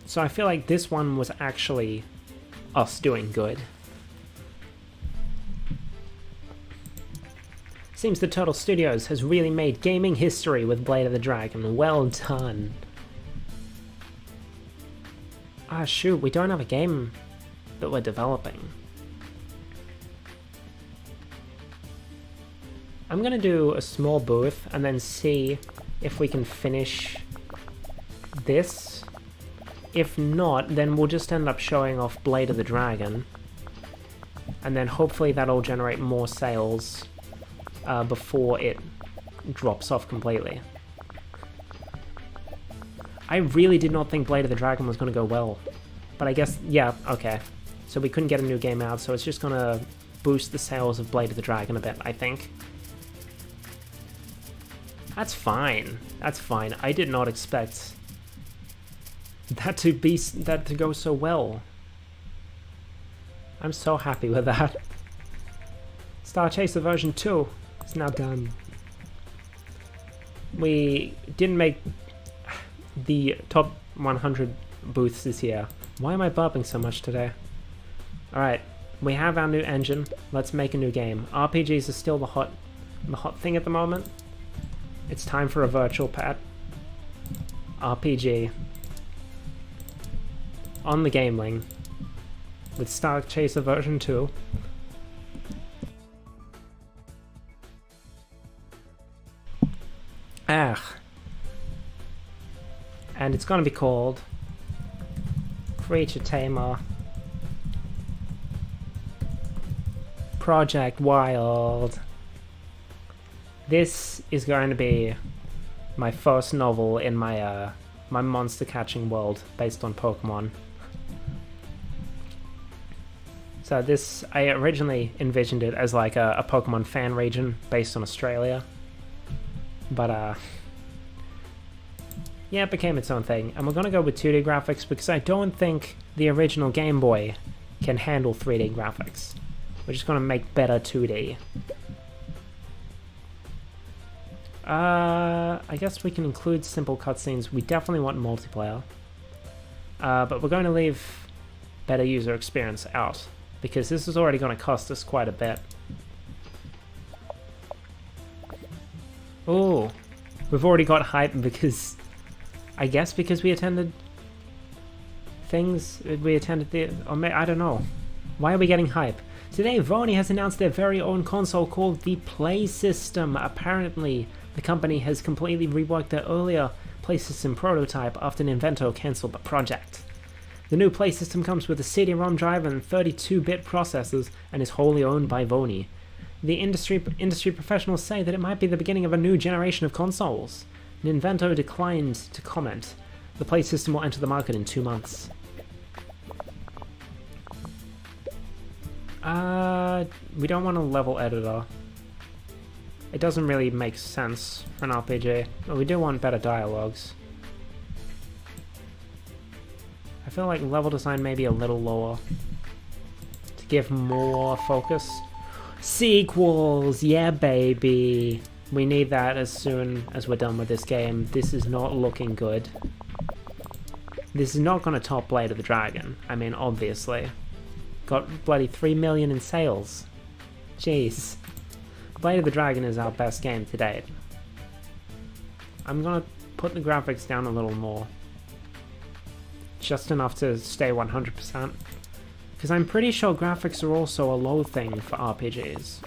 So I feel like this one was actually us doing good. Seems that Total Studios has really made gaming history with Blade of the Dragon. Well done. Ah shoot, we don't have a game that we're developing. I'm gonna do a small booth and then see if we can finish this. If not, then we'll just end up showing off Blade of the Dragon. And then hopefully that'll generate more sales before it drops off completely. I really did not think Blade of the Dragon was going to go well. But I guess, yeah, okay. So we couldn't get a new game out, so it's just going to boost the sales of Blade of the Dragon a bit, I think. That's fine. That's fine. I did not expect that to go so well. I'm so happy with that. Star Chaser version 2 is now done. We didn't make the top 100 booths this year. Why am I burping so much today? Alright, we have our new engine. Let's make a new game. RPGs are still the hot thing at the moment. It's time for a virtual pet. RPG. On the Gameling. With Star Chaser version 2. And it's gonna be called Creature Tamer Project Wild. This is going to be my first novel in my my monster catching world based on Pokemon. So this, I originally envisioned it as like a Pokemon fan region based on Australia. But yeah, it became its own thing. And we're gonna go with 2D graphics because I don't think the original Game Boy can handle 3D graphics. We're just gonna make better 2D. I guess we can include simple cutscenes. We definitely want multiplayer. But we're going to leave better user experience out, because this is already going to cost us quite a bit. Oh, we've already got hype because, I guess because we attended things, we attended the, or I don't know. Why are we getting hype? Today, Vony has announced their very own console called the Play System. Apparently, the company has completely reworked their earlier Play System prototype after Nintendo cancelled the project. The new Play System comes with a CD-ROM drive and 32-bit processors and is wholly owned by Vony. The industry professionals say that it might be the beginning of a new generation of consoles. Nintendo declined to comment. The Play System will enter the market in 2 months. We don't want a level editor. It doesn't really make sense for an RPG, but we do want better dialogues. I feel like level design may be a little lower to give more focus. Sequels! Yeah, baby! We need that as soon as we're done with this game. This is not looking good. This is not going to top Blade of the Dragon. I mean, obviously. Got bloody 3 million in sales. Jeez. Blade of the Dragon is our best game to date. I'm gonna put the graphics down a little more. Just enough to stay 100%. Because I'm pretty sure graphics are also a low thing for RPGs.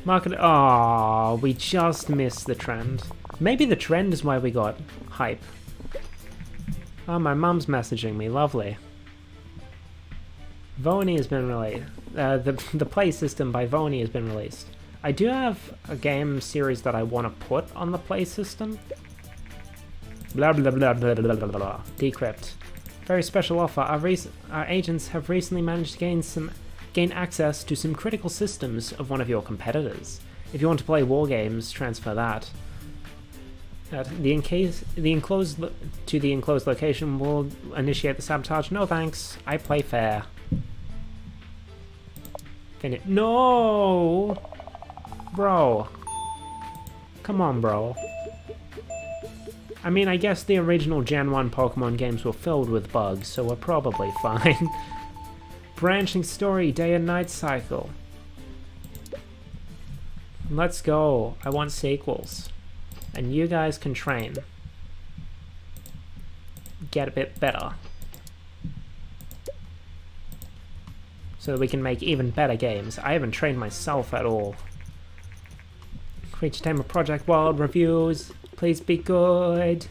Market. Oh, we just missed the trend. Maybe the trend is why we got hype. Oh, my mum's messaging me. Lovely. Vony has been released. The Play System by Vony has been released. I do have a game series that I want to put on the Play System. Blah blah blah blah blah blah blah. Decrypt. Very special offer. Our agents have recently managed to gain access to some critical systems of one of your competitors. If you want to play war games, transfer that. The enclosed location will initiate the sabotage. No thanks. I play fair. No! Bro. Come on, bro. I mean, I guess the original Gen 1 Pokemon games were filled with bugs, so we're probably fine. Branching story, day and night cycle. Let's go. I want sequels. And you guys can train. Get a bit better. So that we can make even better games. I haven't trained myself at all. Creature Tamer Project Wild reviews. Please be good.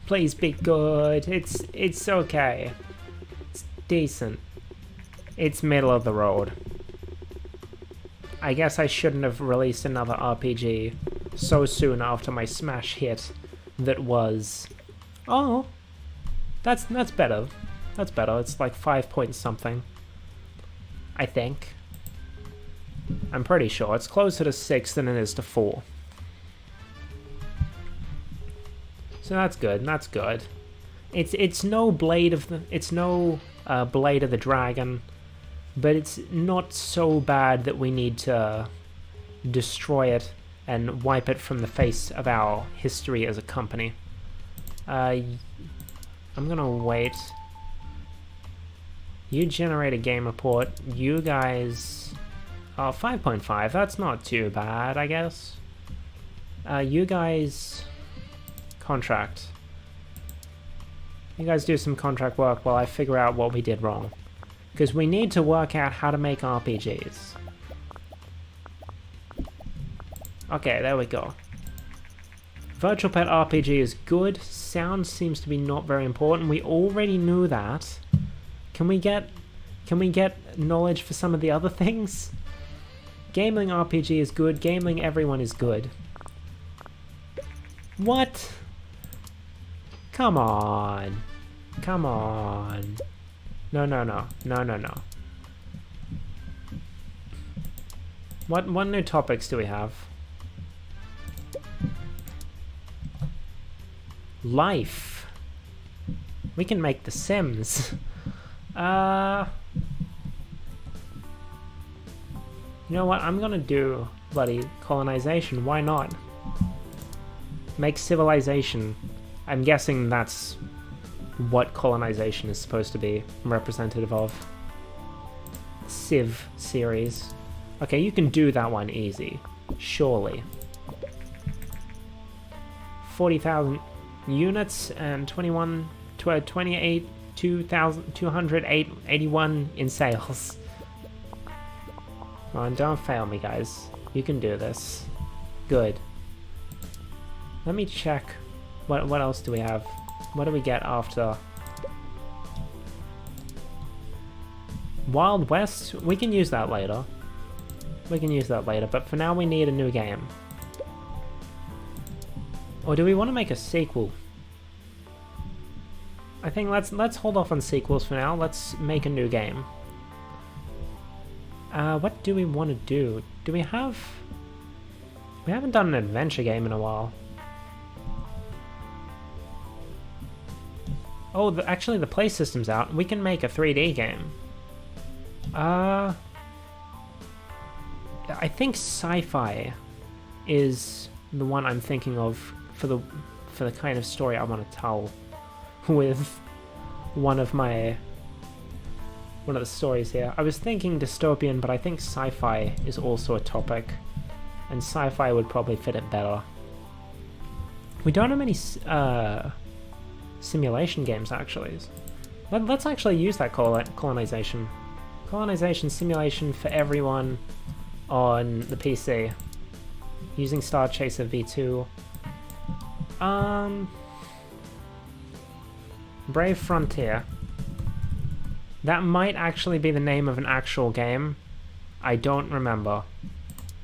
Please be good. It's okay. It's decent. It's middle of the road. I guess I shouldn't have released another RPG so soon after my smash hit that was... Oh, that's better. That's better. It's like 5 point something. I think. I'm pretty sure. It's closer to 6 than it is to 4. So that's good. That's good. It's no Blade of the Dragon, but it's not so bad that we need to destroy it and wipe it from the face of our history as a company. I'm gonna wait. You generate a game report. You guys... Oh, 5.5. That's not too bad, I guess. You guys... Contract. You guys do some contract work while I figure out what we did wrong. Because we need to work out how to make RPGs. Okay, there we go. Virtual Pet RPG is good. Sound seems to be not very important. We already knew that. Can we get knowledge for some of the other things? Gaming RPG is good. Gaming everyone is good. What? Come on. Come on. No, no, no. No, no, no. What new topics do we have? Life. We can make The Sims. You know what? I'm gonna do bloody colonization. Why not? Make civilization. I'm guessing that's what colonization is supposed to be representative of. Civ series. Okay, you can do that one easy. Surely. 40,000 units and 281 in sales. Come on, don't fail me, guys. You can do this. Good. Let me check. What else do we have? What do we get after? Wild West? We can use that later. We can use that later, but for now we need a new game. Or do we want to make a sequel? I think let's hold off on sequels for now. Let's make a new game. What do we want to do? Do we have... We haven't done an adventure game in a while. Oh, actually the play system's out. We can make a 3D game. I think sci-fi is the one I'm thinking of for the kind of story I want to tell with one of the stories here. I was thinking dystopian, but I think sci-fi is also a topic, and sci-fi would probably fit it better. We don't have any simulation games, actually. Let's actually use that colonization simulation for everyone on the PC using Star Chaser V2. Brave Frontier. That might actually be the name of an actual game. I don't remember,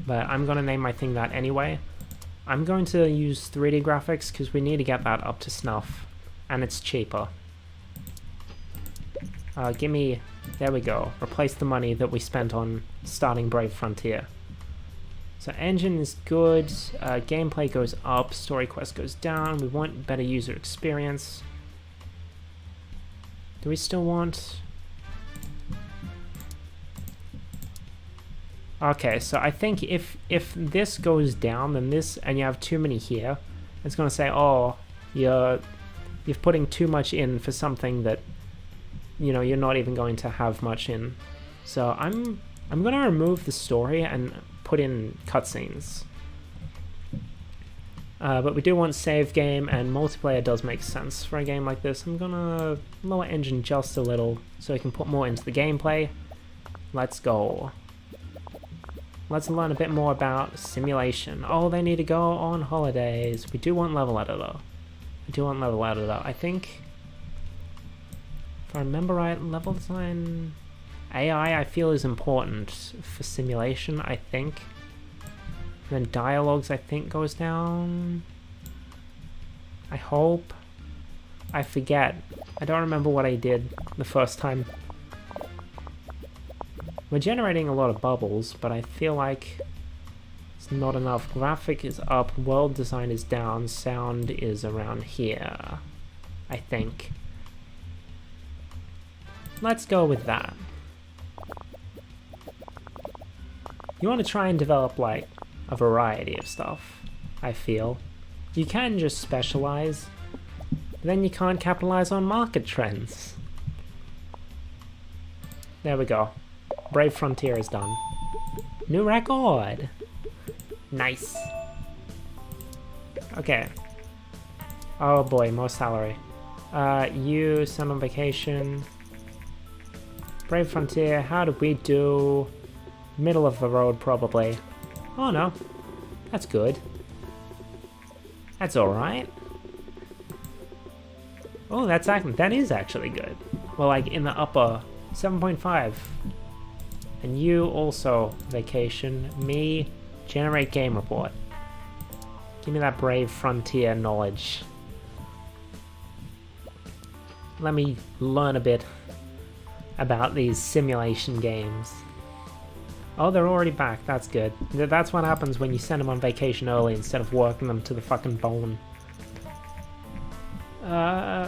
but I'm gonna name my thing that anyway. I'm going to use 3D graphics because we need to get that up to snuff, and it's cheaper. Gimme... There we go. Replace the money that we spent on starting Brave Frontier. So engine is good, gameplay goes up, story quest goes down, we want better user experience. Do we still want... Okay, so I think if this goes down, then this, and you have too many here, it's gonna say, oh, you're putting too much in for something that, you know, you're not even going to have much in. So I'm gonna remove the story and put in cutscenes. But we do want save game, and multiplayer does make sense for a game like this. I'm gonna lower engine just a little so we can put more into the gameplay. Let's go. Let's learn a bit more about simulation. Oh, they need to go on holidays. We do want level editor. I think, if I remember right, level design... AI I feel is important for simulation, I think. And then dialogues I think goes down. I hope. I forget. I don't remember what I did the first time. We're generating a lot of bubbles, but I feel like it's not enough. Graphic is up, world design is down, sound is around here, I think. Let's go with that. You want to try and develop like a variety of stuff, I feel. You can just specialize, but then you can't capitalize on market trends. There we go. Brave Frontier is done. New record! Nice. Okay. Oh boy, more salary. You sent on vacation. Brave Frontier, how did we do? Middle of the road, probably. Oh no. That's good. That's alright. Oh, that is actually good. Well, like in the upper 7.5. And you also vacation. Me, generate game report. Give me that Brave Frontier knowledge. Let me learn a bit about these simulation games. Oh, they're already back. That's good. That's what happens when you send them on vacation early instead of working them to the fucking bone.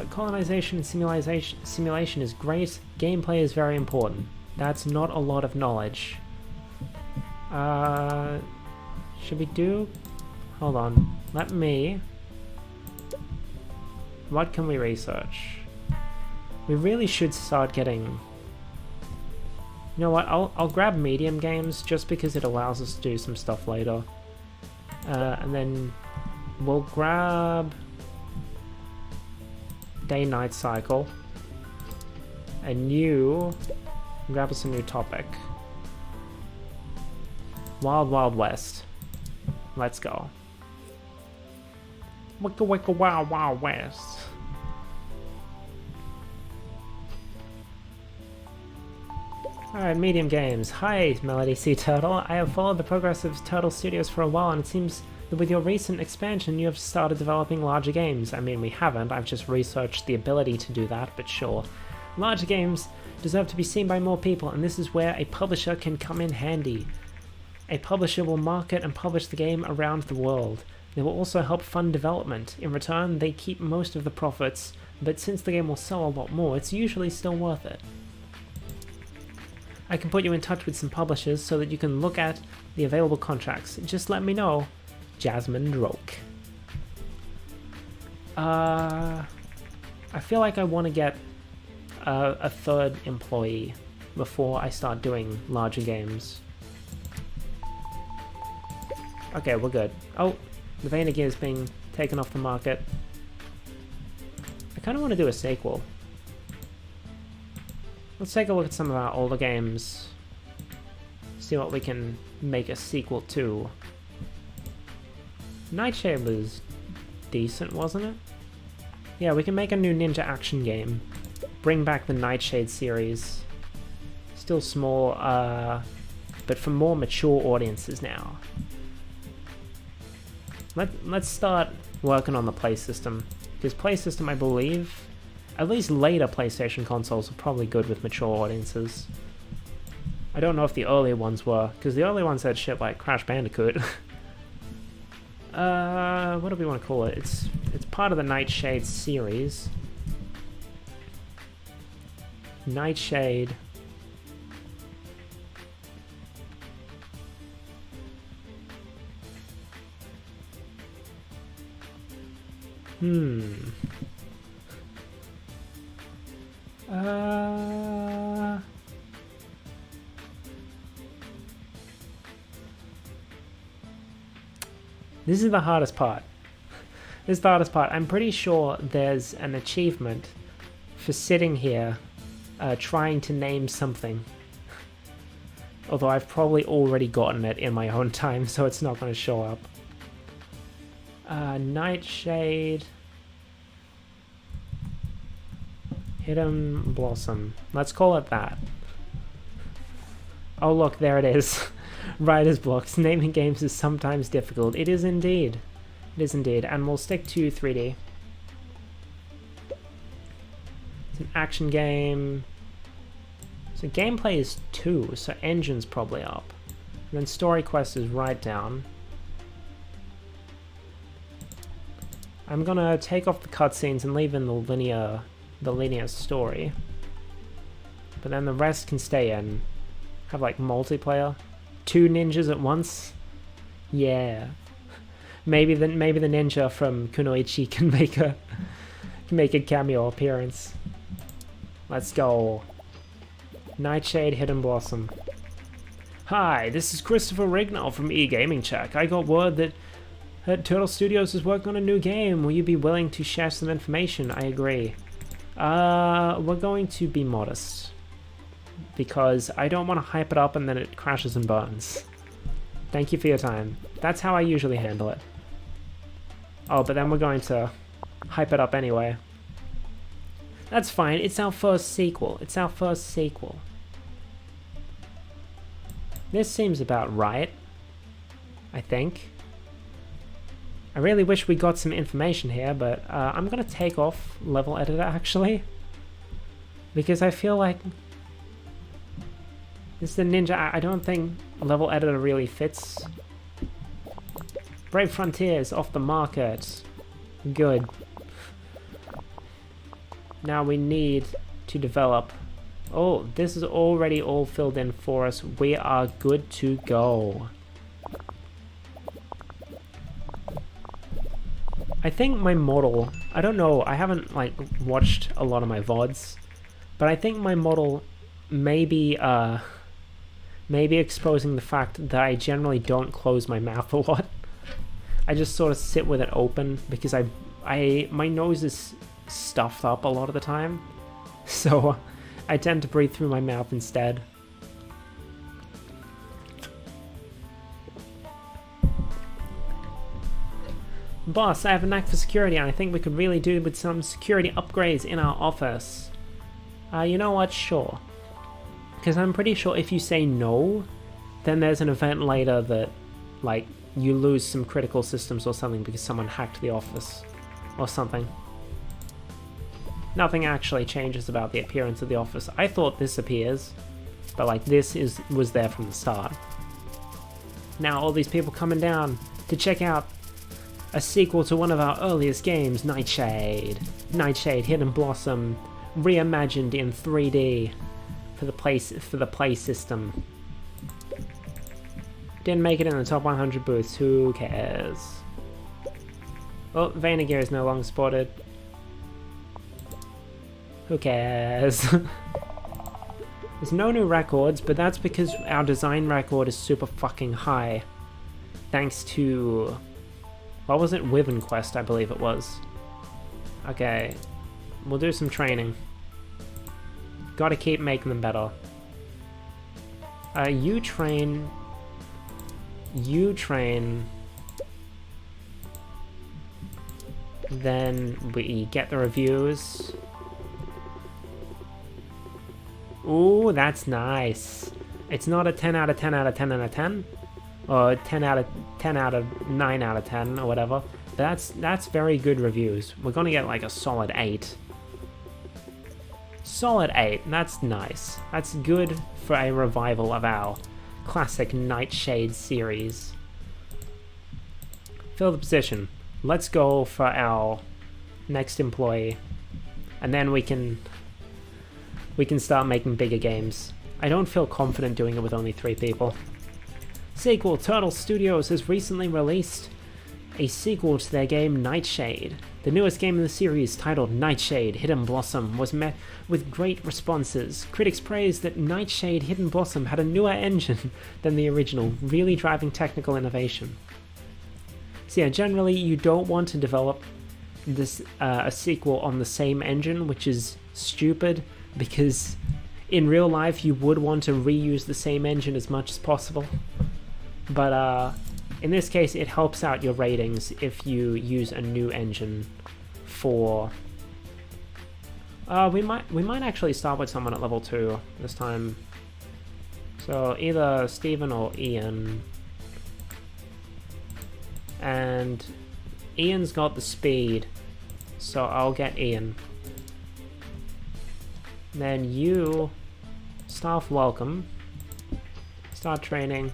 Colonization and simulation is great. Gameplay is very important. That's not a lot of knowledge. Should we do... Hold on. Let me... What can we research? We really should start getting... You know what, I'll grab medium games just because it allows us to do some stuff later. And then we'll grab day-night cycle. And you grab us a new topic. Wild Wild West. Let's go. Wicka wicka wild wild west. Alright, medium games. Hi, Melody Sea Turtle. I have followed the progress of Turtle Studios for a while, and it seems that with your recent expansion you have started developing larger games. I mean, we haven't, I've just researched the ability to do that, but sure. Larger games deserve to be seen by more people, and this is where a publisher can come in handy. A publisher will market and publish the game around the world. They will also help fund development. In return, they keep most of the profits, but since the game will sell a lot more, it's usually still worth it. I can put you in touch with some publishers so that you can look at the available contracts. Just let me know. Jasmine Droke. I feel like I want to get a third employee before I start doing larger games. Okay, we're good. Oh, the Vayner gear is being taken off the market. I kind of want to do a sequel. Let's take a look at some of our older games. See what we can make a sequel to. Nightshade was decent, wasn't it? Yeah, we can make a new ninja action game. Bring back the Nightshade series. Still small, but for more mature audiences now. Let's start working on the play system. Because play system, I believe, at least later PlayStation consoles are probably good with mature audiences. I don't know if the earlier ones were, because the earlier ones had shit like Crash Bandicoot. What do we want to call it? It's part of the Nightshade series. Nightshade. This is the hardest part. This is the hardest part. I'm pretty sure there's an achievement for sitting here trying to name something. Although I've probably already gotten it in my own time, so it's not going to show up. Nightshade. Hidden Blossom. Let's call it that. Oh look, there it is. Writer's blocks. Naming games is sometimes difficult. It is indeed. It is indeed. And we'll stick to 3D. It's an action game. So gameplay is 2, so engine's probably up. And then story quest is right down. I'm gonna take off the cutscenes and leave in the linear story. But then the rest can stay in. Have like multiplayer. 2 ninjas at once. Yeah. Maybe the ninja from Kunoichi can make a cameo appearance. Let's go. Nightshade, Hidden Blossom. Hi, this is Christopher Rignall from eGaming Check. I got word that Turtle Studios is working on a new game. Will you be willing to share some information? I agree. We're going to be modest, because I don't want to hype it up and then it crashes and burns. Thank you for your time. That's how I usually handle it. Oh, but then we're going to hype it up anyway. That's fine. It's our first sequel. It's our first sequel. This seems about right, I think. I really wish we got some information here, but I'm going to take off Level Editor, actually. Because I feel like this is the ninja. I don't think Level Editor really fits. Brave Frontiers off the market. Good. Now we need to develop. Oh, this is already all filled in for us. We are good to go. I think my model, I don't know, I haven't like watched a lot of my VODs, but I think my model may be exposing the fact that I generally don't close my mouth a lot. I just sort of sit with it open because my nose is stuffed up a lot of the time, so I tend to breathe through my mouth instead. Boss, I have a knack for security and I think we could really do with some security upgrades in our office. You know what? Sure. Because I'm pretty sure if you say no, then there's an event later that, like, you lose some critical systems or something because someone hacked the office or something. Nothing actually changes about the appearance of the office. I thought this appears, but like this was there from the start. Now all these people coming down to check out a sequel to one of our earliest games, Nightshade. Nightshade, Hidden Blossom, reimagined in 3D for the Play system. Didn't make it in the top 100 booths. Who cares? Oh, Vayner Gear is no longer spotted. Who cares? There's no new records, but that's because our design record is super fucking high. Thanks to... what was it? Wyvern Quest, I believe it was. Okay. We'll do some training. Gotta keep making them better. You train... Then we get the reviews. Ooh, that's nice. It's not a 10 out of 10 out of 10 out of 10. Or 10 out of 9 out of 10 or whatever. That's very good reviews. We're gonna get like a solid 8. Solid 8, that's nice. That's good for a revival of our classic Nightshade series. Fill the position. Let's go for our next employee. And then we can start making bigger games. I don't feel confident doing it with only 3 people. Sequel, Turtle Studios has recently released a sequel to their game Nightshade. The newest game in the series, titled Nightshade Hidden Blossom, was met with great responses. Critics praised that Nightshade Hidden Blossom had a newer engine than the original, really driving technical innovation. So yeah, generally you don't want to develop this a sequel on the same engine, which is stupid, because in real life you would want to reuse the same engine as much as possible. But in this case it helps out your ratings if you use a new engine for... we might actually start with someone at level 2 this time. So either Steven or Ian. And Ian's got the speed, so I'll get Ian. Then you, staff welcome, start training.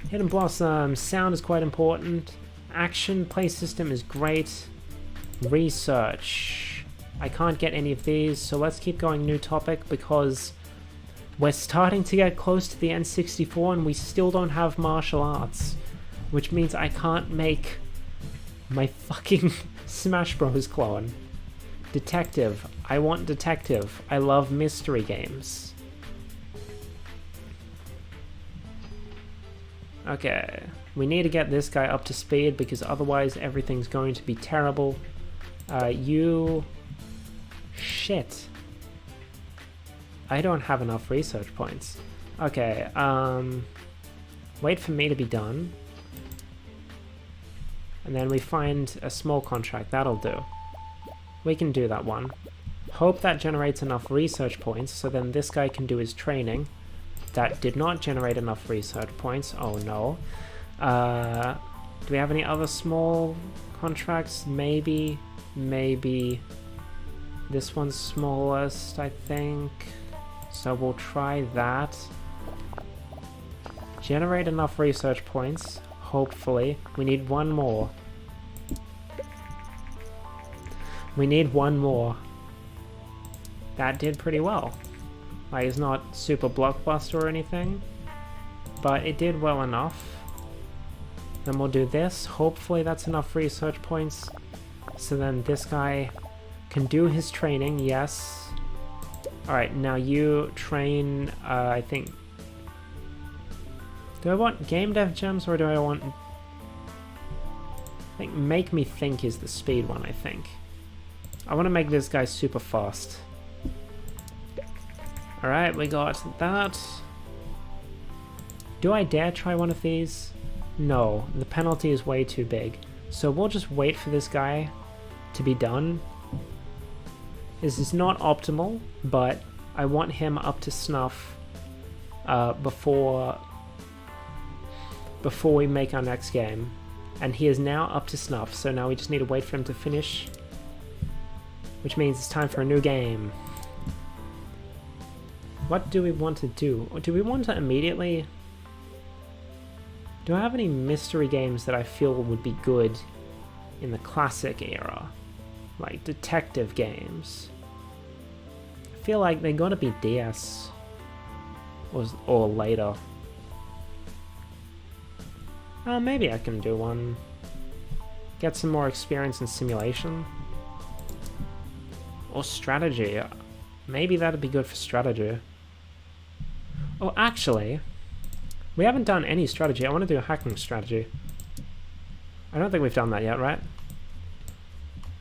Hidden Blossom, sound is quite important. Action, play system is great. Research, I can't get any of these, so let's keep going new topic, because We're starting to get close to the N64 and we still don't have martial arts. Which means I can't make my fucking Smash Bros. Clone. Detective. I want detective. I love mystery games. Okay. We need to get this guy up to speed because otherwise everything's going to be terrible. You... Shit. I don't have enough research points. Okay, wait for me to be done. And then we find a small contract, that'll do. We can do that one. Hope that generates enough research points, so then this guy can do his training. That did not generate enough research points, oh no. Do we have any other small contracts? Maybe. This one's smallest, I think. So we'll try that. Generate enough research points, hopefully. We need one more. We need one more. That did pretty well. Like, it's not super blockbuster or anything, but it did well enough. Then we'll do this. Hopefully that's enough research points. So then this guy can do his training, yes. Alright, now you train, I think... Do I want game dev gems or do I want... I think make me think is the speed one, I think. I want to make this guy super fast. Alright, we got that. Do I dare try one of these? No, the penalty is way too big. So we'll just wait for this guy to be done. This is not optimal, but I want him up to snuff before we make our next game. And he is now up to snuff, so now we just need to wait for him to finish. Which means it's time for a new game. What do we want to do? Do we want to immediately... Do I have any mystery games that I feel would be good in the classic era? Like detective games. I feel like they gotta be DS or later. Maybe I can do one. Get some more experience in simulation. Or strategy. Maybe that'd be good for strategy. Oh, actually, we haven't done any strategy. I want to do a hacking strategy. I don't think we've done that yet, right?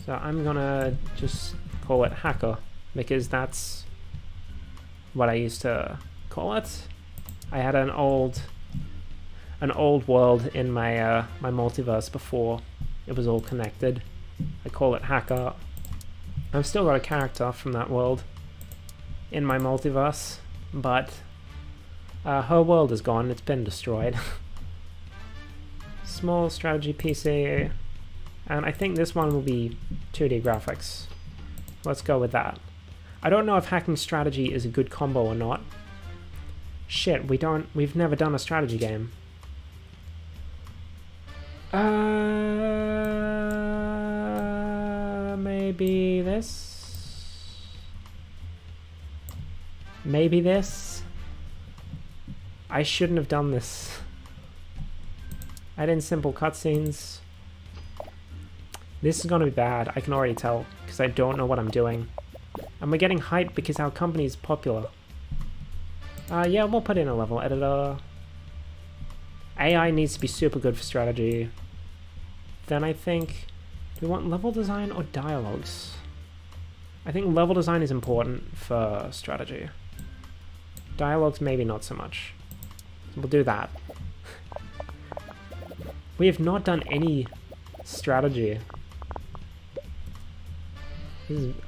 So I'm gonna just call it hacker, because that's what I used to call it. I had an old world in my my multiverse before it was all connected. I call it hacker. I've still got a character from that world in my multiverse, but her world is gone. It's been destroyed. Small strategy PC. And I think this one will be 2D graphics. Let's go with that. I don't know if hacking strategy is a good combo or not. Shit, we've never done a strategy game. Maybe this? Maybe this? I shouldn't have done this. Add in simple cutscenes. This is gonna be bad, I can already tell, because I don't know what I'm doing. And we're getting hyped because our company is popular. Yeah, we'll put in a level editor. AI needs to be super good for strategy. Then I think, do we want level design or dialogues? I think level design is important for strategy. Dialogues maybe not so much. So we'll do that. We have not done any strategy.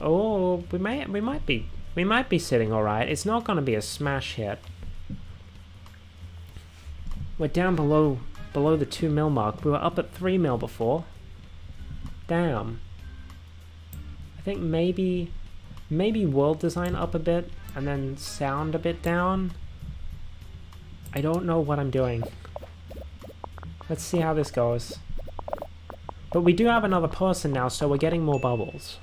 Oh, we might be sitting all right. It's not going to be a smash hit. We're down below the 2 mil mark. We were up at 3 mil before. Damn. I think maybe world design up a bit and then sound a bit down. I don't know what I'm doing. Let's see how this goes. But we do have another person now, so we're getting more bubbles.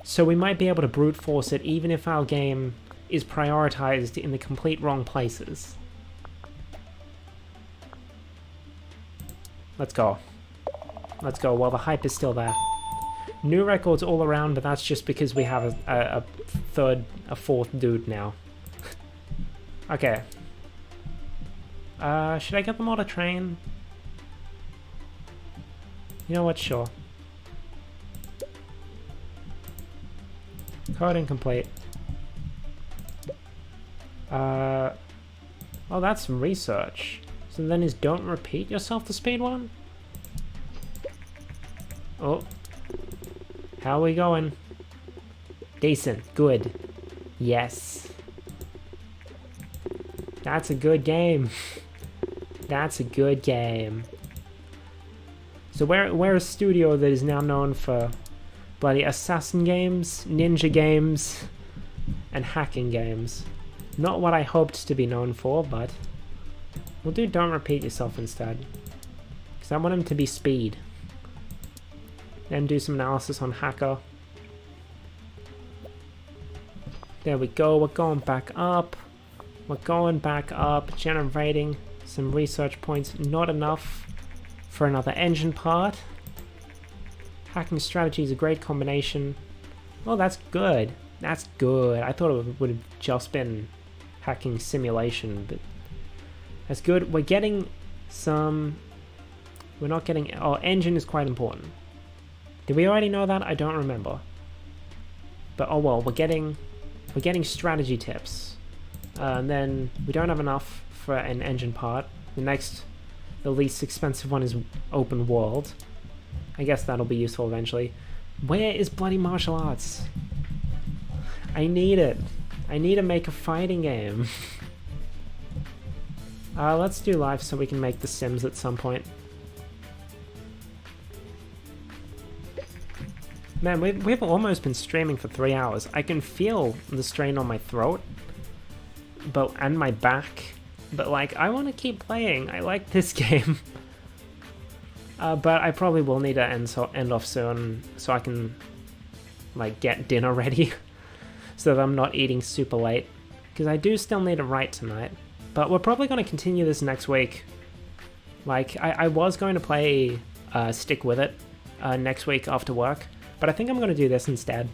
So we might be able to brute force it even if our game is prioritized in the complete wrong places. Let's go. Let's go while the hype is still there. New records all around, but that's just because we have a fourth dude now. Okay. Should I get them on a train? You know what, sure. Code incomplete. Oh, that's research. So then is don't repeat yourself the speed one? Oh. How are we going? Decent. Good. Yes. That's a good game. That's a good game. So we're a studio that is now known for bloody assassin games, ninja games, and hacking games. Not what I hoped to be known for, but we'll do don't repeat yourself instead. Because I want him to be speed. Then do some analysis on hacker. There we go, we're going back up. We're going back up, generating some research points. Not enough for another engine part. Hacking strategy is a great combination. Well, that's good. That's good. I thought it would have just been hacking simulation, but that's good. We're getting some... We're not getting... Oh, engine is quite important. Did we already know that? I don't remember. But oh well, we're getting strategy tips. And then we don't have enough for an engine part. The least expensive one is open world. I guess that'll be useful eventually. Where is bloody martial arts? I need it. I need to make a fighting game. Let's do live so we can make The Sims at some point. Man, we've almost been streaming for 3 hours. I can feel the strain on my throat, and my back. But like, I want to keep playing. I like this game. But I probably will need to end off soon, so I can like get dinner ready, so that I'm not eating super late. Because I do still need to write tonight. But we're probably going to continue this next week. Like, I was going to play Stick With It next week after work. But I think I'm going to do this instead.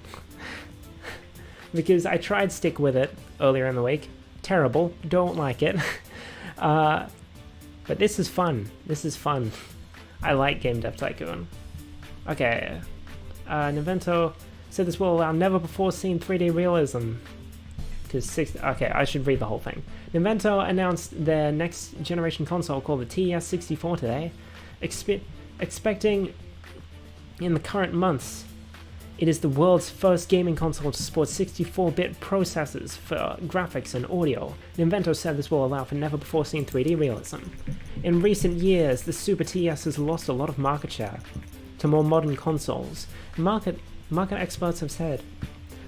Because I tried Stick With It earlier in the week. Terrible. Don't like it. But this is fun. This is fun. I like Game Dev Tycoon. Okay. Nivento said this will allow never-before-seen 3D realism. Okay, I should read the whole thing. Nivento announced their next-generation console called the TES64 today. Expecting in the current months, it is the world's first gaming console to support 64-bit processors for graphics and audio. Nivento said this will allow for never-before-seen 3D realism. In recent years, the Super TES has lost a lot of market share to more modern consoles. Market experts have said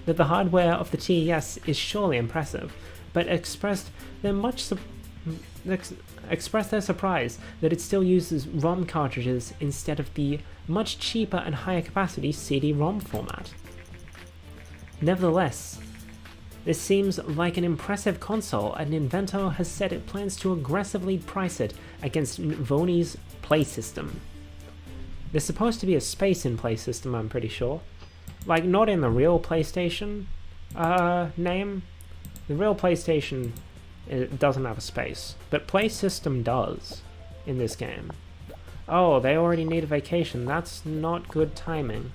that the hardware of the TES is surely impressive, but expressed their surprise that it still uses ROM cartridges instead of the much cheaper and higher capacity CD-ROM format. Nevertheless, this seems like an impressive console, and Nivento has said it plans to aggressively price it against Sony's Play System. There's supposed to be a space in Play System, I'm pretty sure. Like, not in the real PlayStation name. The real PlayStation, it doesn't have a space, but Play System does in this game. Oh, they already need a vacation. That's not good timing.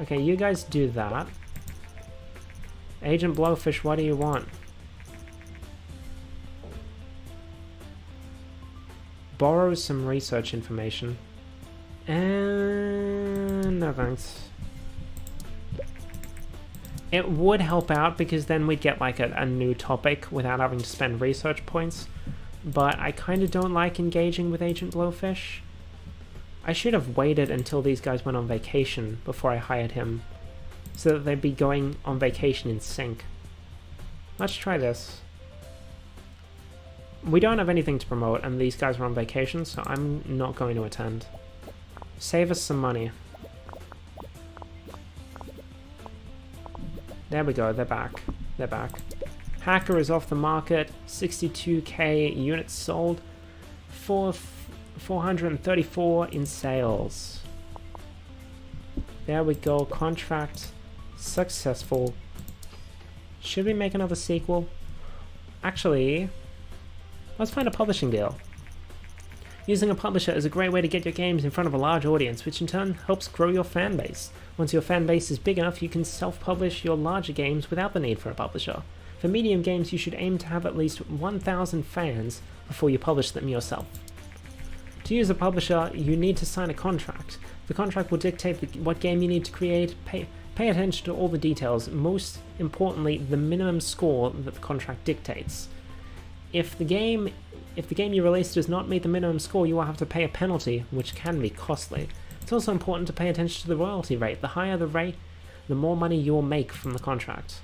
Okay, you guys do that. Agent Blowfish, what do you want? Borrow some research information. And no thanks. It would help out because then we'd get like a new topic without having to spend research points. But I kind of don't like engaging with Agent Blowfish. I should have waited until these guys went on vacation before I hired him, so that they'd be going on vacation in sync. Let's try this. We don't have anything to promote, and these guys are on vacation, so I'm not going to attend. Save us some money. There we go, they're back. they're back. Hacker is off the market, 62k units sold, 434 in sales. There we go, contract successful. Should we make another sequel? Actually, let's find a publishing deal. Using a publisher is a great way to get your games in front of a large audience, which in turn helps grow your fan base. Once your fan base is big enough, you can self-publish your larger games without the need for a publisher. For medium games, you should aim to have at least 1,000 fans before you publish them yourself. To use a publisher, you need to sign a contract. The contract will dictate what game you need to create. Pay attention to all the details, most importantly, the minimum score that the contract dictates. If the game you release does not meet the minimum score, you will have to pay a penalty, which can be costly. It's also important to pay attention to the royalty rate. The higher the rate, the more money you will make from the contract.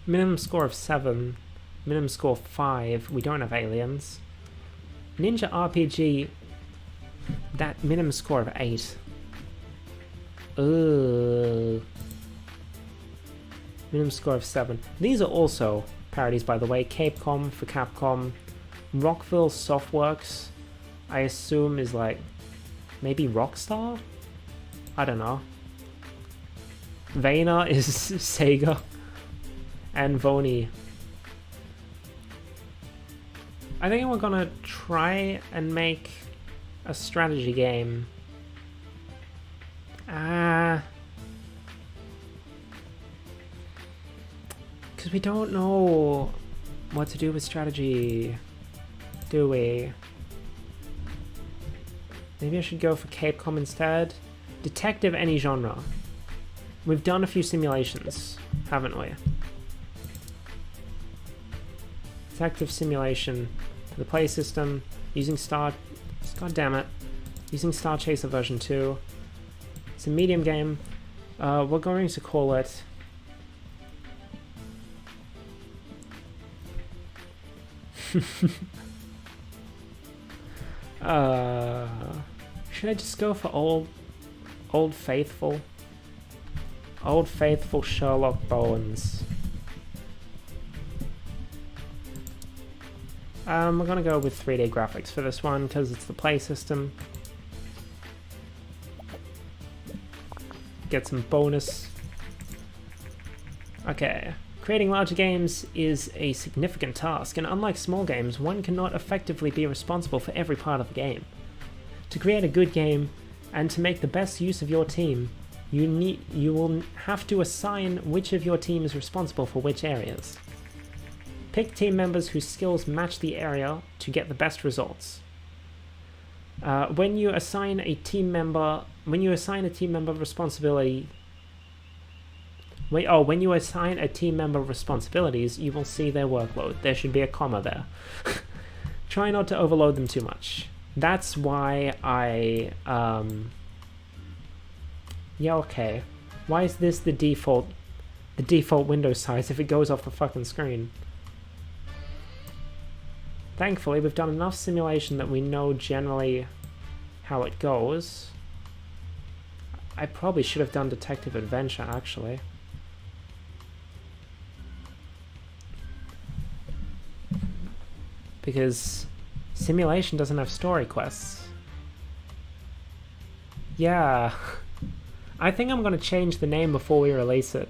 Minimum score of 7, minimum score 5, we don't have aliens. Ninja RPG, that minimum score of 8. Minimum score of 7. These are also parodies, by the way. Capcom for Capcom. Rockville Softworks, I assume, is like maybe Rockstar? I don't know. Vayner is Sega. And Voni. I think we're gonna try and make a strategy game. Because we don't know what to do with strategy. Do we? Maybe I should go for Capcom instead. Detective any genre. We've done a few simulations, haven't we? Detective simulation for the play system using God damn it, using Star Chaser version 2. It's a medium game. We're going to call it should I just go for Old Faithful? Old Faithful Sherlock Bones. We're gonna go with 3D graphics for this one because it's the play system. Get some bonus. Okay. Creating larger games is a significant task, and unlike small games, one cannot effectively be responsible for every part of the game. To create a good game, and to make the best use of your team, you will have to assign which of your team is responsible for which areas. Pick team members whose skills match the area to get the best results. When you assign a team member responsibilities, you will see their workload. There should be a comma there. Try not to overload them too much. That's why I, yeah, okay. Why is this the default window size if it goes off the fucking screen? Thankfully, we've done enough simulation that we know generally how it goes. I probably should have done Detective Adventure, actually. Because simulation doesn't have story quests. Yeah. I think I'm going to change the name before we release it.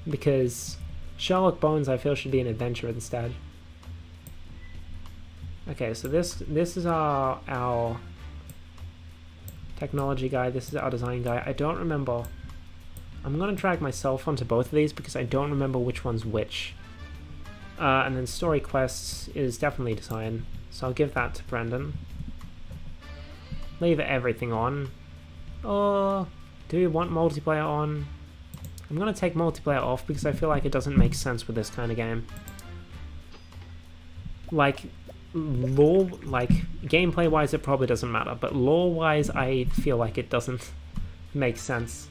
Because Sherlock Bones, I feel, should be an adventure instead. Okay, so this is our technology guy, this is our design guy. I don't remember. I'm going to drag myself onto both of these because I don't remember which one's which. And then story quests is definitely design, so I'll give that to Brendan. Leave everything on. Oh, do we want multiplayer on? I'm going to take multiplayer off because I feel like it doesn't make sense with this kind of game. Like, gameplay wise it probably doesn't matter, but lore wise I feel like it doesn't make sense.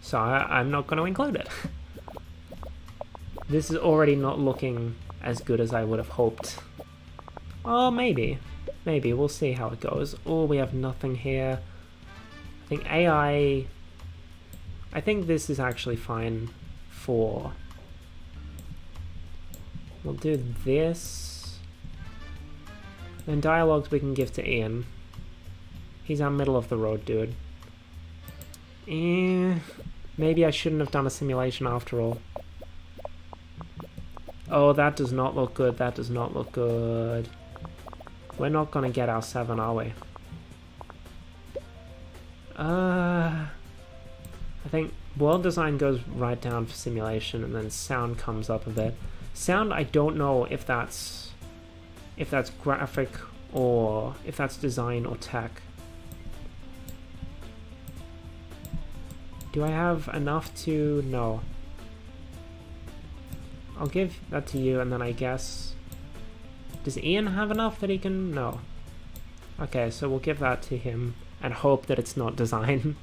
So I'm not going to include it. This is already not looking as good as I would have hoped. Oh, maybe. Maybe, we'll see how it goes. Oh, we have nothing here. I think AI... I think this is actually fine 4. We'll do this. Then dialogues we can give to Ian. He's our middle of the road dude. Maybe I shouldn't have done a simulation after all. Oh, that does not look good. That does not look good. We're not gonna get our 7, are we? I think world design goes right down for simulation, and then sound comes up a bit. Sound, I don't know if that's graphic or if that's design or tech. Do I have enough to... No. I'll give that to you, and then I guess... Does Ian have enough that he can... No. Okay, so we'll give that to him, and hope that it's not design.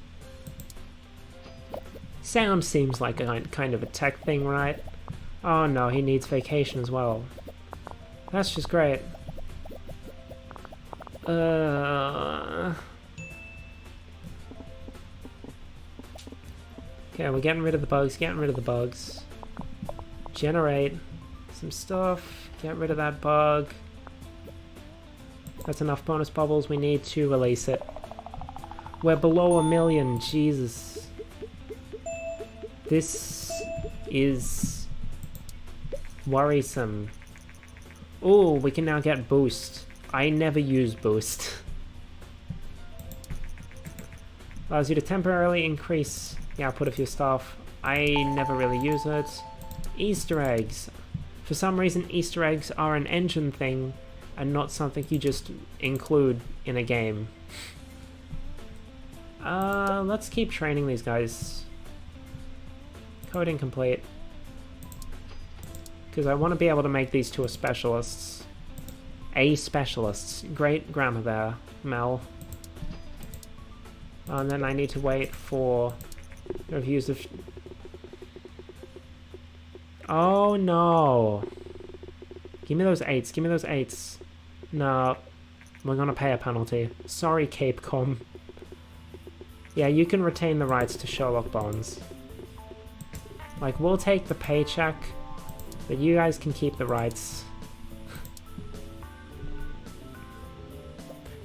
Sound seems like a kind of a tech thing, right? Oh no, he needs vacation as well. That's just great. Okay, we're getting rid of the bugs, Generate some stuff, get rid of that bug. That's enough bonus bubbles, we need to release it. We're below 1 million, Jesus. This is worrisome. Oh, we can now get boost. I never use boost. Allows you to temporarily increase the output of your stuff. I never really use it. Easter eggs. For some reason, Easter eggs are an engine thing and not something you just include in a game. Let's keep training these guys. Code incomplete. Because I want to be able to make these two specialists. Specialists. Great grammar there, Mel. And then I need to wait for reviews of... Oh no! Give me those 8s, give me those 8s. No, we're gonna pay a penalty. Sorry, Capecom. Yeah, you can retain the rights to Sherlock Bones. Like, we'll take the paycheck, but you guys can keep the rights.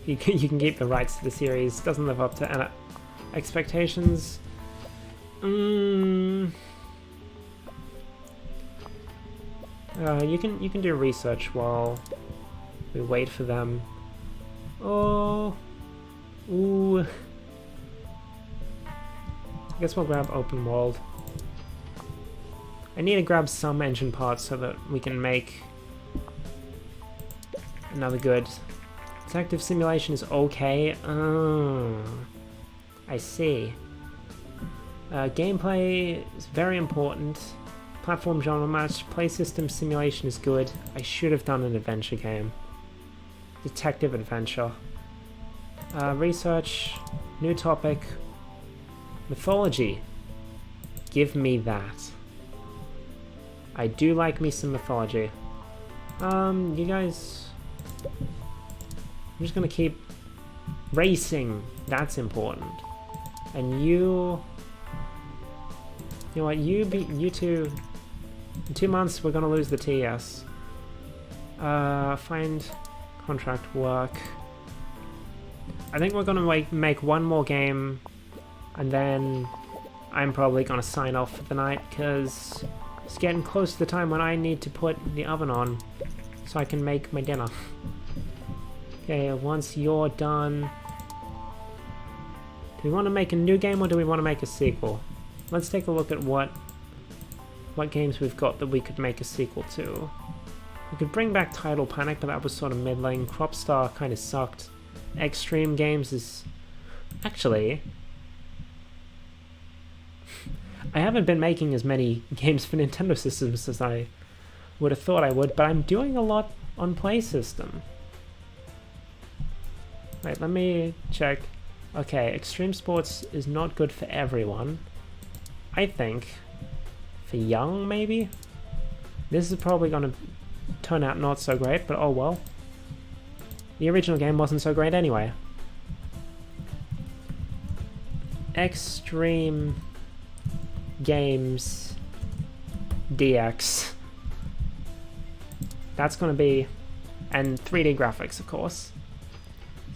You can keep the rights to the series. Doesn't live up to expectations. You can do research while we wait for them. Oh, ooh. I guess we'll grab open world. I need to grab some engine parts so that we can make another good. Detective simulation is okay. Oh, I see. Gameplay is very important. Platform genre match. Play system simulation is good. I should have done an adventure game. Detective adventure. Research. New topic. Mythology. Give me that. I do like me some mythology. You guys... I'm just gonna keep racing. That's important. And you know what? You two. In 2 months, we're gonna lose the TS. Find contract work. I think we're gonna make one more game, and then I'm probably gonna sign off for the night because it's getting close to the time when I need to put the oven on so I can make my dinner. Okay, once you're done... Do we want to make a new game or do we want to make a sequel? Let's take a look at what games we've got that we could make a sequel to. We could bring back Title Panic, but that was sort of middling. Cropstar kind of sucked. Extreme Games is... Actually... I haven't been making as many games for Nintendo systems as I would have thought I would, but I'm doing a lot on Play System. Wait, let me check. Okay, Extreme Sports is not good for everyone. I think. For young, maybe? This is probably going to turn out not so great, but oh well. The original game wasn't so great anyway. Extreme Games DX. That's going to be... and 3D graphics, of course.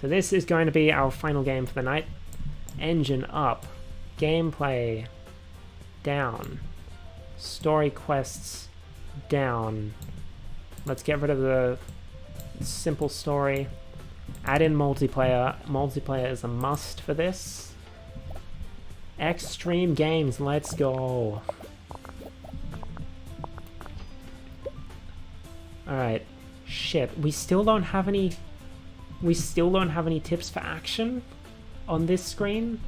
So this is going to be our final game for the night. Engine up. Gameplay down. Story quests down. Let's get rid of the simple story. Add in multiplayer. Multiplayer is a must for this. Extreme games, let's go. Alright. Shit, we still don't have any tips for action on this screen.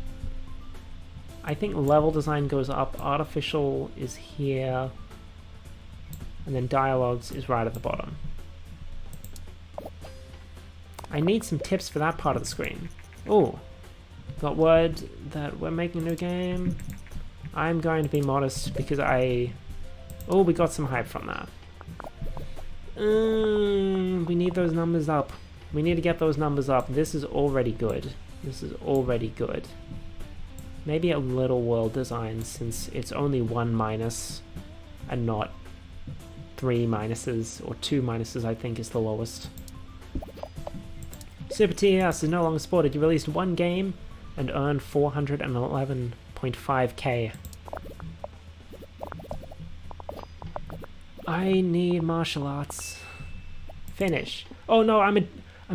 I think level design goes up, artificial is here, and then dialogues is right at the bottom. I need some tips for that part of the screen. Oh, got word that we're making a new game. I'm going to be modest because oh, we got some hype from that. We need those numbers up. We need to get those numbers up. This is already good. This is already good. Maybe a little world design since it's only 1 minus and not 3 minuses or 2 minuses, I think is the lowest. Super TES is no longer supported. You released 1 game and earned 411.5k. I need martial arts. Finish. Oh no, I'm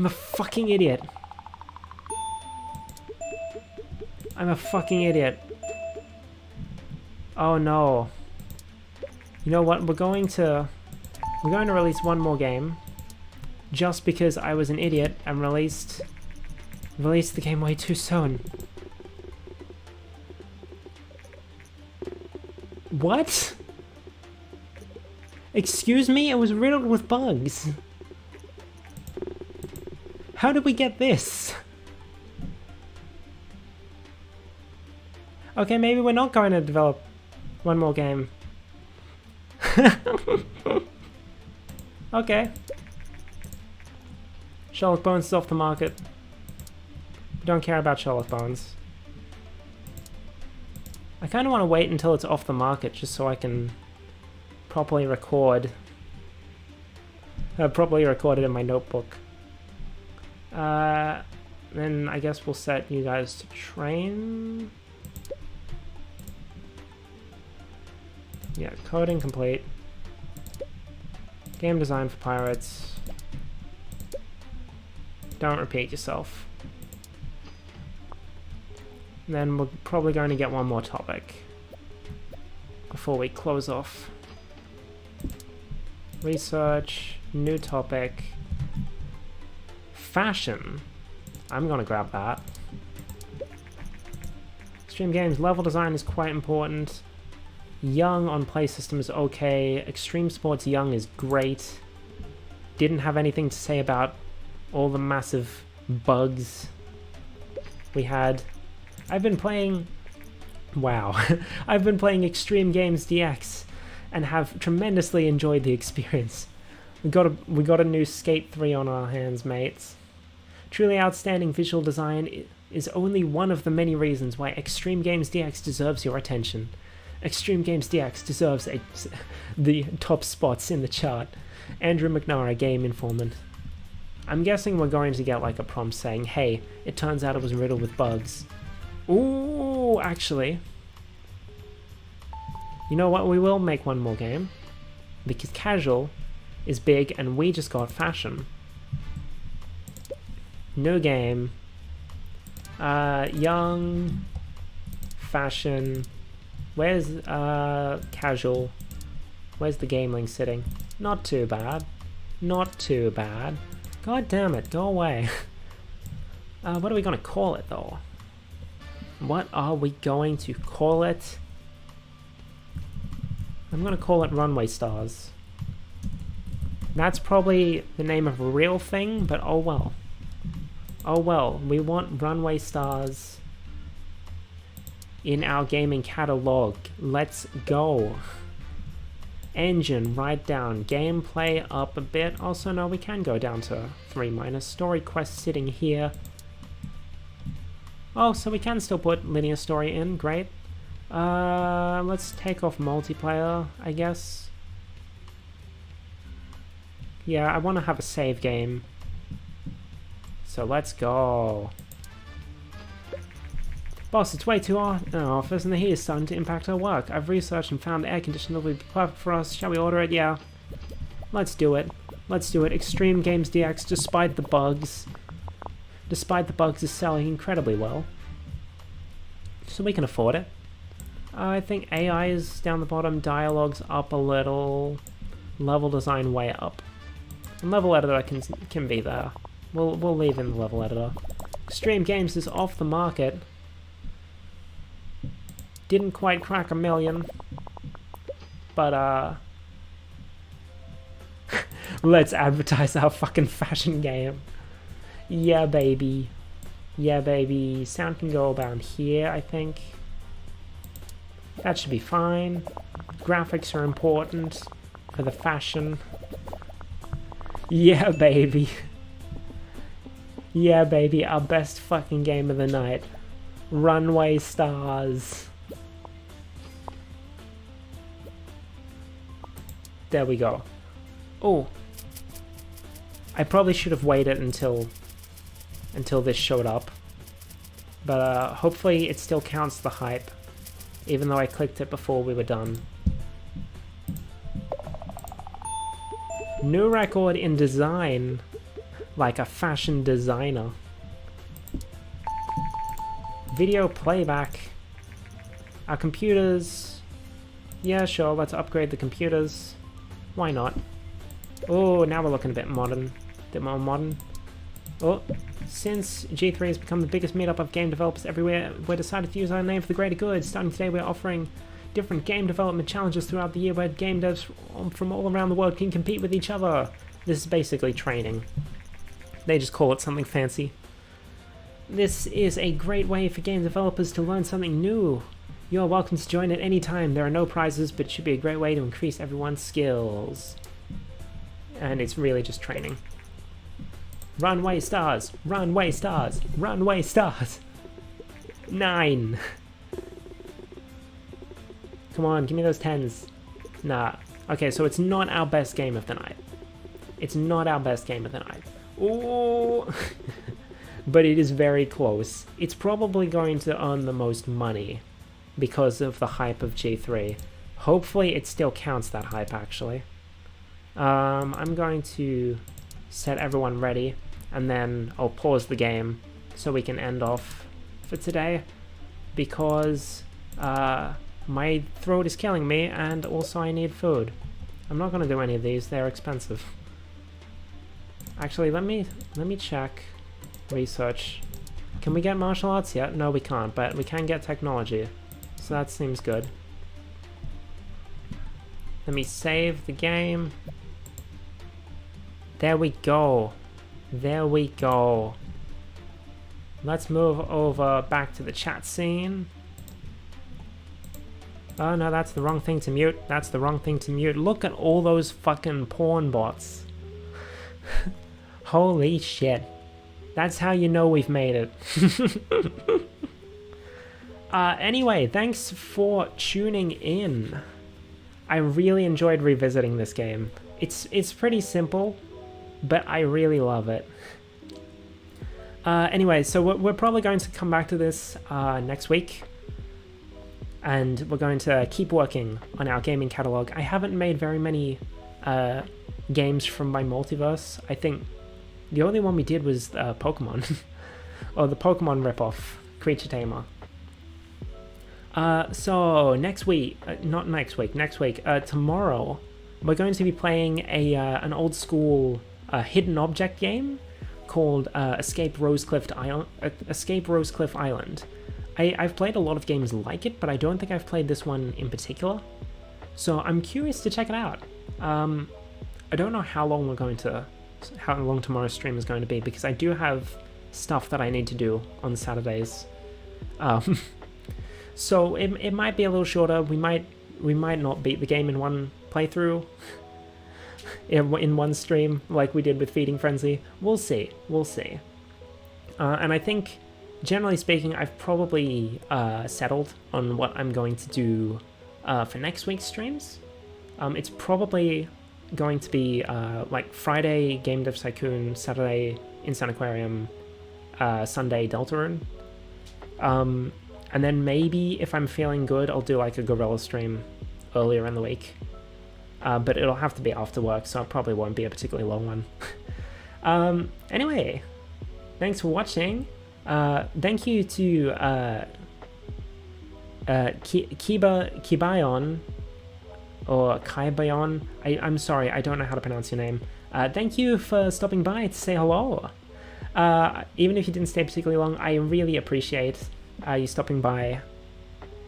a fucking idiot. I'm a fucking idiot. Oh no. You know what? We're going to release 1 more game. Just because I was an idiot and released the game way too soon. What? Excuse me? It was riddled with bugs. How did we get this? Okay, maybe we're not going to develop 1 more game. Okay. Sherlock Bones is off the market. We don't care about Sherlock Bones. I kind of want to wait until it's off the market just so I can properly record. Properly record it in my notebook. Then I guess we'll set you guys to train. Yeah, coding complete. Game design for pirates. Don't repeat yourself. And then we're probably going to get 1 more topic before we close off. Research, new topic. Fashion. I'm gonna grab that. Extreme games, level design is quite important. Young on play system is okay. Extreme sports young is great. Didn't have anything to say about all the massive bugs we had. I've been playing... Wow. I've been playing Extreme Games DX and have tremendously enjoyed the experience. We got a new Skate 3 on our hands, mates. Truly outstanding visual design is only one of the many reasons why Extreme Games DX deserves your attention. Extreme Games DX deserves the top spots in the chart. Andrew McNara, Game Informant. I'm guessing we're going to get like a prompt saying, hey, it turns out it was riddled with bugs. Ooh, actually. You know what, we will make 1 more game. Because casual is big and we just got fashion. New game. Young. Fashion. Where's casual? Where's the game link sitting? Not too bad. Not too bad. God damn it, go away. What are we gonna call it though? What are we going to call it? I'm gonna call it Runway Stars. That's probably the name of a real thing, but oh well. Oh well, we want Runway Stars in our gaming catalog. Let's go. Engine, right down. Gameplay up a bit. Also, no, we can go down to 3-. Story quest sitting here. Oh, so we can still put linear story in. Great. Let's take off multiplayer, I guess. Yeah, I want to have a save game. So let's go. Boss, it's way too hot in our office and the heat is starting to impact our work. I've researched and found air conditioning that would be perfect for us. Shall we order it? Yeah. Let's do it. Let's do it. Extreme Games DX, despite the bugs, is selling incredibly well. So we can afford it. I think AI is down the bottom, dialogue's up a little, level design way up. And level editor can be there. We'll leave in the level editor. Extreme Games is off the market. Didn't quite crack 1 million. But let's advertise our fucking fashion game. Yeah, baby. Yeah, baby. Sound can go about here, I think. That should be fine. Graphics are important for the fashion. Yeah, baby. Yeah, baby. Our best fucking game of the night. Runway Stars. There we go. Oh. I probably should have waited until this showed up. But hopefully it still counts the hype. Even though I clicked it before we were done. New record in design. Like a fashion designer. Video playback. Our computers. Yeah, sure, let's upgrade the computers. Why not? Oh, now we're looking a bit modern. A bit more modern. Oh, since G3 has become the biggest meetup of game developers everywhere, we decided to use our name for the greater good. Starting today, we're offering different game development challenges throughout the year where game devs from all around the world can compete with each other. This is basically training. They just call it something fancy. This is a great way for game developers to learn something new. You're welcome to join at any time. There are no prizes, but it should be a great way to increase everyone's skills. And it's really just training. Runway Stars! Runway Stars! Runway Stars! 9! Come on, give me those 10s. Nah. Okay, so it's not our best game of the night. It's not our best game of the night. Ooh! But it is very close. It's probably going to earn the most money because of the hype of G3. Hopefully it still counts that hype, actually. I'm going to set everyone ready, and then I'll pause the game so we can end off for today, because my throat is killing me, and also I need food. I'm not going to do any of these, they're expensive. Actually, let me check research. Can we get martial arts yet? No, we can't, but we can get technology. So that seems good. Let me save the game. There we go. There we go. Let's move over back to the chat scene. Oh no, that's the wrong thing to mute. That's the wrong thing to mute. Look at all those fucking porn bots. Holy shit. That's how you know we've made it. Anyway, thanks for tuning in. I really enjoyed revisiting this game. It's pretty simple, but I really love it. Anyway, so we're probably going to come back to this next week, and we're going to keep working on our gaming catalog. I haven't made very many games from my multiverse. I think the only one we did was Pokemon, or the Pokemon ripoff, Creature Tamer. So next week, tomorrow, we're going to be playing an old school hidden object game called Escape Rosecliff Island. I've played a lot of games like it, but I don't think I've played this one in particular. So I'm curious to check it out. I don't know how long tomorrow's stream is going to be, because I do have stuff that I need to do on Saturdays. So it might be a little shorter. We might not beat the game in one playthrough, in one stream, like we did with Feeding Frenzy. We'll see. And I think generally speaking, I've probably settled on what I'm going to do for next week's streams. It's probably going to be like Friday Game Dev Tycoon, Saturday Insane Aquarium, Sunday Deltarune. And then maybe if I'm feeling good, I'll do like a Gorilla stream earlier in the week. But it'll have to be after work, so it probably won't be a particularly long one. Anyway, thanks for watching. Thank you to Kibayon, or Kaibayon. I'm sorry, I don't know how to pronounce your name. Thank you for stopping by to say hello. Even if you didn't stay particularly long, I really appreciate you stopping by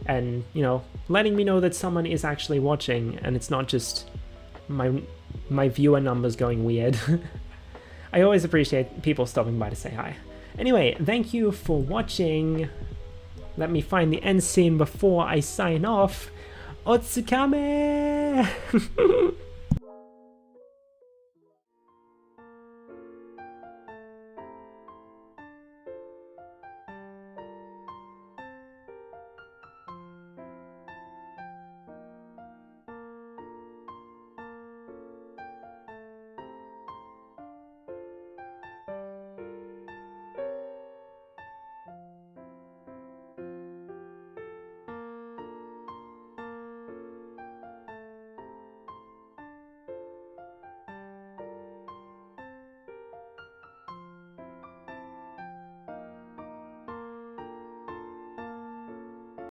and, you know, letting me know that someone is actually watching and it's not just my viewer numbers going weird. I always appreciate people stopping by to say hi. Anyway, thank you for watching. Let me find the end scene before I sign off. Otsukame!